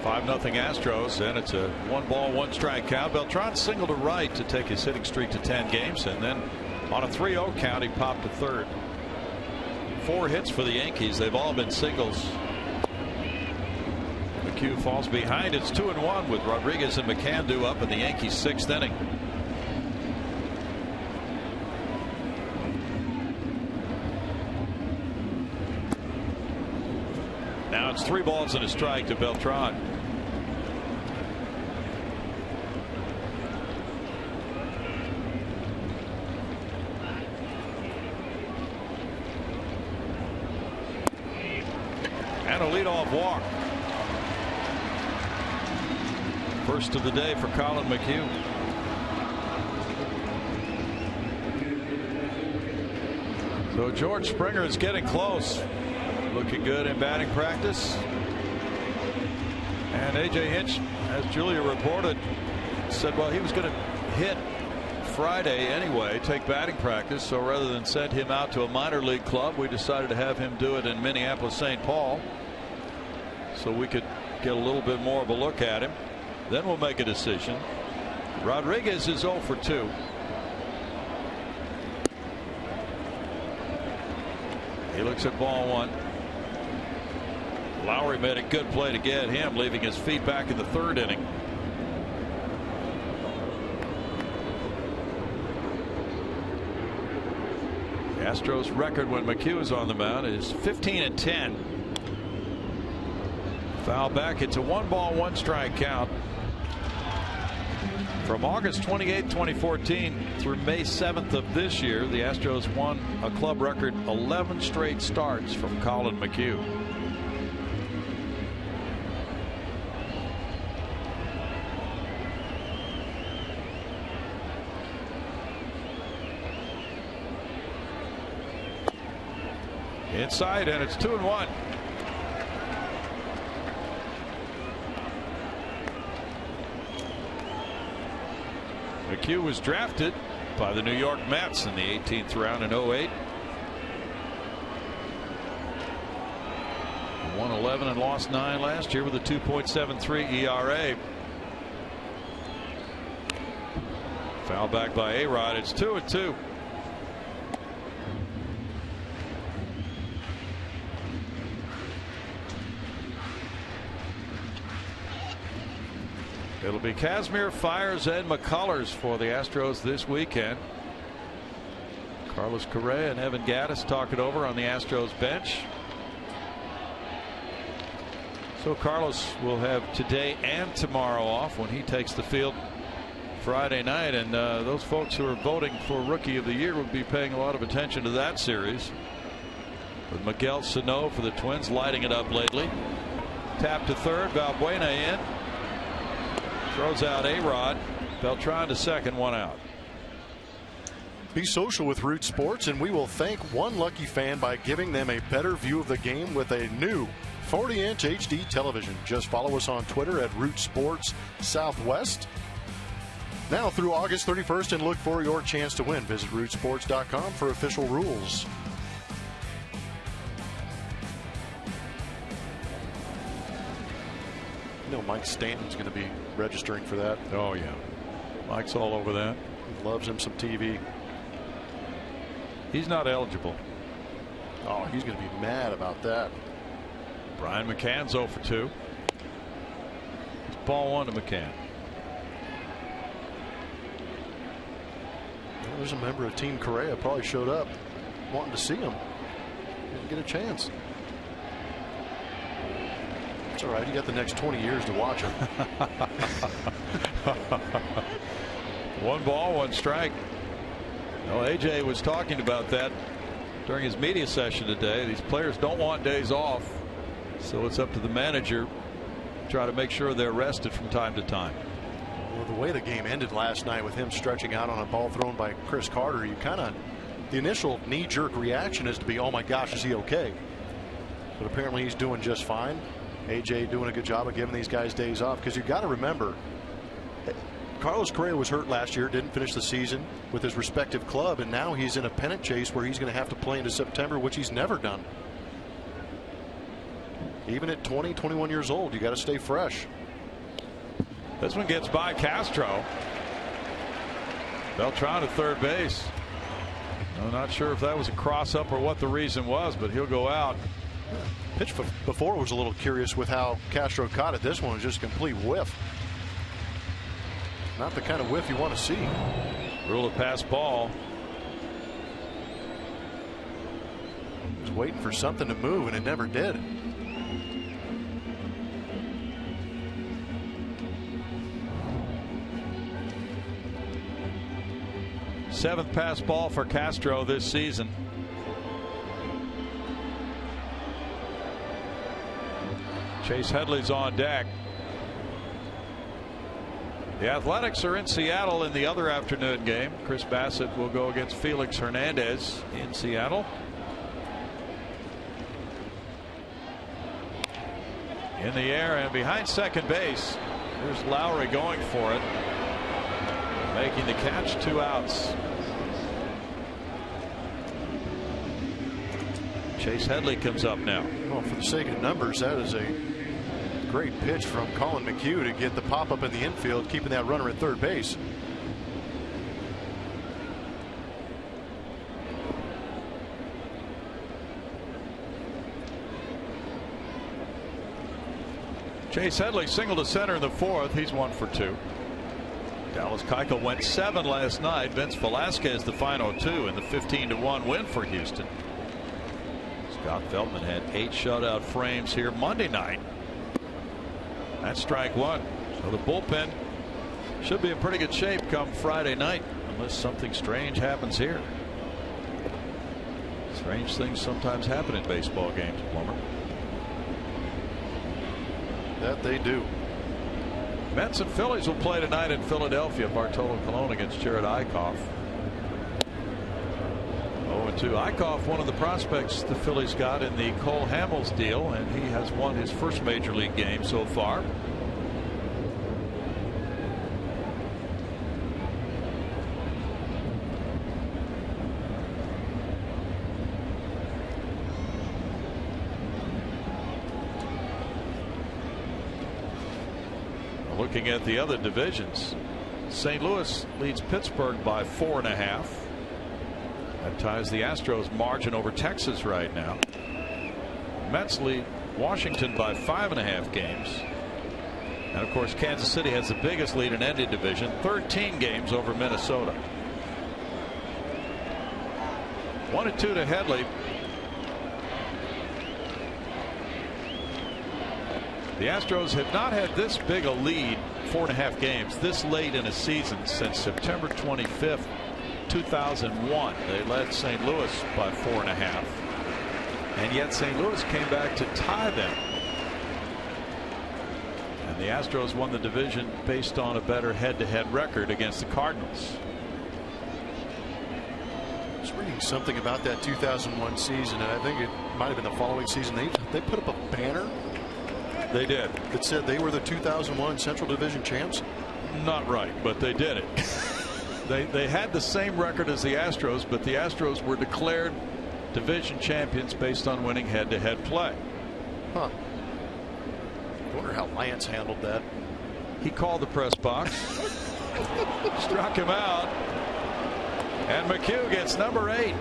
5-0 Astros, and it's a 1-ball, 1-strike count. Beltran singled to right to take his hitting streak to 10 games, and then on a 3-0 count, he popped to third. 4 hits for the Yankees. They've all been singles. McHugh falls behind. It's 2-1 with Rodriguez and McCann up in the Yankees' 6th inning. Now it's 3 balls and a strike to Beltran. And a leadoff walk. First of the day for Colin McHugh. So George Springer is getting close. Looking good in batting practice. And A.J. Hinch, as Julia reported, said, well, he was going to hit Friday anyway, take batting practice. So rather than send him out to a minor league club, we decided to have him do it in Minneapolis, St. Paul, so we could get a little bit more of a look at him. Then we'll make a decision. Rodriguez is 0 for 2. He looks at ball one. Lowry made a good play to get him, leaving his feet back in the 3rd inning. The Astros record when McHugh is on the mound is 15-10. Foul back. It's a 1-ball, 1-strike count. From August 28, 2014 through May 7th of this year, the Astros won a club record 11 straight starts from Colin McHugh. Inside, and it's 2-1. McHugh was drafted by the New York Mets in the 18th round in 08. Won 11 and lost 9 last year with a 2.73 ERA. Foul back by A-Rod. It's 2-2. It'll be Kazmir, Fires, and McCullers for the Astros this weekend. Carlos Correa and Evan Gattis talk it over on the Astros bench. So Carlos will have today and tomorrow off when he takes the field Friday night, and those folks who are voting for Rookie of the Year will be paying a lot of attention to that series. With Miguel Sano for the Twins lighting it up lately. Tap to third, Valbuena in. Throws out A-Rod. Beltran to second, 1 out. Be social with Root Sports, and we will thank one lucky fan by giving them a better view of the game with a new 40-inch HD television. Just follow us on Twitter at Root Sports Southwest. Now through August 31st, and look for your chance to win. Visit rootsports.com for official rules. You know, Mike Stanton's going to be registering for that. Oh, yeah. Mike's all over that. He loves him some TV. He's not eligible. Oh, he's going to be mad about that. Brian McCann's 0 for 2. It's ball 1 to McCann. Well, there's a member of Team Correa probably showed up wanting to see him. Didn't get a chance. It's all right. You got the next 20 years to watch him. 1 ball, 1 strike. Well, AJ was talking about that during his media session today. These players don't want days off, so it's up to the manager to try to make sure they're rested from time to time. Well, the way the game ended last night with him stretching out on a ball thrown by Chris Carter, you kind of, the initial knee-jerk reaction is to be, oh my gosh, is he okay? But apparently he's doing just fine. AJ doing a good job of giving these guys days off, because you got to remember, Carlos Correa was hurt last year, didn't finish the season with his respective club, and now he's in a pennant chase where he's going to have to play into September, which he's never done. Even at 20, 21 years old, you got to stay fresh. This one gets by Castro. Beltran at third base. I'm not sure if that was a cross up or what the reason was, but he'll go out. Pitch before was a little curious with how Castro caught it. This one was just a complete whiff. Not the kind of whiff you want to see. Rule of pass ball. Was waiting for something to move, and it never did. Seventh pass ball for Castro this season. Chase Headley's on deck. The Athletics are in Seattle in the other afternoon game. Chris Bassett will go against Felix Hernandez in Seattle. In the air and behind second base. Here's Lowry going for it. Making the catch, 2 outs. Chase Headley comes up now. Well, for the sake of numbers, that is a great pitch from Colin McHugh to get the pop up in the infield, keeping that runner at third base. Chase Headley single to center in the 4th. He's 1 for 2. Dallas Keuchel went 7 last night. Vince Velasquez the final 2 in the 15-1 win for Houston. Scott Feldman had 8 shutout frames here Monday night. That's strike 1. So the bullpen should be in pretty good shape come Friday night, unless something strange happens here. Strange things sometimes happen in baseball games, Plummer. That they do. Mets and Phillies will play tonight in Philadelphia. Bartolo Colon against Jared Eichhoff. 0-2. Eichhoff, one of the prospects the Phillies got in the Cole Hamels deal, and he has won his first major league game so far. Looking at the other divisions, St. Louis leads Pittsburgh by 4.5. That ties the Astros margin over Texas right now. Mets lead Washington by 5.5 games. And of course, Kansas City has the biggest lead in any division, 13 games over Minnesota. 1-2 to Headley. The Astros have not had this big a lead, 4.5 games, this late in a season since September 25th, 2001. They led St. Louis by 4.5. And yet St. Louis came back to tie them. And the Astros won the division based on a better head-to-head record against the Cardinals. I was reading something about that 2001 season, and I think it might have been the following season. They put up a banner. They did. It said they were the 2001 Central Division champs. Not right, but they did it. They had the same record as the Astros, but the Astros were declared division champions based on winning head-to-head play. Huh. I wonder how Lance handled that. He called the press box, struck him out, and McHugh gets number 8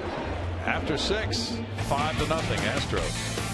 after 6. 5-0 Astros.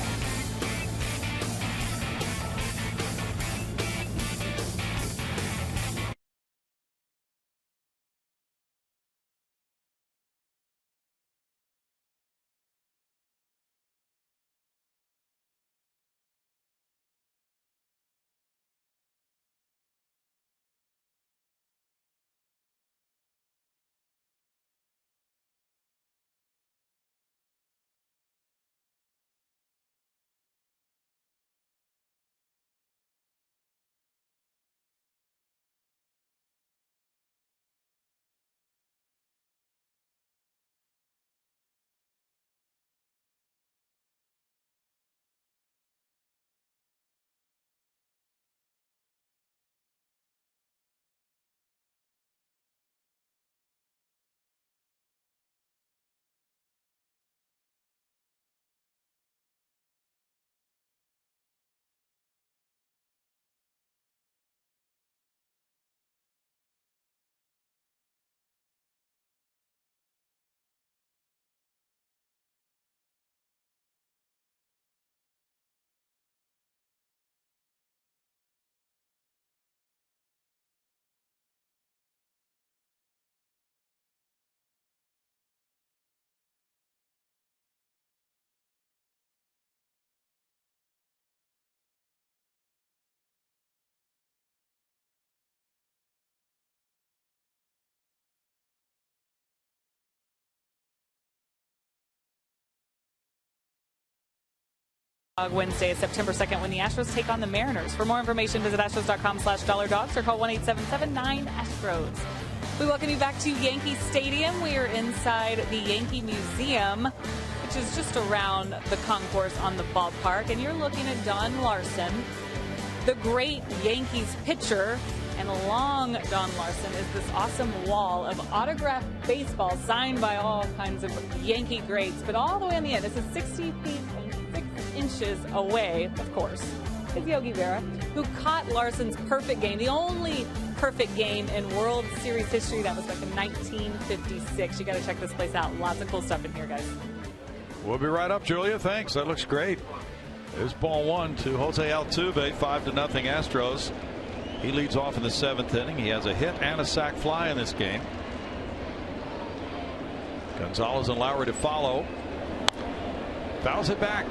Wednesday, September 2nd, when the Astros take on the Mariners. For more information, visit astros.com/$dogs or call 1-877-9-ASTROS. We welcome you back to Yankee Stadium. We are inside the Yankee Museum, which is just around the concourse on the ballpark. And you're looking at Don Larson, the great Yankees pitcher. And along Don Larson is this awesome wall of autographed baseball signed by all kinds of Yankee greats. But all the way on the end, this is 60 feet and 6 inches away, of course, is Yogi Berra, who caught Larson's perfect game, the only perfect game in World Series history. That was back in 1956. You got to check this place out. Lots of cool stuff in here, guys. We'll be right up, Julia. Thanks. That looks great. There's ball 1 to Jose Altuve, 5-0 Astros. He leads off in the 7th inning. He has a hit and a sac fly in this game. Gonzalez and Lowry to follow. Fouls it back.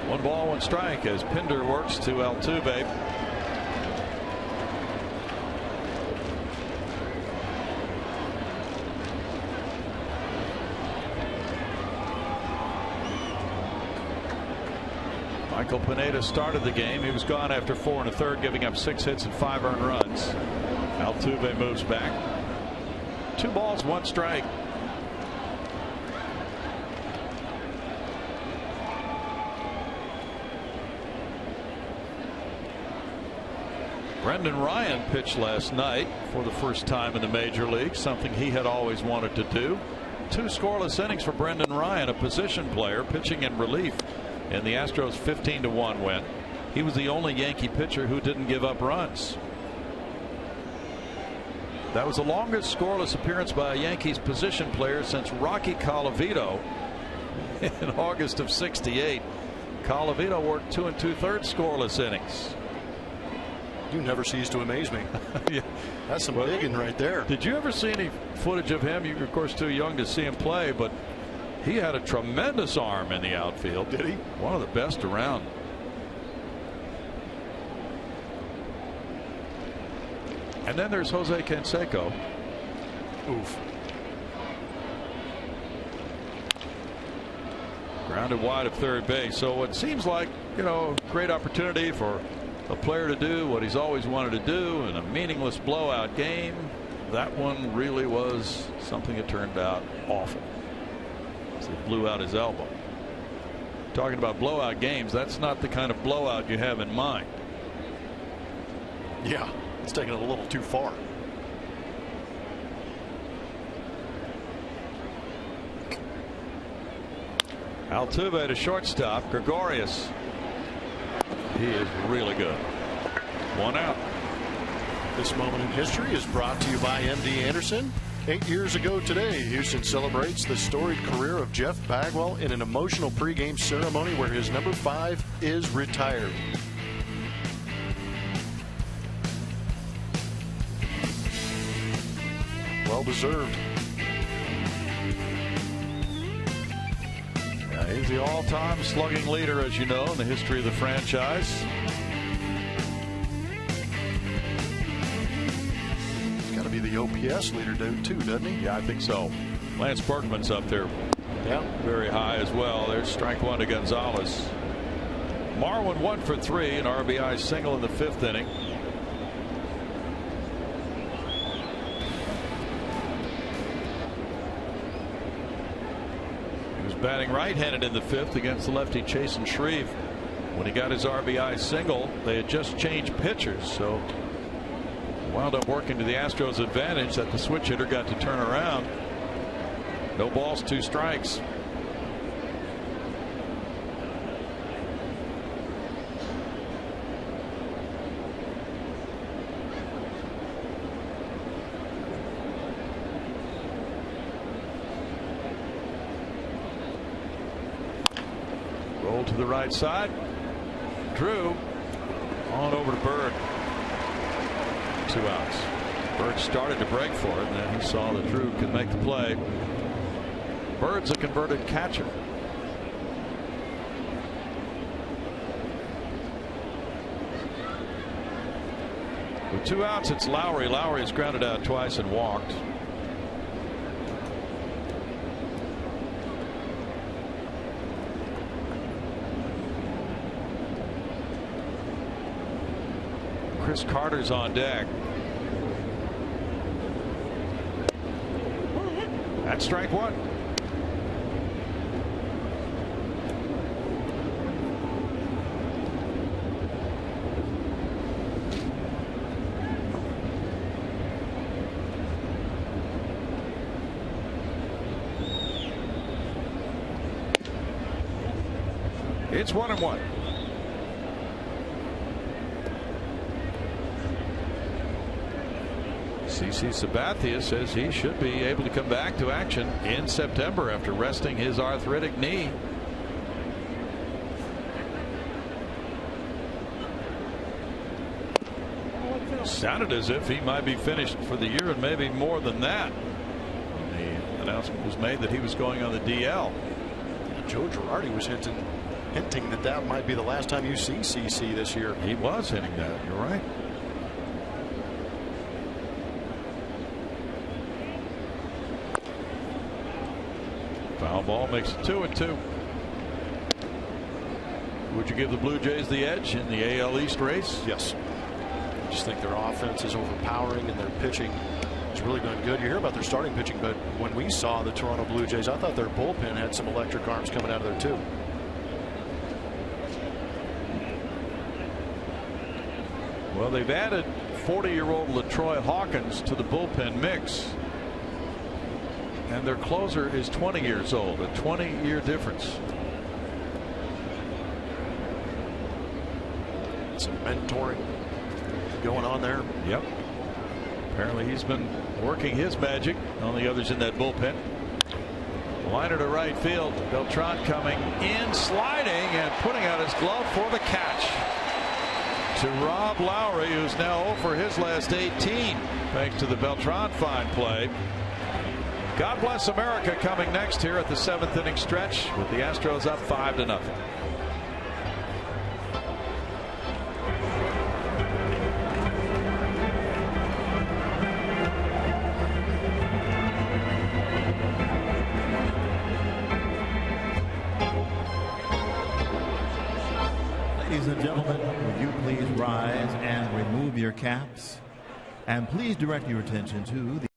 One ball, one strike as Pinder works to Altuve. Michael Pineda started the game. He was gone after 4 1/3, giving up 6 hits and 5 earned runs. Altuve moves back. 2 balls, 1 strike. Brendan Ryan pitched last night for the first time in the major leagues, something he had always wanted to do. 2 scoreless innings for Brendan Ryan, a position player pitching in relief in the Astros 15-1 win. He was the only Yankee pitcher who didn't give up runs. That was the longest scoreless appearance by a Yankees position player since Rocky Colavito in August of '68. Colavito worked 2 2/3 scoreless innings. You never cease to amaze me. Yeah. That's some digging right there. Did you ever see any footage of him? You're of course too young to see him play, but he had a tremendous arm in the outfield. Did he? One of the best around. And then there's Jose Canseco. Oof. Grounded wide of third base. So it seems like, great opportunity for a player to do what he's always wanted to do in a meaningless blowout game. That one really was something that turned out awful. So he blew out his elbow. Talking about blowout games, that's not the kind of blowout you have in mind. Yeah, it's taking it a little too far. Altuve to shortstop. Gregorius. He is really good. 1 out. This moment in history is brought to you by M.D. Anderson. 8 years ago today, Houston celebrates the storied career of Jeff Bagwell in an emotional pregame ceremony where his number 5 is retired. Well deserved. He's the all-time slugging leader, as you know, in the history of the franchise. He's got to be the OPS leader, too, doesn't he? Yeah, I think so. Lance Berkman's up there. Yeah. Very high as well. There's strike 1 to Gonzalez. Marwin 1 for 3, an RBI single in the 5th inning. Batting right-handed in the 5th against the lefty Chasen Shreve. When he got his RBI single, they had just changed pitchers, so wound up working to the Astros' advantage that the switch hitter got to turn around. No balls, 2 strikes. Roll to the right side. Drew on over to Bird. 2 outs. Bird started to break for it, and then he saw that Drew could make the play. Bird's a converted catcher. With 2 outs, it's Lowry. Lowry has grounded out twice and walked. Chris Carter's on deck. That's strike 1. It's 1-1. CC Sabathia says he should be able to come back to action in September after resting his arthritic knee. Sounded as if he might be finished for the year, and maybe more than that. The announcement was made that he was going on the DL. Joe Girardi was hinting that that might be the last time you see CC this year. He was hinting that. You're right. Foul ball makes it 2-2. Would you give the Blue Jays the edge in the AL East race? Yes. I just think their offense is overpowering and their pitching has really been good. You hear about their starting pitching, but when we saw the Toronto Blue Jays, I thought their bullpen had some electric arms coming out of there too. Well, they've added 40-year-old LaTroy Hawkins to the bullpen mix. And their closer is 20 years old, a 20-year difference. Some mentoring going on there. Yep. Apparently he's been working his magic on the others in that bullpen. Liner to right field. Beltran coming in, sliding and putting out his glove for the catch. To Rob Lowry, who's now over his last 18 thanks to the Beltran fine play. God bless America coming next here at the 7th inning stretch with the Astros up 5-0. Ladies and gentlemen, would you please rise and remove your caps? And please direct your attention to the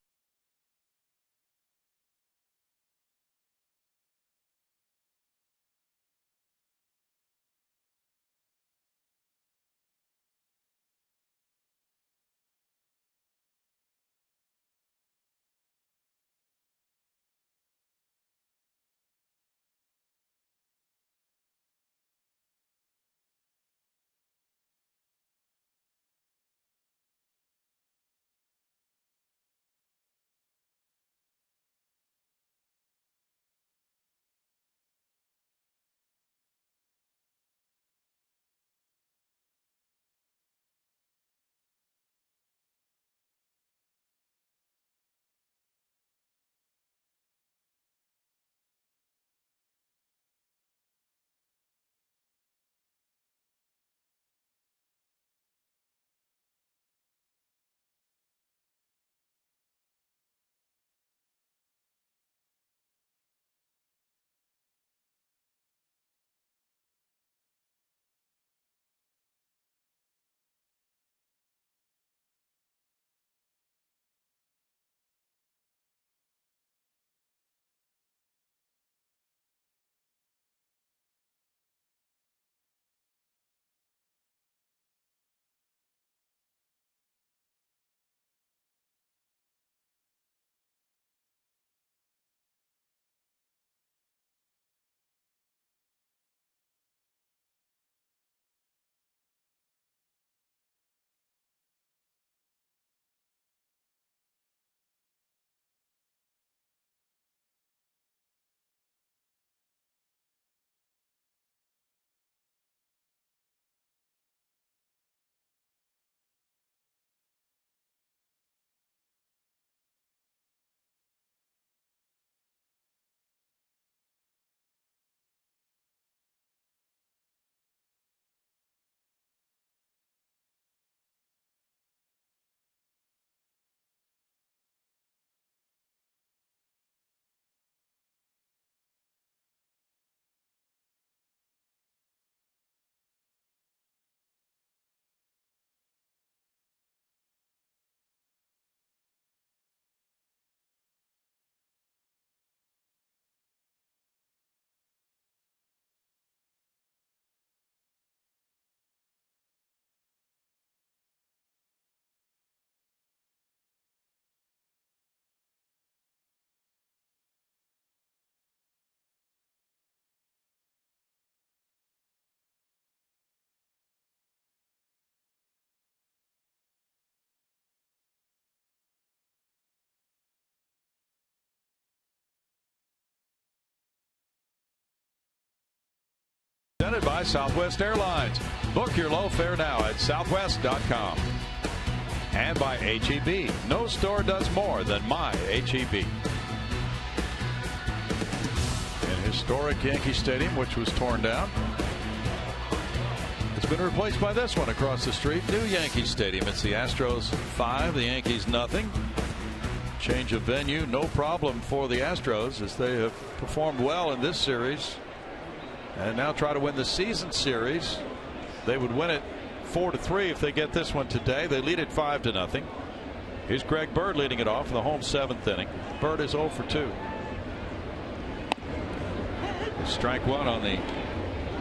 presented by Southwest Airlines. Book your low fare now at southwest.com. and by HEB. No store does more than my HEB. In historic Yankee Stadium, which was torn down, it's been replaced by this one across the street, new Yankee Stadium. It's the Astros 5, the Yankees nothing. Change of venue, no problem for the Astros, as they have performed well in this series and now try to win the season series. They would win it 4-3 if they get this one today. They lead it 5-0. Here's Greg Bird leading it off in the home 7th inning. Bird is 0 for 2. Strike one on the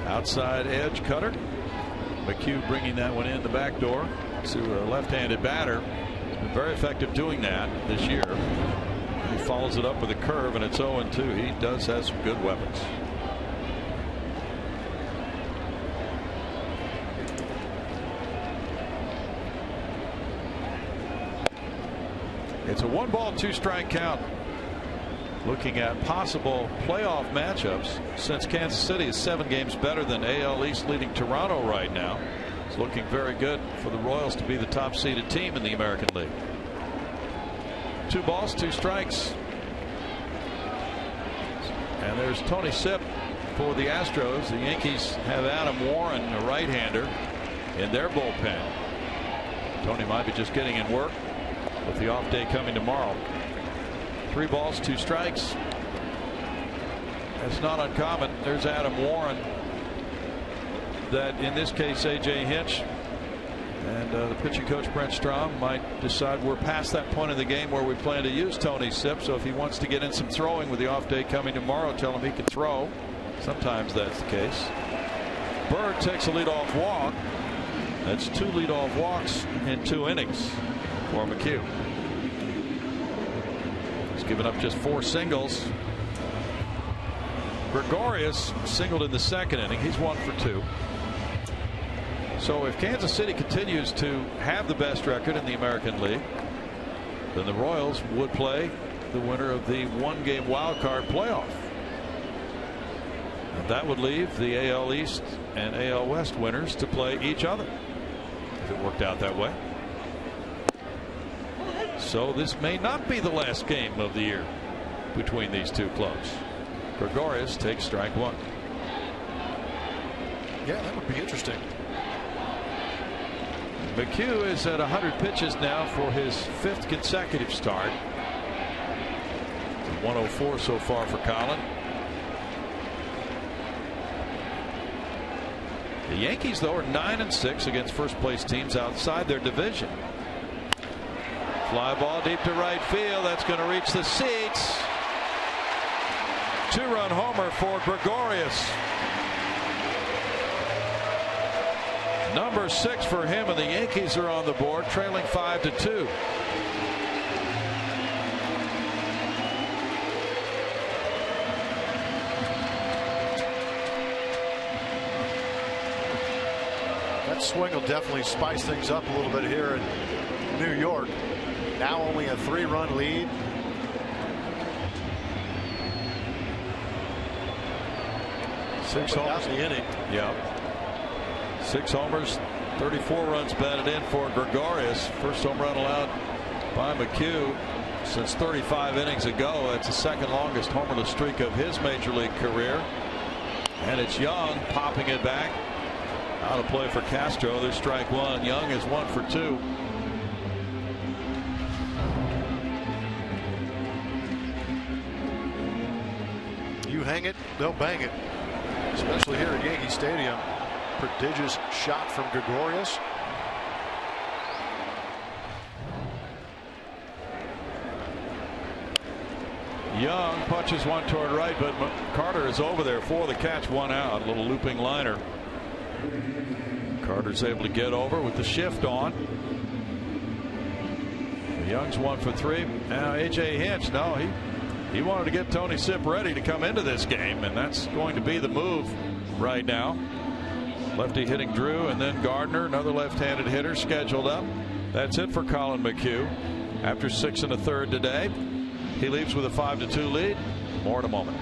outside edge cutter. McHugh bringing that one in the back door to a left-handed batter. He's been very effective doing that this year. He follows it up with a curve, and it's 0-2. He does have some good weapons. It's a 1-ball, 2-strike count. Looking at possible playoff matchups, since Kansas City is 7 games better than AL East leading Toronto right now. It's looking very good for the Royals to be the top seeded team in the American League. 2 balls, 2 strikes. And there's Tony Sipp for the Astros. The Yankees have Adam Warren, a right-hander, in their bullpen. Tony might be just getting in work with the off day coming tomorrow. 3 balls, 2 strikes. That's not uncommon. There's Adam Warren. That in this case, A.J. Hinch and the pitching coach Brent Strom might decide we're past that point of the game where we plan to use Tony Sipp. So if he wants to get in some throwing with the off day coming tomorrow, tell him he can throw. Sometimes that's the case. Bird takes a leadoff walk. That's 2 leadoff walks in 2 innings for McHugh. He's given up just 4 singles. Gregorius singled in the 2nd inning. He's 1 for 2. So if Kansas City continues to have the best record in the American League, then the Royals would play the winner of the 1-game wild card playoff. And that would leave the AL East and AL West winners to play each other if it worked out that way. So this may not be the last game of the year between these 2 clubs. Gregorius takes strike 1. Yeah, that would be interesting. McHugh is at 100 pitches now for his 5th consecutive start. 104 so far for Colin. The Yankees, though, are 9-6 against first-place teams outside their division. Fly ball deep to right field. That's going to reach the seats. 2-run homer for Gregorius. Number 6 for him, and the Yankees are on the board, trailing 5-2. That swing will definitely spice things up a little bit here in New York. Now only a 3-run lead. Six homers in the inning. Yeah. 6 homers, 34 runs batted in for Gregorius. First home run allowed by McHugh since 35 innings ago. That's the 2nd longest homerless streak of his major league career. And it's Young popping it back. Out of play for Castro. There's strike 1. Young is 1 for 2. You hang it, they'll bang it. Especially here at Yankee Stadium. Prodigious shot from Gregorius. Young punches one toward right, but Carter is over there for the catch. 1 out. A little looping liner. Carter's able to get over with the shift on. Young's 1 for 3. Now A.J. Hinch, no, he wanted to get Tony Sipp ready to come into this game, and that's going to be the move right now. Lefty hitting Drew, and then Gardner, another left-handed hitter, scheduled up. That's it for Colin McHugh. After 6 1/3 today, he leaves with a 5-2 lead. More in a moment.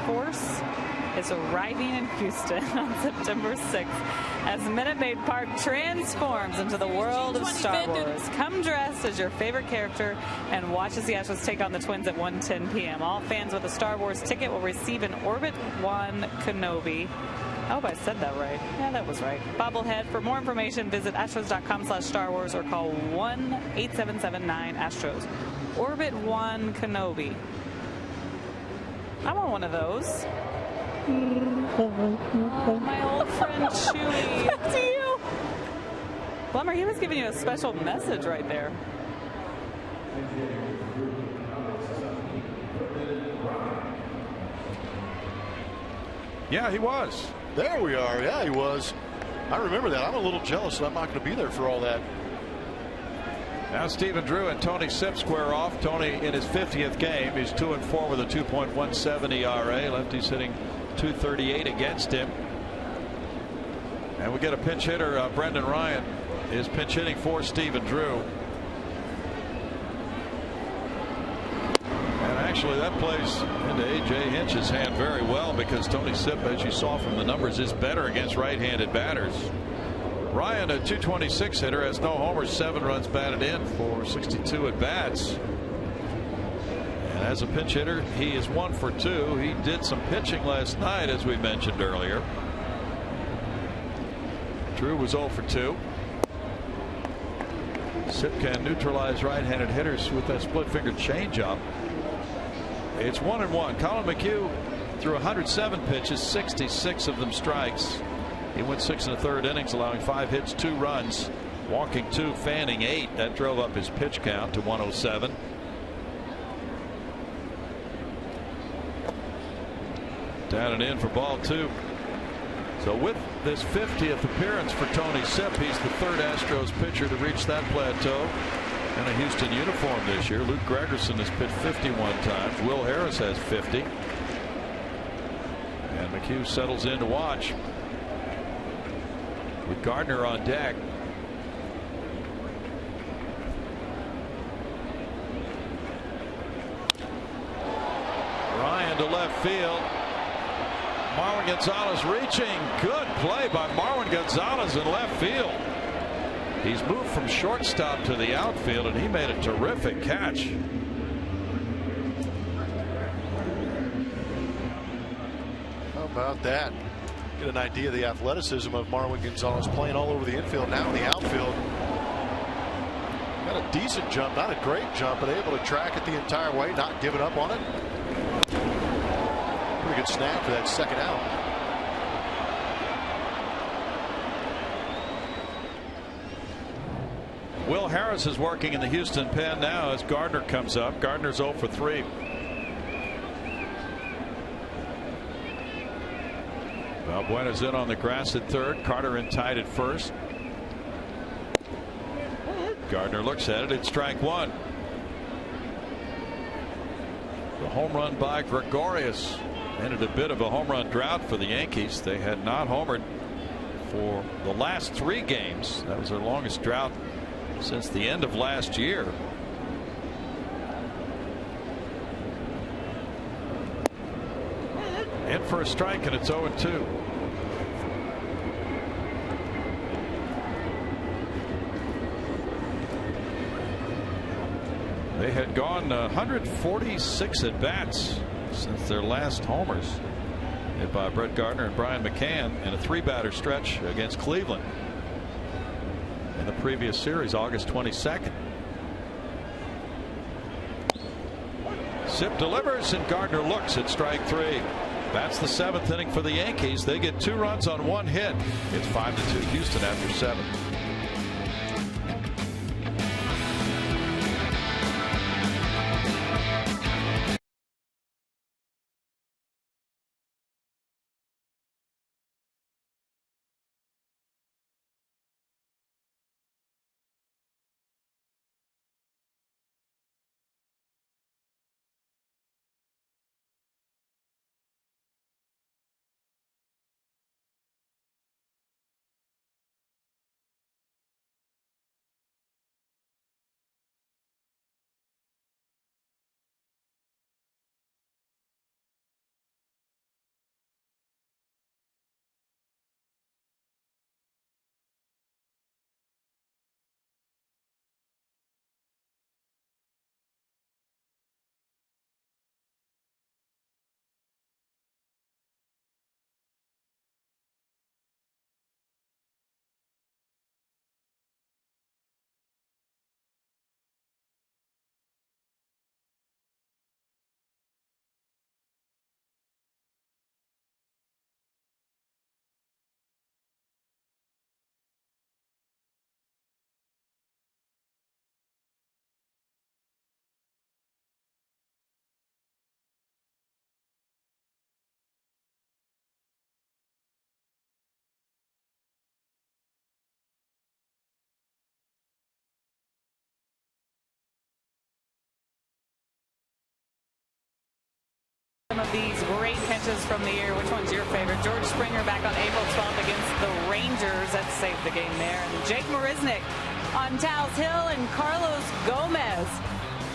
Force is arriving in Houston on September 6th as Minute Maid Park transforms into the world of Star Wars. Come dressed as your favorite character and watch as the Astros take on the Twins at 1:10 p.m. All fans with a Star Wars ticket will receive an Orbit One Kenobi. I hope I said that right. Yeah, that was right. Bobblehead. For more information, visit astros.com/Star Wars or call 1-877-9-ASTROS. Orbit One Kenobi. I want one of those. Oh, my old friend Chewie. To you. Blummer, he was giving you a special message right there. Yeah, he was. There we are. Yeah, he was. I remember that. I'm a little jealous that I'm not going to be there for all that. Now Stephen Drew and Tony Sipp square off. Tony in his 50th game. He's 2-4 with a 2.17 ERA. Lefty's hitting .238 against him. And we get a pinch hitter. Brendan Ryan is pinch hitting for Stephen Drew. And actually that plays into A.J. Hinch's hand very well, because Tony Sipp, as you saw from the numbers, is better against right-handed batters. Ryan, a .226 hitter, has no homers, 7 runs batted in for 62 at bats. And as a pinch hitter, he is 1 for 2. He did some pitching last night, as we mentioned earlier. Drew was 0 for 2. Sipp can neutralize right-handed hitters with that split-fingered changeup. It's 1-1. Colin McHugh threw 107 pitches, 66 of them strikes. He went 6 1/3 innings, allowing 5 hits, 2 runs, walking 2, fanning 8. That drove up his pitch count to 107. Down and in for ball 2. So with this 50th appearance for Tony Sipp, he's the 3rd Astros pitcher to reach that plateau in a Houston uniform this year. Luke Gregerson has pitched 51 times. Will Harris has 50. And McHugh settles in to watch with Gardner on deck. Ryan to left field. Marwin Gonzalez reaching. Good play by Marwin Gonzalez in left field. He's moved from shortstop to the outfield, and he made a terrific catch. How about that? Get an idea of the athleticism of Marwin Gonzalez, playing all over the infield, now in the outfield. Got a decent jump, not a great jump, but able to track it the entire way, not giving up on it. Pretty good snap for that second out. Will Harris is working in the Houston pen now as Gardner comes up. Gardner's 0 for 3. Valbuena's in on the grass at 3rd. Carter in tight at 1st. Gardner looks at it. It's strike 1. The home run by Gregorius ended a bit of a home run drought for the Yankees. They had not homered for the last 3 games. That was their longest drought since the end of last year. In for a strike, and it's 0-2. They had gone 146 at bats since their last homers, hit by Brett Gardner and Brian McCann in a 3-batter stretch against Cleveland in the previous series, August 22nd. Sipp delivers, and Gardner looks at strike 3. That's the 7th inning for the Yankees. They get 2 runs on 1 hit. It's 5-2 Houston after 7. these great catches from the year. Which one's your favorite? George Springer back on April 12th against the Rangers. That saved the game there. And Jake Marisnick on Taos Hill and Carlos Gomez.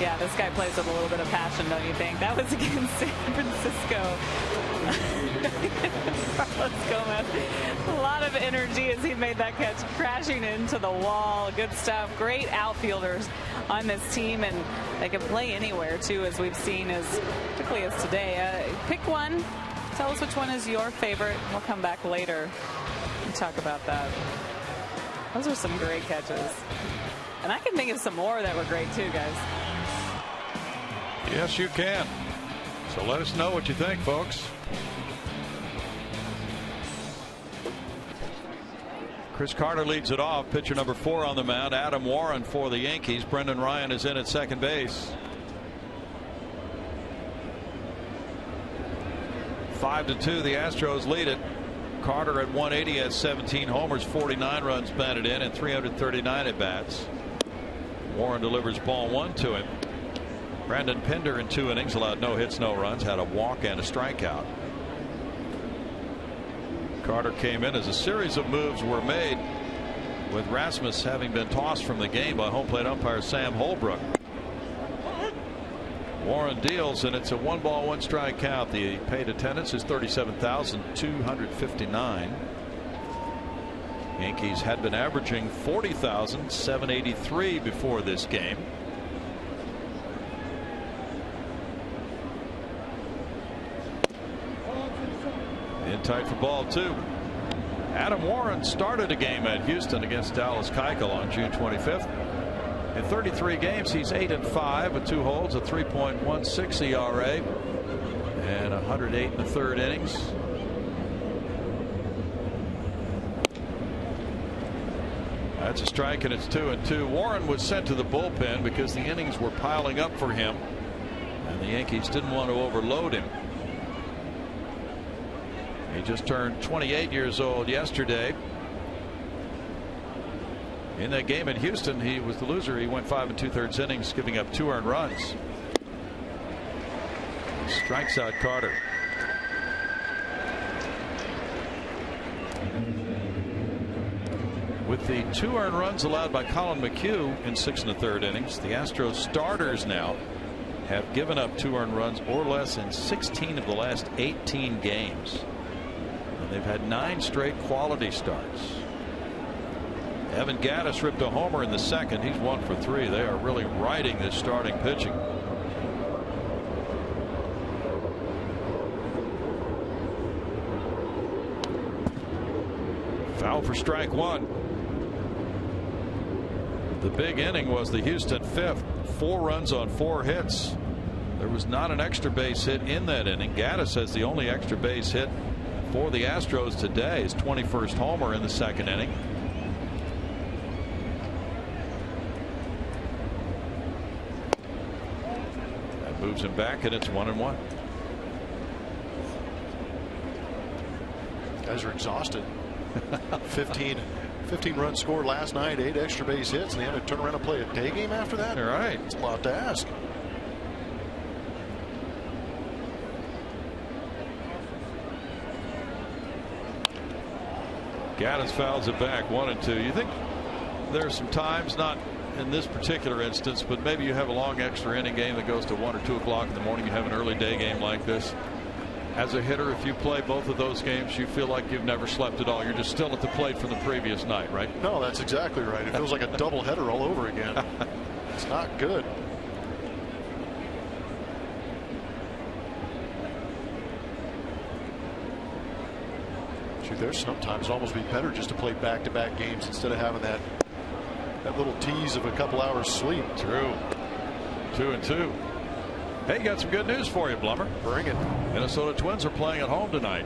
Yeah, this guy plays with a little bit of passion, don't you think? That was against San Francisco. Carlos Gomez, a lot of energy as he made that catch, crashing into the wall. Good stuff. Great outfielders on this team, and they can play anywhere too, as we've seen, particularly as today. Pick one. Tell us which one is your favorite. We'll come back later and talk about that. Those are some great catches, and I can think of some more that were great too, guys. Yes, you can. So let us know what you think, folks. Chris Carter leads it off. Pitcher number 4 on the mound, Adam Warren for the Yankees. Brendan Ryan is in at second base. 5-2, the Astros lead it. Carter at 180 has 17 homers, 49 runs batted in, and 339 at bats. Warren delivers ball 1 to him. Brandon Pinder in 2 innings allowed no hits, no runs, had a walk and a strikeout. Carter came in as a series of moves were made, with Rasmus having been tossed from the game by home plate umpire Sam Holbrook. Warren deals, and it's a 1-ball 1-strike count. The paid attendance is 37,259. Yankees had been averaging 40,783 before this game. In tight for ball 2. Adam Warren started a game at Houston against Dallas Keuchel on June 25th. In 33 games, he's 8-5 with 2 holds, a 3.16 ERA, and 108 in the 3rd innings. That's a strike, and it's 2-2. Warren was sent to the bullpen because the innings were piling up for him, and the Yankees didn't want to overload him. He just turned 28 years old yesterday. In that game in Houston, he was the loser. He went 5 2/3 innings, giving up 2 earned runs. He strikes out Carter. With the 2 earned runs allowed by Colin McHugh in 6 1/3 innings, the Astros starters now have given up 2 earned runs or less in 16 of the last 18 games. They've had 9 straight quality starts. Evan Gattis ripped a homer in the 2nd. He's 1 for 3. They are really riding this starting pitching. Foul for strike 1. The big inning was the Houston 5th. 4 runs on 4 hits. There was not an extra base hit in that inning. Gattis has the only extra base hit for the Astros today, his 21st homer in the 2nd inning. That moves him back, and it's 1-1. Guys are exhausted. 15 runs scored last night, 8 extra base hits, and they had to turn around and play a day game after that. All right, it's a lot to ask. Gattis fouls it back 1-2. You think there are some times, not in this particular instance, but maybe you have a long extra inning game that goes to 1 or 2 o'clock in the morning. You have an early day game like this. As a hitter, if you play both of those games, you feel like you've never slept at all. You're just still at the plate from the previous night, right? No, that's exactly right. It feels like a double header all over again. It's not good. There's sometimes almost be better just to play back-to-back games instead of having that little tease of a couple hours sleep. True. 2-2. Hey, got some good news for you, Blummer. Bring it. Minnesota Twins are playing at home tonight.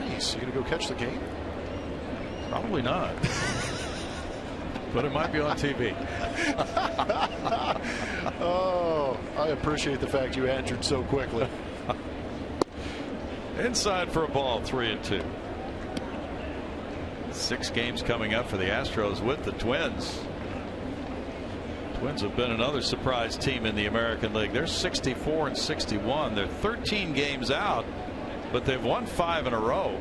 Nice. You gonna go catch the game? Probably not. But it might be on TV. Oh, I appreciate the fact you answered so quickly. Inside for a ball, 3-2. 6 games coming up for the Astros with the Twins. Twins have been another surprise team in the American League. They're 64-61. They're 13 games out, but they've won 5 in a row.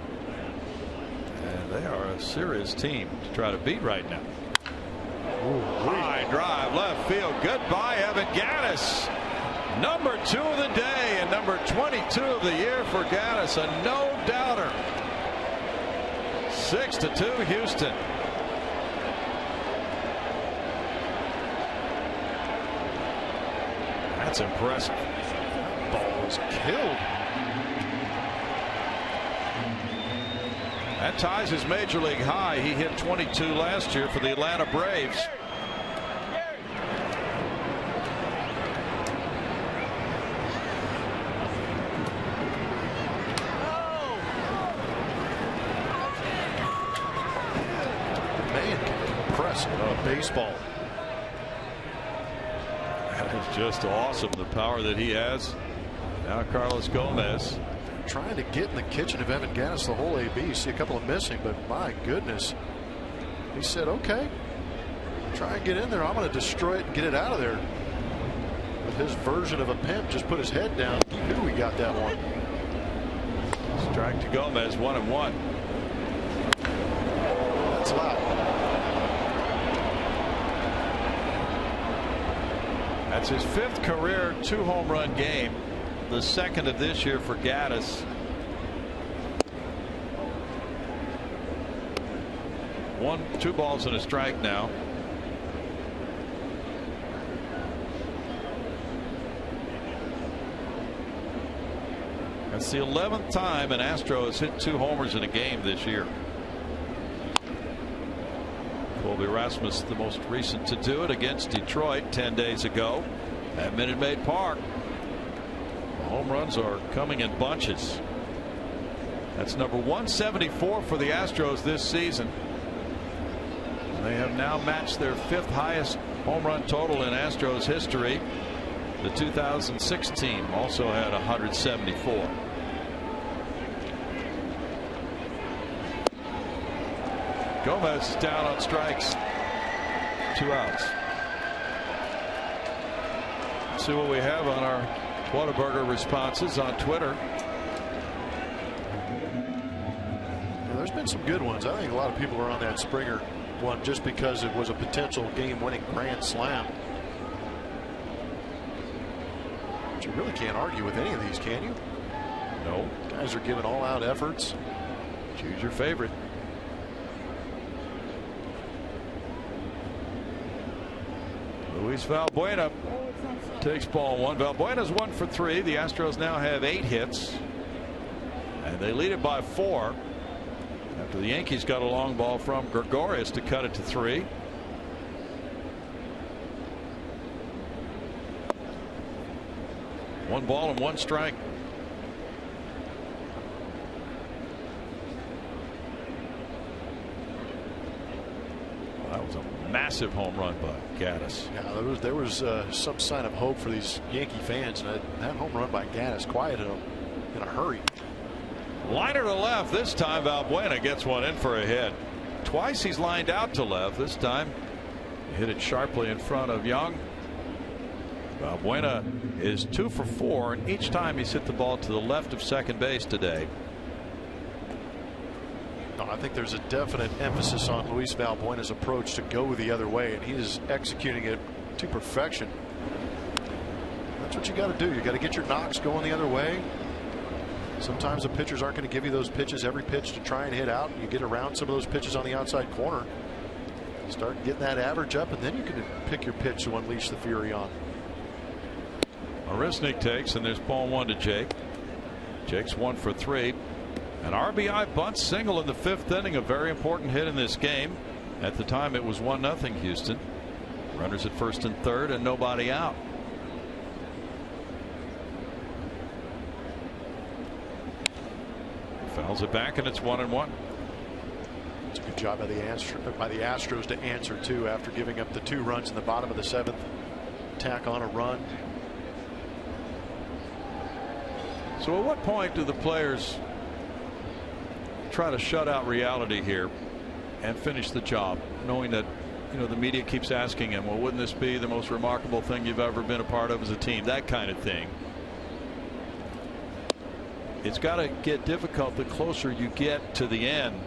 And they are a serious team to try to beat right now. High drive left field. Goodbye, Evan Gattis. Number 2 of the day and number 22 of the year for Gattis. A no-doubter. 6-2 Houston. That's impressive. Ball was killed. That ties his major league high. He hit 22 last year for the Atlanta Braves. Man can press a baseball. That is just awesome, the power that he has. Now Carlos Gomez trying to get in the kitchen of Evan Gattis the whole AB. You see a couple of missing, but my goodness, he said, okay, try and get in there. I'm going to destroy it and get it out of there. With his version of a pimp, just put his head down. He knew he got that one. Strike to Gomez, 1-1. That's loud. That's his 5th career 2-home run game. The 2nd of this year for Gattis. 2 balls and a strike now. That's the 11th time an Astro has hit 2 homers in a game this year. Colby Rasmus, the most recent to do it against Detroit 10 days ago at Minute Maid Park. Home runs are coming in bunches. That's number 174 for the Astros this season. They have now matched their 5th highest home run total in Astros history. The 2006 team also had 174. Gomez is down on strikes. 2 outs. Let's see what we have on our Whataburger responses on Twitter. Well, there's been some good ones. I think a lot of people are on that Springer one just because it was a potential game-winning grand slam. But you really can't argue with any of these, can you? No. Guys are giving all-out efforts. Choose your favorite. Luis Valbuena takes ball 1. Valbuena's 1 for 3. The Astros now have 8 hits, and they lead it by 4 after the Yankees got a long ball from Gregorius to cut it to 3. One ball and 1 strike. That was a massive home run by Gattis. Yeah, there was some sign of hope for these Yankee fans, and that home run by Gattis quieted them in a hurry. Liner to left. This time Valbuena gets one in for a hit. Twice he's lined out to left. This time he hit it sharply in front of Young. Valbuena is 2 for 4, and each time he's hit the ball to the left of second base today. No, I think there's a definite emphasis on Luis Valbuena's approach to go the other way, and he is executing it to perfection. That's what you got to do. You got to get your knocks going the other way. Sometimes the pitchers aren't going to give you those pitches every pitch to try and hit out. You get around some of those pitches on the outside corner. Start getting that average up, and then you can pick your pitch to unleash the fury on. Marisnik takes, and there's ball 1 to Jake. Jake's 1 for 3. An RBI bunt single in the 5th inning, a very important hit in this game. At the time it was 1-0 Houston. Runners at 1st and 3rd and nobody out. Fouls it back, and it's 1-1. It's a good job by the Astros to answer too after giving up the 2 runs in the bottom of the 7th. Tack on a run. So at what point do the players try to shut out reality here and finish the job, knowing that the media keeps asking him, well, wouldn't this be the most remarkable thing you've ever been a part of as a team? That kind of thing. It's got to get difficult the closer you get to the end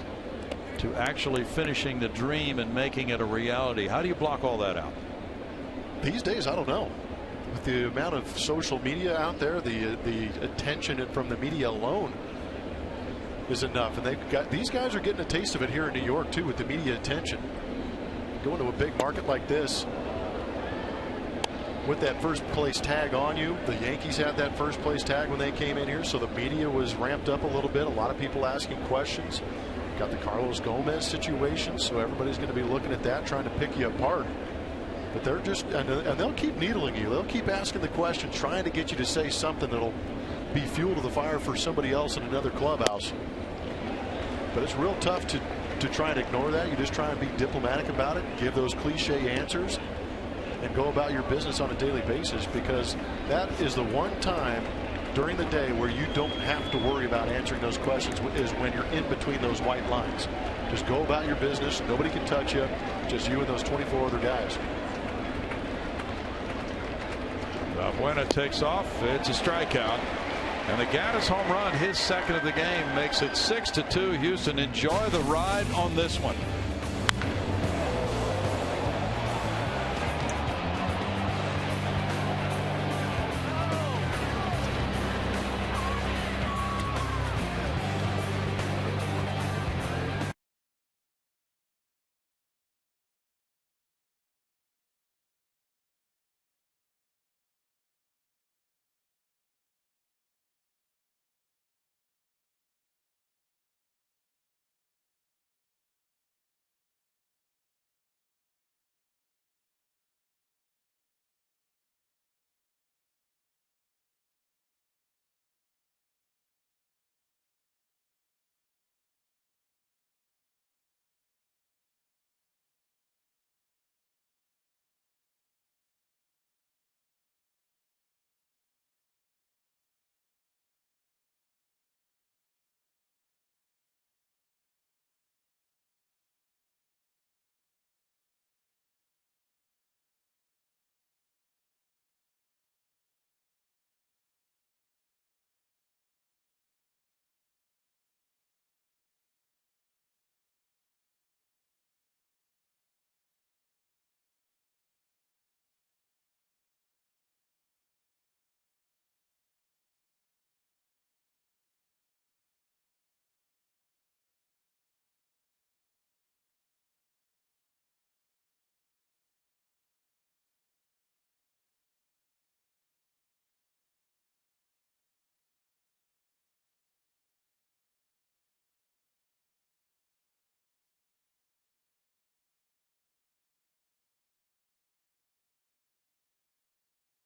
to actually finishing the dream and making it a reality. How do you block all that out? These days, I don't know. With the amount of social media out there, the attention from the media alone is enough. And these guys are getting a taste of it here in New York too, with the media attention. Going to a big market like this with that first place tag on you. The Yankees had that first place tag when they came in here, so the media was ramped up a little bit. A lot of people asking questions. Got the Carlos Gomez situation, so everybody's going to be looking at that, trying to pick you apart. But they're just, and they'll keep needling you. They'll keep asking the questions, trying to get you to say something that'll be fuel to the fire for somebody else in another clubhouse. But it's real tough to try and ignore that. You just try and be diplomatic about it, give those cliche answers, and go about your business on a daily basis, because that is the one time during the day where you don't have to worry about answering those questions, is when you're in between those white lines. Just go about your business. Nobody can touch you. Just you and those 24 other guys. Buena takes off. It's a strikeout. And the Gaddis home run, his second of the game, makes it 6-2. Houston, enjoy the ride on this one.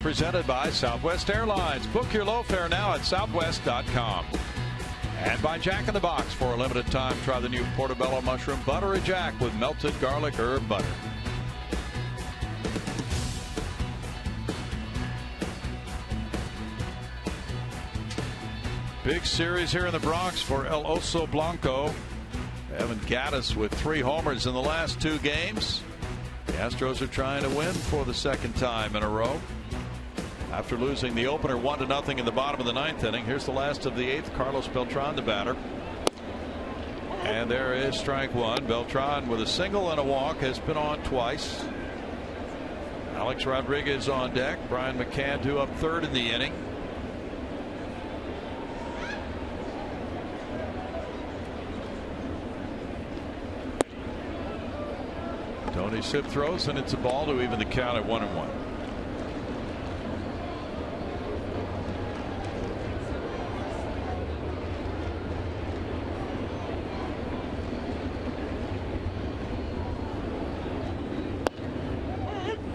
Presented by Southwest Airlines. Book your low fare now at southwest.com. And by Jack in the Box. For a limited time, try the new Portobello Mushroom Buttery Jack with melted garlic herb butter. Big series here in the Bronx for El Oso Blanco. Evan Gaddis with 3 homers in the last 2 games. The Astros are trying to win for the second time in a row. After losing the opener 1-0 in the bottom of the 9th inning, here's the last of the 8th. Carlos Beltran, the batter. And there is strike one. Beltran with a single and a walk has been on twice. Alex Rodriguez on deck. Brian McCann due up 3rd in the inning. Tony Sipp throws, and it's a ball to even the count at 1-1.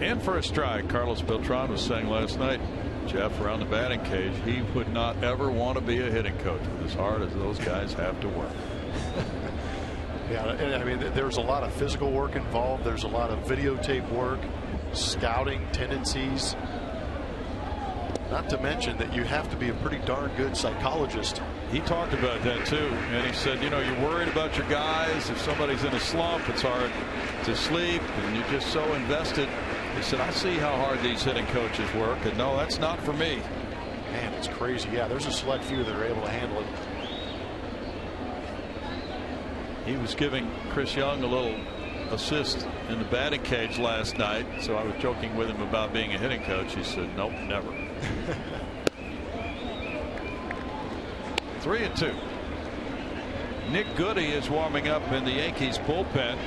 In for a strike. Carlos Beltran was saying last night, Jeff, around the batting cage, he would not ever want to be a hitting coach as hard as those guys have to work. Yeah, and I mean, there's a lot of physical work involved. There's a lot of videotape work, scouting tendencies. Not to mention that you have to be a pretty darn good psychologist. He talked about that too, and he said, you know, you're worried about your guys. If somebody's in a slump, it's hard to sleep, and you're just so invested. He said, I see how hard these hitting coaches work, and no, that's not for me. Man, it's crazy. Yeah, there's a select few that are able to handle it. He was giving Chris Young a little assist in the batting cage last night, so I was joking with him about being a hitting coach. He said, nope, never. 3-2. Nick Goody is warming up in the Yankees bullpen.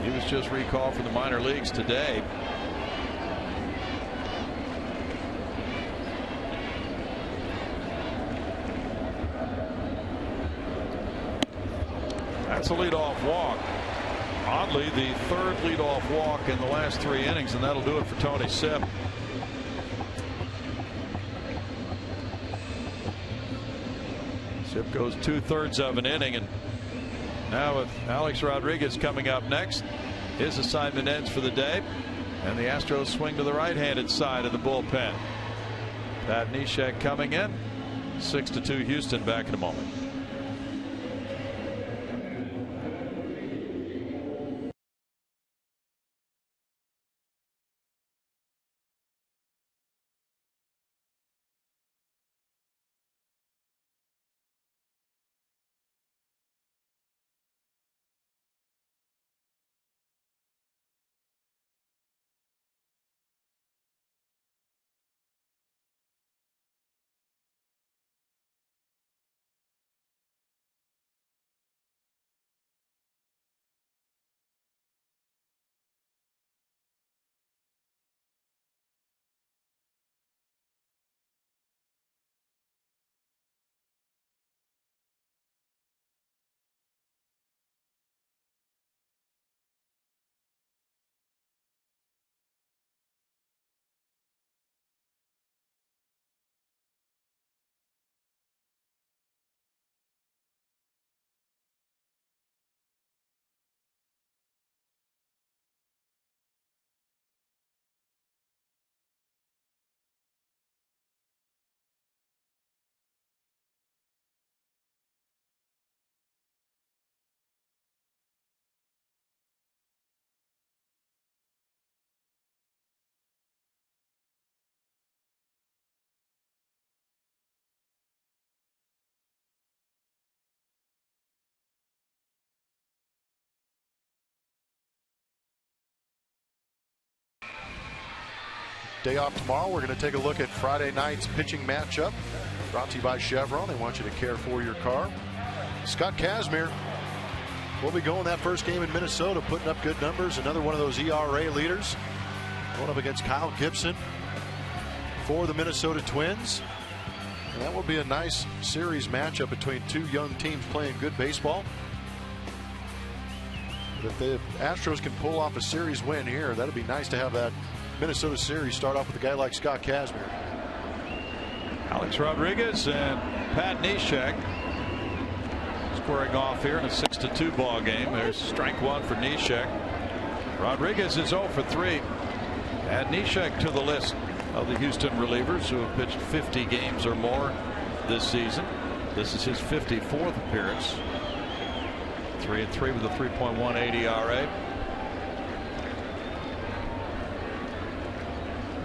He was just recalled from the minor leagues today. That's a leadoff walk. Oddly, the third leadoff walk in the last 3 innings, and that'll do it for Tony Sipp. Sipp goes 2/3 of an inning, and now with Alex Rodriguez coming up next, his assignment ends for the day, and the Astros swing to the right-handed side of the bullpen. Pat Neshek coming in. 6-2 Houston. Back in a moment. Day off tomorrow. We're going to take a look at Friday night's pitching matchup. Brought to you by Chevron. They want you to care for your car. Scott Kazmir will be going that first game in Minnesota, putting up good numbers. Another one of those ERA leaders. Going up against Kyle Gibson for the Minnesota Twins. And that will be a nice series matchup between two young teams playing good baseball. But if the Astros can pull off a series win here, that'd be nice to have that Minnesota series start off with a guy like Scott Kazmir. Alex Rodriguez and Pat Neshek squaring off here in a 6-2 ball game. There's strike one for Neshek. Rodriguez is 0 for 3. Add Neshek to the list of the Houston relievers who have pitched 50 games or more this season. This is his 54th appearance. 3-3 with a 3.18 ERA.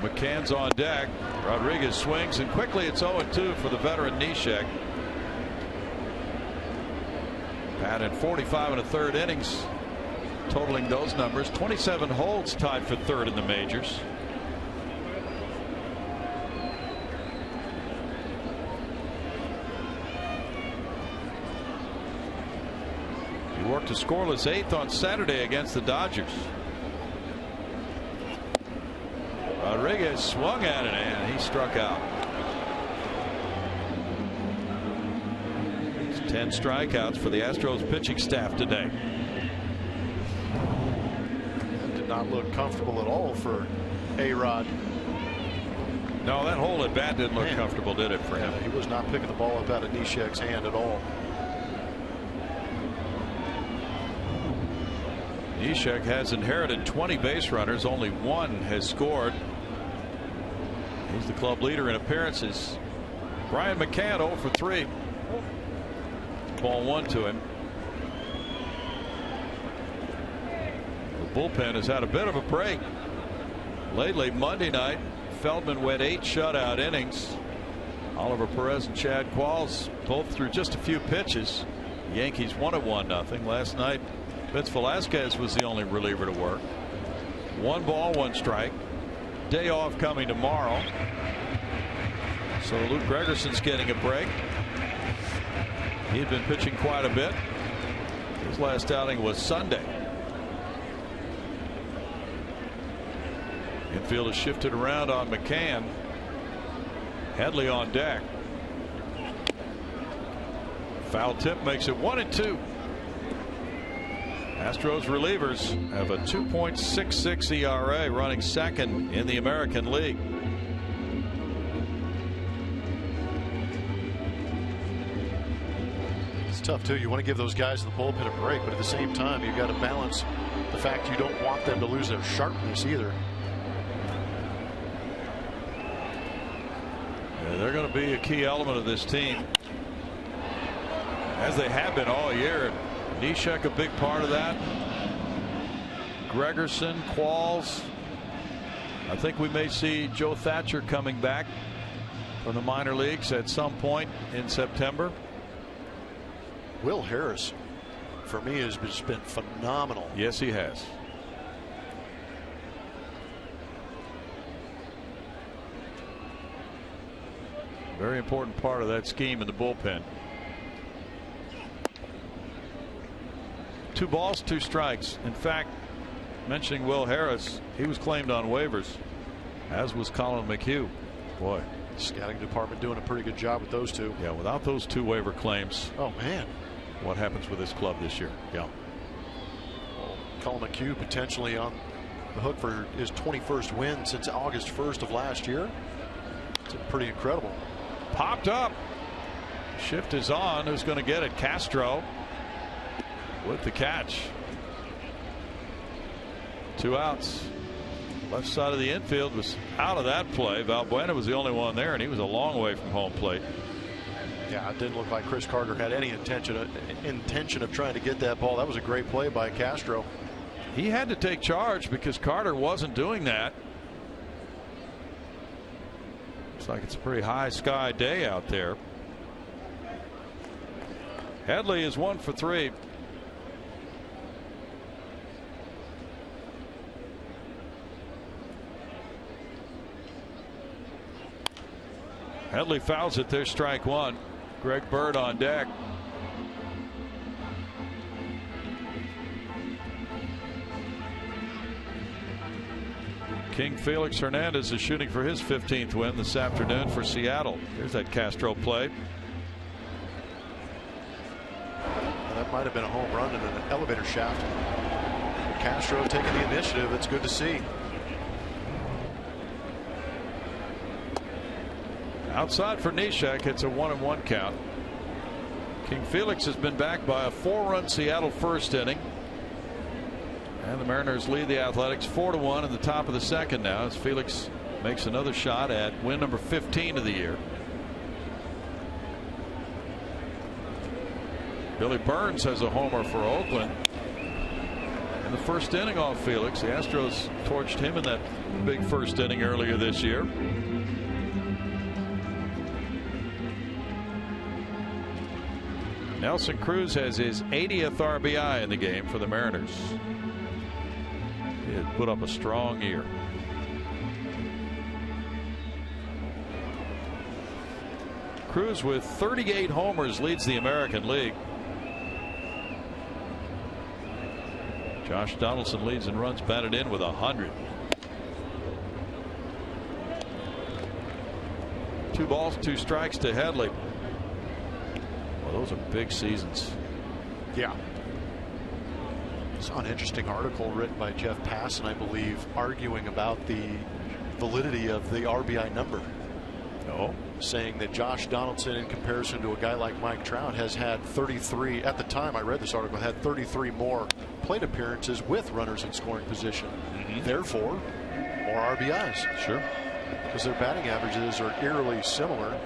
McCann's on deck. Rodriguez swings, and quickly it's 0-2 for the veteran Neshek. Pat in 45 1/3 innings, totaling those numbers. 27 holds, tied for third in the majors. He worked a scoreless 8th on Saturday against the Dodgers. Rodriguez swung at it and he struck out. It's 10 strikeouts for the Astros pitching staff today. That did not look comfortable at all for A-Rod. No, that whole at bat didn't look comfortable, did it, for him? He was not picking the ball up out of Neshek's hand at all. Neshek has inherited 20 base runners. Only one has scored. He's the club leader in appearances. Brian McCann 0 for 3. Ball 1 to him. The bullpen has had a bit of a break lately. Monday night, Feldman went 8 shutout innings. Oliver Perez and Chad Qualls both threw just a few pitches. The Yankees won at 1-0. Last night, Vince Velasquez was the only reliever to work. 1 ball, 1 strike. Day off coming tomorrow. So Luke Gregerson's getting a break. He had been pitching quite a bit. His last outing was Sunday. Infield has shifted around on McCann. Headley on deck. Foul tip makes it 1-2. Astros relievers have a 2.66 ERA, running second in the American League. It's tough too. You want to give those guys in the bullpen a break, but at the same time you've got to balance the fact you don't want them to lose their sharpness either. Yeah, they're going to be a key element of this team, as they have been all year. Neshek a big part of that. Gregerson, Qualls. I think we may see Joe Thatcher coming back from the minor leagues at some point in September. Will Harris, for me, has just been phenomenal. Yes, he has. Very important part of that scheme in the bullpen. 2 balls, 2 strikes. In fact, mentioning Will Harris, he was claimed on waivers, as was Colin McHugh. Boy, scouting department doing a pretty good job with those two. Yeah, without those 2 waiver claims. Oh man, what happens with this club this year? Yeah. Well, Colin McHugh potentially on the hook for his 21st win since August 1st of last year. It's pretty incredible. Popped up. Shift is on. Who's going to get it? Castro with the catch. 2 outs. Left side of the infield was out of that play. Valbuena was the only one there, and he was a long way from home plate. Yeah, it didn't look like Chris Carter had any intention of trying to get that ball. That was a great play by Castro. He had to take charge because Carter wasn't doing that. Looks like it's a pretty high sky day out there. Headley is 1 for 3. Headley fouls it. There's strike 1. Greg Bird on deck. King Felix Hernandez is shooting for his 15th win this afternoon for Seattle. Here's that Castro play. That might have been a home run in an elevator shaft. Castro taking the initiative. It's good to see. Outside for Neshek. It's a 1-1 count. King Felix has been backed by a 4-run Seattle first inning. And the Mariners lead the Athletics 4-1 in the top of the second now, as Felix makes another shot at win number 15 of the year. Billy Burns has a homer for Oakland in the first inning off Felix. The Astros torched him in that big first inning earlier this year. Nelson Cruz has his 80th RBI in the game for the Mariners. He had put up a strong year. Cruz with 38 homers leads the American League. Josh Donaldson leads in runs batted in with 100. 2 balls, 2 strikes to Headley. Well, those are big seasons. Yeah. I saw an interesting article written by Jeff Passan, I believe, arguing about the validity of the RBI number. No. Saying that Josh Donaldson, in comparison to a guy like Mike Trout, has had 33, at the time I read this article, had 33 more plate appearances with runners in scoring position. Therefore, more RBIs. Sure. because their batting averages are eerily similar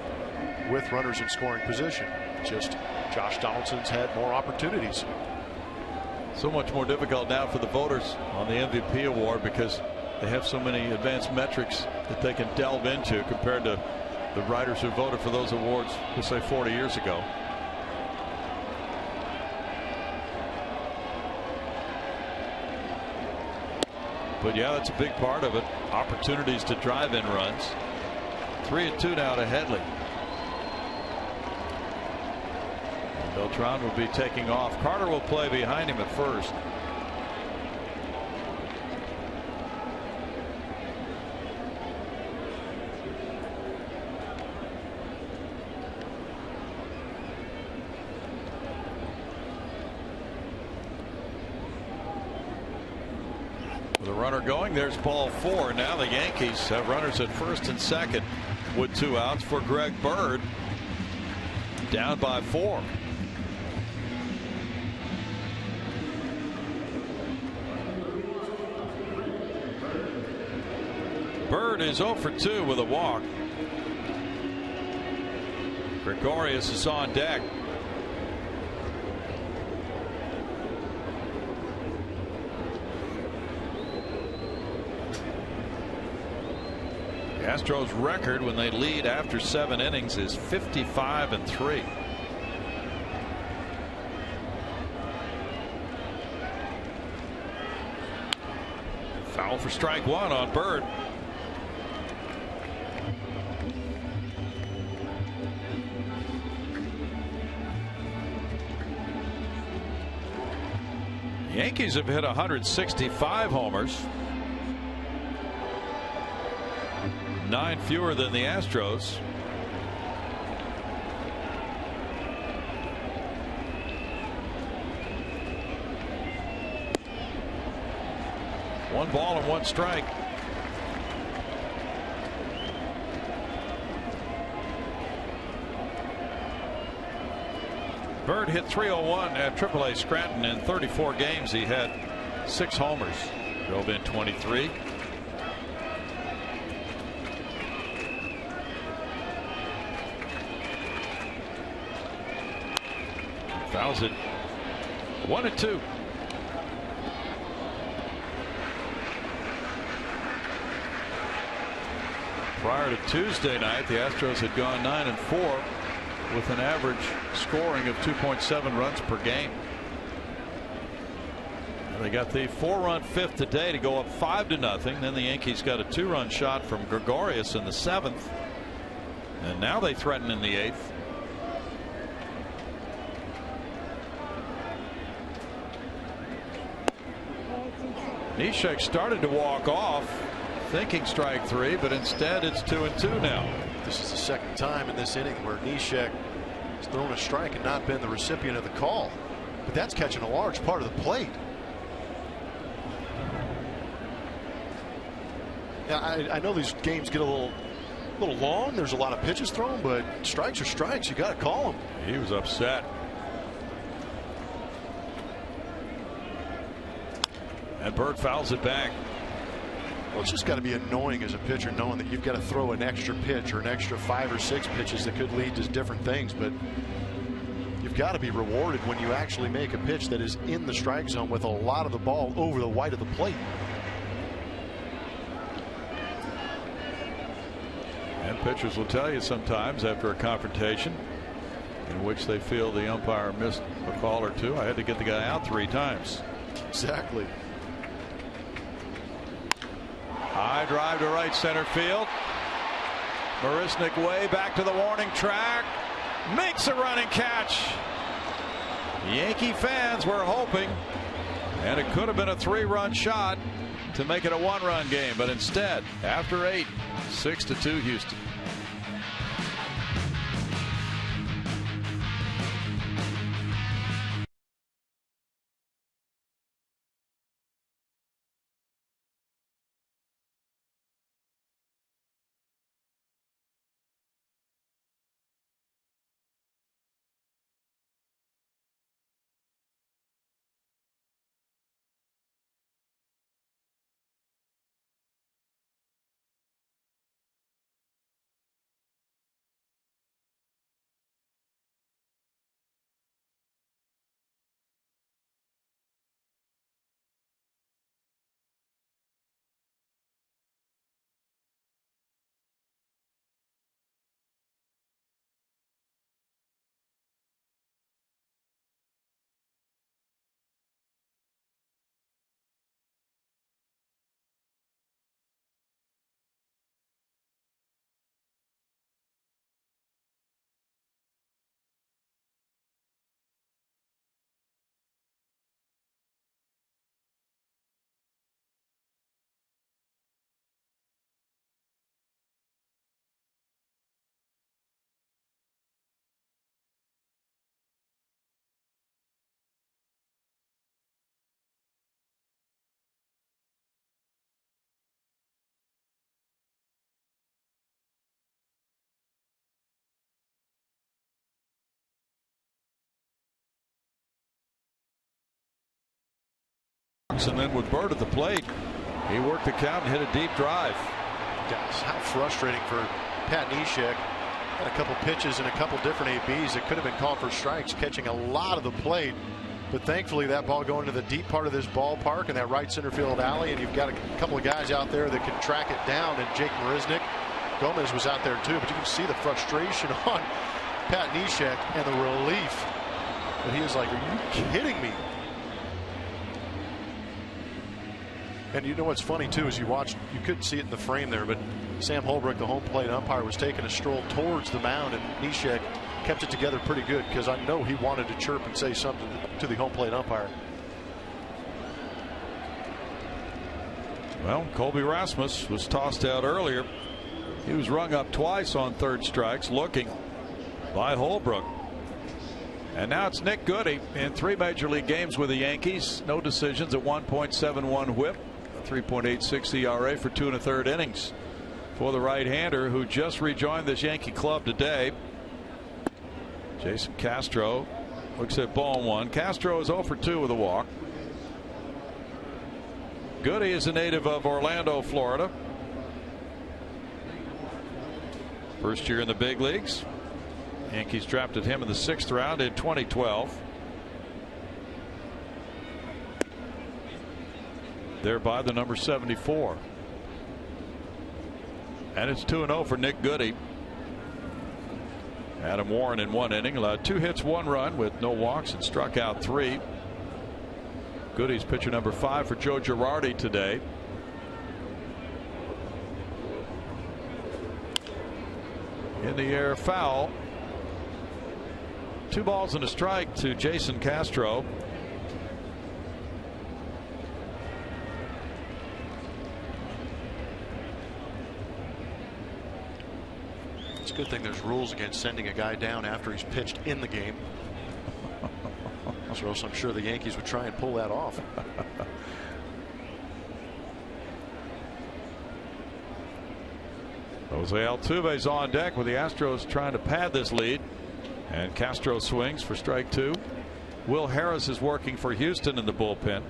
with runners in scoring position. Just Josh Donaldson's had more opportunities. So much more difficult now for the voters on the MVP award because they have so many advanced metrics that they can delve into compared to the writers who voted for those awards, let's say 40 years ago. But yeah, that's a big part of it. Opportunities to drive in runs. 3-2 now to Headley. Beltran will be taking off. Carter will play behind him at first. With a runner going, there's ball 4. Now the Yankees have runners at first and second with 2 outs for Greg Bird. Down by 4. Bird is 0 for 2 with a walk. Gregorius is on deck. The Astros record when they lead after 7 innings is 55-3. Foul for strike 1 on Bird. Yankees have hit 165 homers. 9 fewer than the Astros. One ball and 1 strike. Bird hit .301 at AAA Scranton. In 34 games he had 6 homers. Drove in 23. Fouls it. 1-2. Prior to Tuesday night, the Astros had gone 9-4 with an average scoring of 2.7 runs per game. They got the 4-run 5th today to go up 5-0. Then the Yankees got a 2-run shot from Gregorius in the 7th, and now they threaten in the 8th. Neshek started to walk off, thinking strike 3, but instead it's 2-2 now. This is the second time in this inning where Neshek has thrown a strike and not been the recipient of the call. But that's catching a large part of the plate. Yeah, I know these games get a little long. There's a lot of pitches thrown, but strikes are strikes. You got to call them. He was upset. And Bird fouls it back. Well, it's just got to be annoying as a pitcher knowing that you've got to throw an extra pitch or an extra 5 or 6 pitches that could lead to different things. But you've got to be rewarded when you actually make a pitch that is in the strike zone with a lot of the ball over the white of the plate. And pitchers will tell you sometimes after a confrontation in which they feel the umpire missed a call or 2. I had to get the guy out 3 times. Exactly. High drive to right center field. Marisnik way back to the warning track. Makes a running catch. Yankee fans were hoping, and it could have been a 3-run shot to make it a 1-run game, but instead, after 8, 6-2 Houston. walks, and then with Bird at the plate, he worked the count and hit a deep drive. Gosh, how frustrating for Pat Neshek. Had a couple pitches and a couple different ABs that could have been called for strikes, catching a lot of the plate. But thankfully that ball going to the deep part of this ballpark and that right center field alley, and you've got a couple of guys out there that can track it down, and Jake Marisnick. Gomez was out there too, but you can see the frustration on Pat Neshek and the relief. But he is like, are you kidding me? And you know what's funny too is you couldn't see it in the frame there, but Sam Holbrook, the home plate umpire, was taking a stroll towards the mound, and Neshek kept it together pretty good, because I know he wanted to chirp and say something to the home plate umpire. Well, Colby Rasmus was tossed out earlier. He was rung up twice on third strikes, looking by Holbrook. And now it's Nick Goody in 3 major league games with the Yankees. No decisions at 1.71 whip, 3.86 ERA for 2 1/3 innings for the right-hander, who just rejoined this Yankee club today. Jason Castro looks at ball 1. Castro is 0 for 2 with a walk. Goody is a native of Orlando, Florida. First year in the big leagues. Yankees drafted him in the 6th round in 2012. Thereby the number 74. And it's 2-0 for Nick Goody. Adam Warren in 1 inning allowed 2 hits, 1 run with no walks, and struck out 3. Goody's pitcher number 5 for Joe Girardi today. In the air, foul. 2 balls and a strike to Jason Castro. It's a good thing there's rules against sending a guy down after he's pitched in the game. Or else I'm sure the Yankees would try and pull that off. Jose Altuve's on deck with the Astros trying to pad this lead, and Castro swings for strike 2. Will Harris is working for Houston in the bullpen.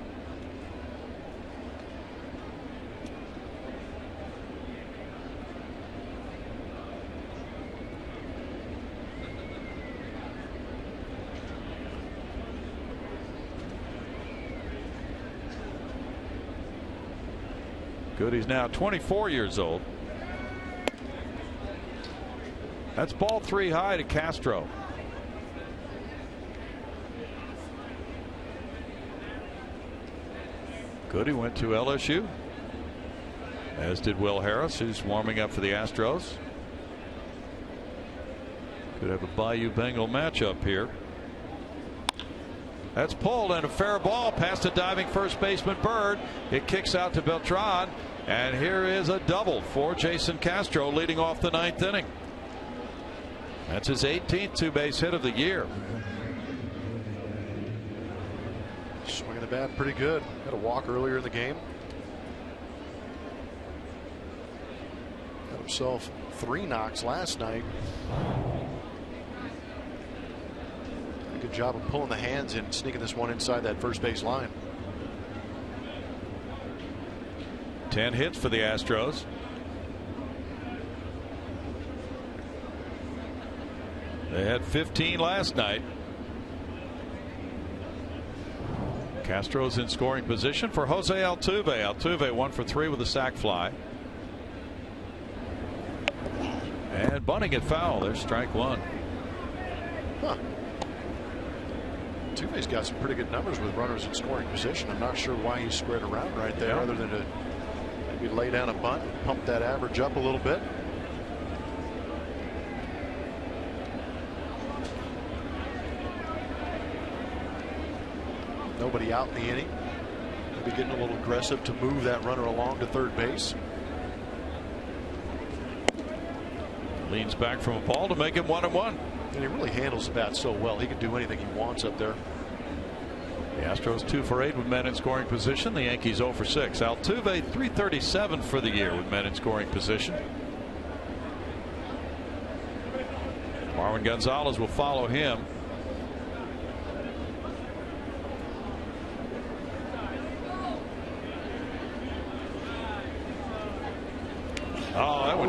Goody's now 24 years old. That's ball 3 high to Castro. Goody went to LSU, as did Will Harris, who's warming up for the Astros. Could have a Bayou Bengal matchup here. That's pulled, and a fair ball past a diving first baseman Bird. It kicks out to Beltran, and here is a double for Jason Castro leading off the 9th inning. That's his 18th 2-base hit of the year. Swinging the bat pretty good. Had a walk earlier in the game. Had himself 3 knocks last night. Good job of pulling the hands and sneaking this one inside that first base line. 10 hits for the Astros. They had 15 last night. Castro's in scoring position for Jose Altuve. Altuve 1 for 3 with a sac fly. And bunting it foul. There's strike 1. Huh. Altuve's got some pretty good numbers with runners in scoring position. I'm not sure why he's squared around right there, other than to maybe lay down a bunt, pump that average up a little bit. Nobody out in the inning. Maybe getting a little aggressive to move that runner along to third base. Leans back from a ball to make it 1-1. And he really handles the bat so well. He can do anything he wants up there. The Astros 2 for 8 with men in scoring position. The Yankees 0 for 6. Altuve 337 for the year with men in scoring position. Marwin Gonzalez will follow him.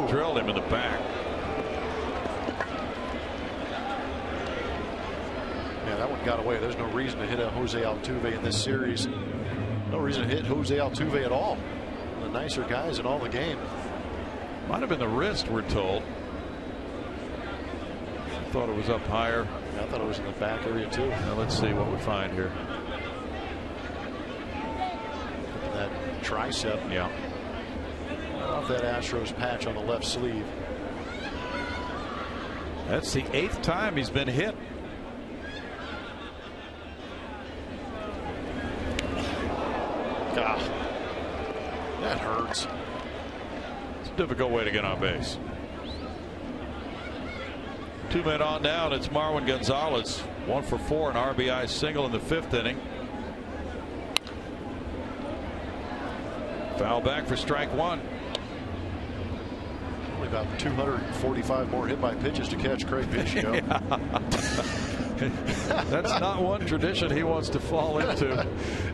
drilled him in the back. Yeah, that one got away. There's no reason to hit a Jose Altuve in this series. No reason to hit Jose Altuve at all. One of the nicer guys in all the game. Might have been the wrist, we're told. I thought it was up higher. Yeah, I thought it was in the back area too. Now let's see what we find here. That tricep. Yeah. Off that Astros patch on the left sleeve. That's the 8th time he's been hit. God, that hurts. It's a difficult way to get on base. 2 men on down. It's Marwin Gonzalez, 1 for 4, an RBI single in the 5th inning. Foul back for strike 1. Only about 245 more hit by pitches to catch Craig Biggio. That's not one tradition he wants to fall into.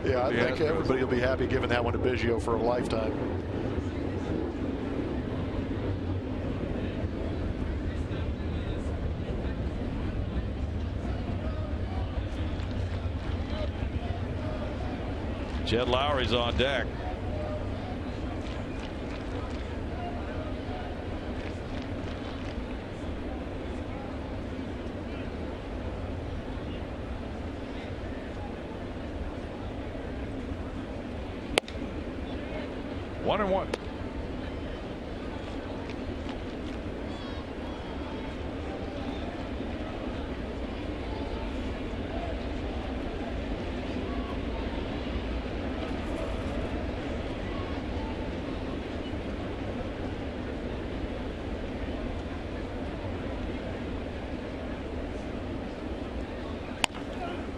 Yeah, I think everybody will be happy giving that one to Biggio for a lifetime. Jed Lowry's on deck. One and one.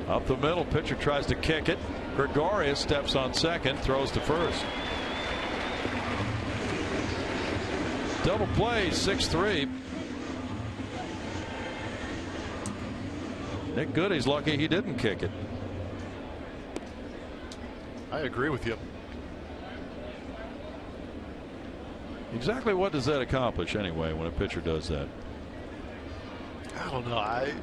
Up the middle, pitcher tries to kick it. Gregorius steps on second, throws to first. Double play, 6-3. Nick Goody's lucky he didn't kick it. I agree with you. Exactly what does that accomplish anyway when a pitcher does that? I don't know. I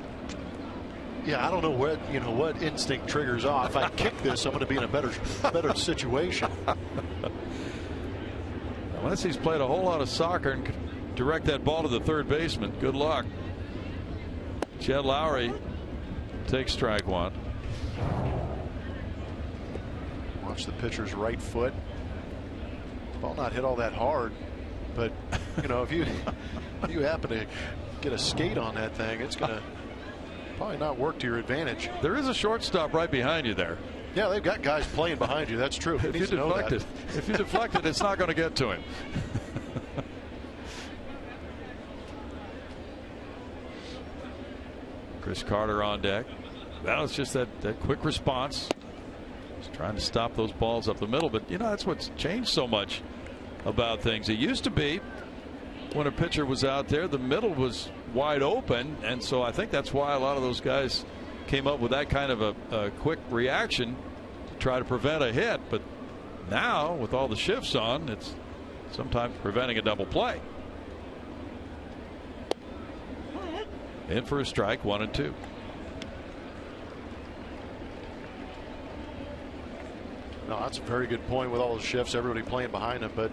don't know what instinct triggers off. If I kick this, I'm going to be in a better situation. Unless he's played a whole lot of soccer and can direct that ball to the third baseman. Good luck. Jed Lowry takes strike 1. Watch the pitcher's right foot. Ball not hit all that hard, but if you happen to get a skate on that thing, it's going to probably not work to your advantage. There is a shortstop right behind you there. Yeah, they've got guys playing behind you. That's true. If you deflect it, it's not going to get to him. Chris Carter on deck. Well, it's just that quick response. He's trying to stop those balls up the middle, but that's what's changed so much about things. It used to be when a pitcher was out there, the middle was wide open, and so I think that's why a lot of those guys came up with that kind of a quick reaction to try to prevent a hit. But now with all the shifts on, it's sometimes preventing a double play. In for a strike, 1-2. No, that's a very good point with all the shifts, everybody playing behind him, but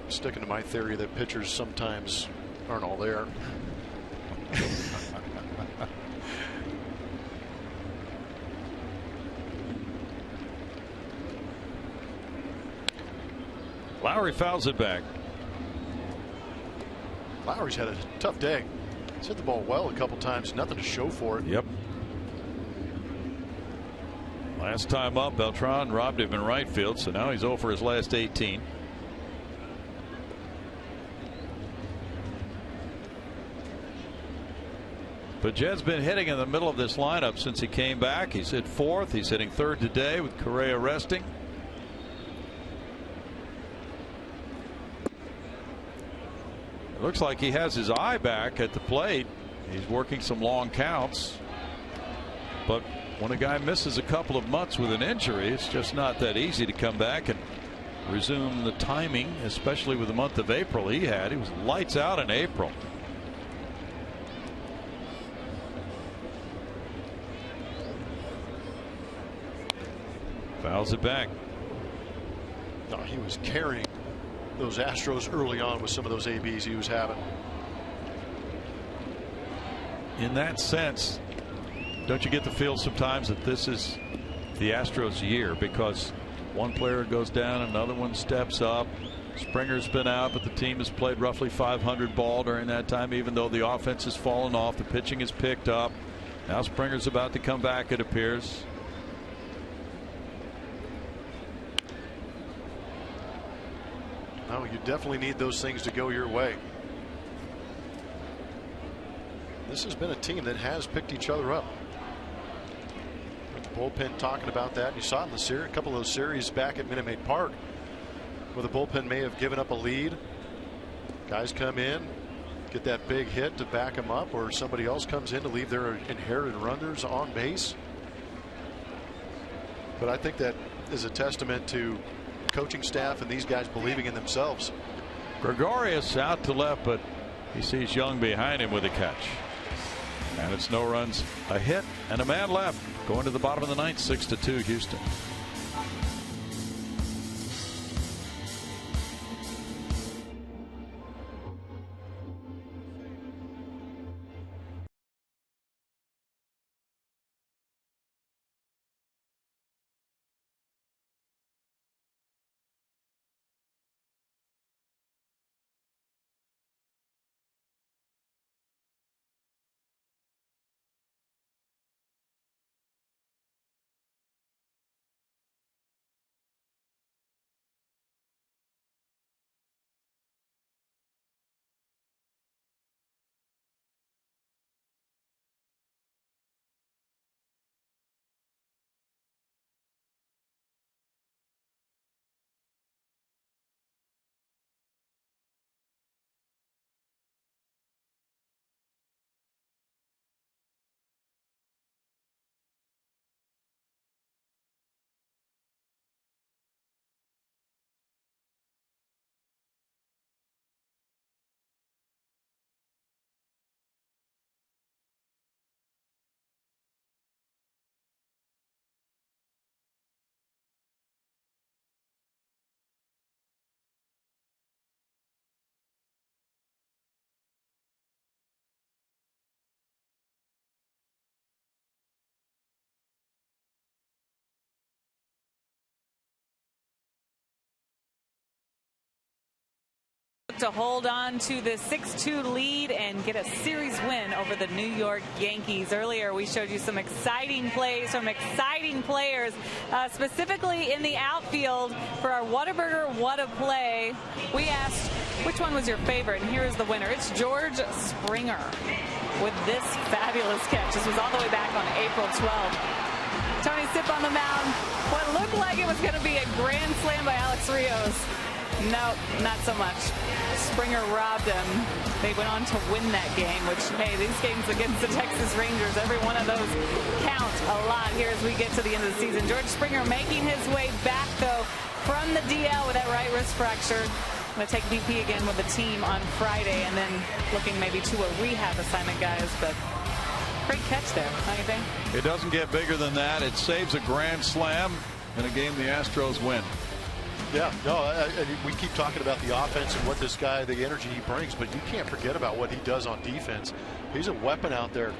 sticking to my theory that pitchers sometimes aren't all there. Lowry fouls it back. Lowry's had a tough day. He's hit the ball well a couple times, nothing to show for it. Yep. Last time up, Beltran robbed him in right field, so now he's 0 for his last 18. But Jed's been hitting in the middle of this lineup since he came back. He's hit 4th. He's hitting 3rd today with Correa resting. It looks like he has his eye back at the plate. He's working some long counts. But when a guy misses a couple of months with an injury, it's just not that easy to come back and resume the timing, especially with the month of April he had. He was lights out in April. Fouls it back. No, he was carrying those Astros early on with some of those ABs he was having. In that sense, don't you get the feel sometimes that this is the Astros year, because one player goes down, another one steps up. Springer's been out, but the team has played roughly 500 ball during that time, even though the offense has fallen off. The pitching has picked up. Now Springer's about to come back, it appears. No, you definitely need those things to go your way. This has been a team that has picked each other up. With the bullpen talking about that. You saw it in the series, a couple of those series back at Minute Maid Park, where the bullpen may have given up a lead. Guys come in, get that big hit to back them up, or somebody else comes in to leave their inherited runners on base. But I think that is a testament to coaching staff and these guys believing in themselves. Gregorius out to left, but he sees Young behind him with a catch. And it's no runs, a hit, and a man left. Going to the bottom of the ninth, 6-2 Houston. To hold on to the 6-2 lead and get a series win over the New York Yankees. Earlier we showed you some exciting plays from exciting players, specifically in the outfield. For our Whataburger What a Play, we asked which one was your favorite, and here is the winner. It's George Springer with this fabulous catch. This was all the way back on April 12th. Tony Sipp on the mound. What looked like it was going to be a grand slam by Alex Rios. No, not so much. Springer robbed him. They went on to win that game, which, hey, these games against the Texas Rangers, every one of those count a lot here as we get to the end of the season. George Springer making his way back, though, from the DL with that right wrist fracture. Going to take BP again with the team on Friday, and then looking maybe to a rehab assignment, guys. But great catch there, don't you think? It doesn't get bigger than that. It saves a grand slam in a game the Astros win. Yeah, no, we keep talking about the offense and what this guy, the energy he brings, but you can't forget about what he does on defense. He's a weapon out there.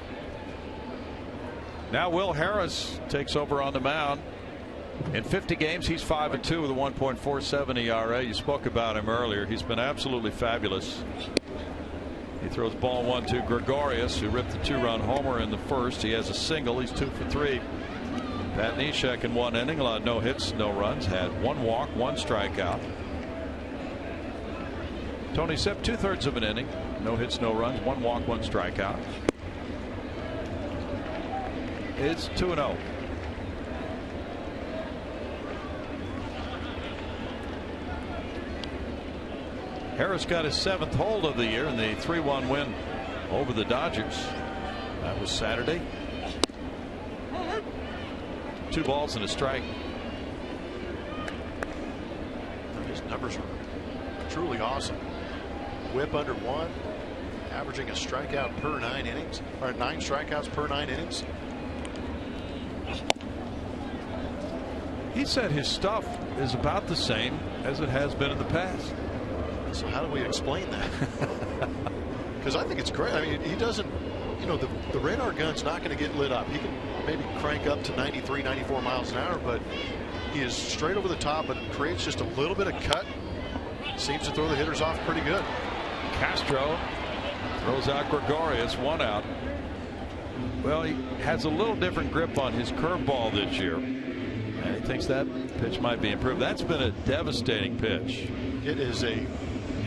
Now Will Harris takes over on the mound. In 50 games, he's 5-2 with a 1.47 ERA. You spoke about him earlier. He's been absolutely fabulous. He throws ball 1 to Gregorius, who ripped the 2-run homer in the first. He has a single. He's 2 for 3. Pat Neshek in 1 inning allowed no hits, no runs, had 1 walk, 1 strikeout. Tony Sipp 2/3 of an inning, no hits, no runs, 1 walk, 1 strikeout. It's 2-0. Harris got his 7th hold of the year in the 3-1 win over the Dodgers. That was Saturday. 2 balls and a strike. Numbers are truly awesome. Whip under 1, averaging a strikeout per 9 innings, or 9 strikeouts per 9 innings. He said his stuff is about the same as it has been in the past. So how do we explain that? Because I think it's great. I mean, he doesn't, you know, the radar gun's not going to get lit up. He can maybe crank up to 93, 94 miles an hour, but he is straight over the top, but creates just a little bit of cut. Seems to throw the hitters off pretty good. Castro throws out Gregorius, 1 out. Well, he has a little different grip on his curveball this year, and he thinks that pitch might be improved. That's been a devastating pitch. It is a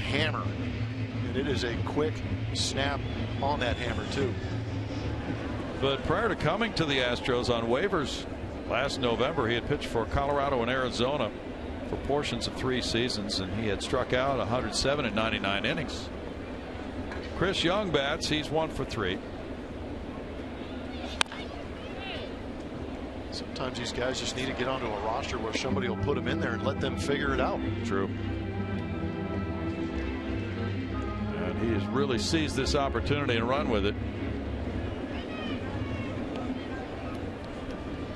hammer, and it is a quick snap on that hammer too. But prior to coming to the Astros on waivers last November, he had pitched for Colorado and Arizona for portions of 3 seasons, and he had struck out 107 in 99 innings. Chris Young bats. He's 1 for 3. Sometimes these guys just need to get onto a roster where somebody will put them in there and let them figure it out. True. And he has really seized this opportunity and run with it.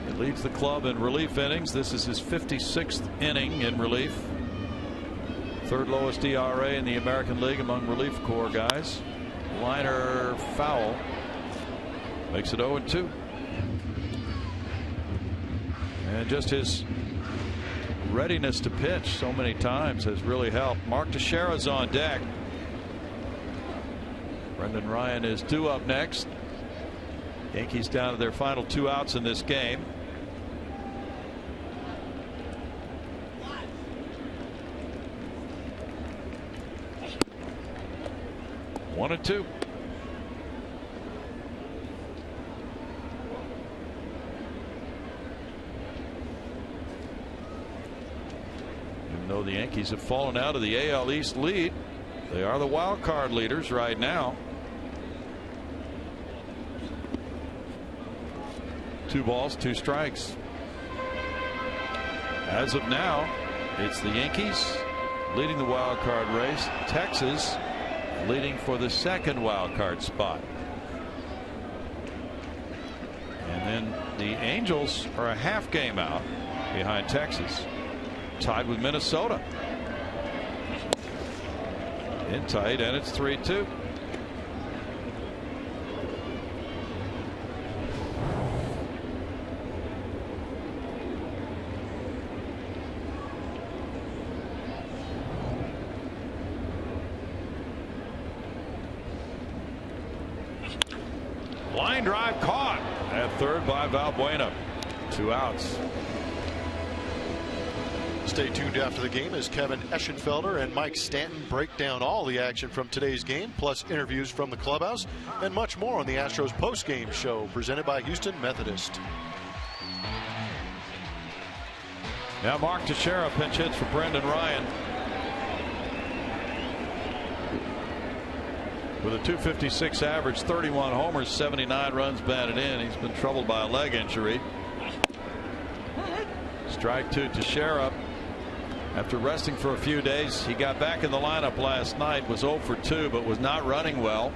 He leads the club in relief innings. This is his 56th inning in relief. 3rd lowest ERA in the American League among relief corps guys. Liner foul. Makes it 0-2. And just his readiness to pitch so many times has really helped. Mark Teixeira's on deck. Brendan Ryan is due up next. Yankees down to their final 2 outs in this game. One and 2. Even though the Yankees have fallen out of the AL East lead, they are the wild card leaders right now. 2 balls, 2 strikes. As of now, it's the Yankees leading the wild card race. Texas leading for the 2nd wild card spot. And then the Angels are a half game out behind Texas, tied with Minnesota. In tight, and it's 3-2. Line drive caught at 3rd by Valbuena. 2 outs. Stay tuned after the game as Kevin Eschenfelder and Mike Stanton break down all the action from today's game, plus interviews from the clubhouse and much more on the Astros post-game show presented by Houston Methodist. Now Mark Teixeira pinch hits for Brendan Ryan. With a .256 average, 31 homers, 79 runs batted in. He's been troubled by a leg injury. Strike 2 Teixeira. After resting for a few days, he got back in the lineup last night, was 0 for 2, but was not running well.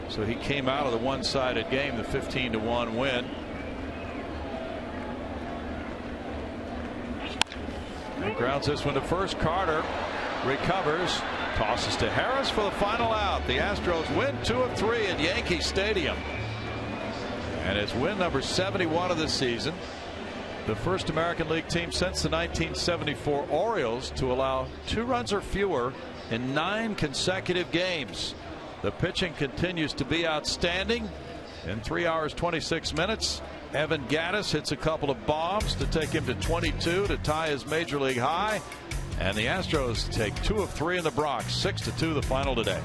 So he came out of the one-sided game, the 15-1 win. And grounds this one to first. Carter recovers, tosses to Harris for the final out. The Astros win 2 of 3 at Yankee Stadium. And it's win number 71 of the season. The first American League team since the 1974 Orioles to allow 2 runs or fewer in 9 consecutive games. The pitching continues to be outstanding. In 3 hours 26 minutes, Evan Gattis hits a couple of bombs to take him to 22 to tie his major league high. And the Astros take 2 of 3 in the Bronx. 6-2 the final today.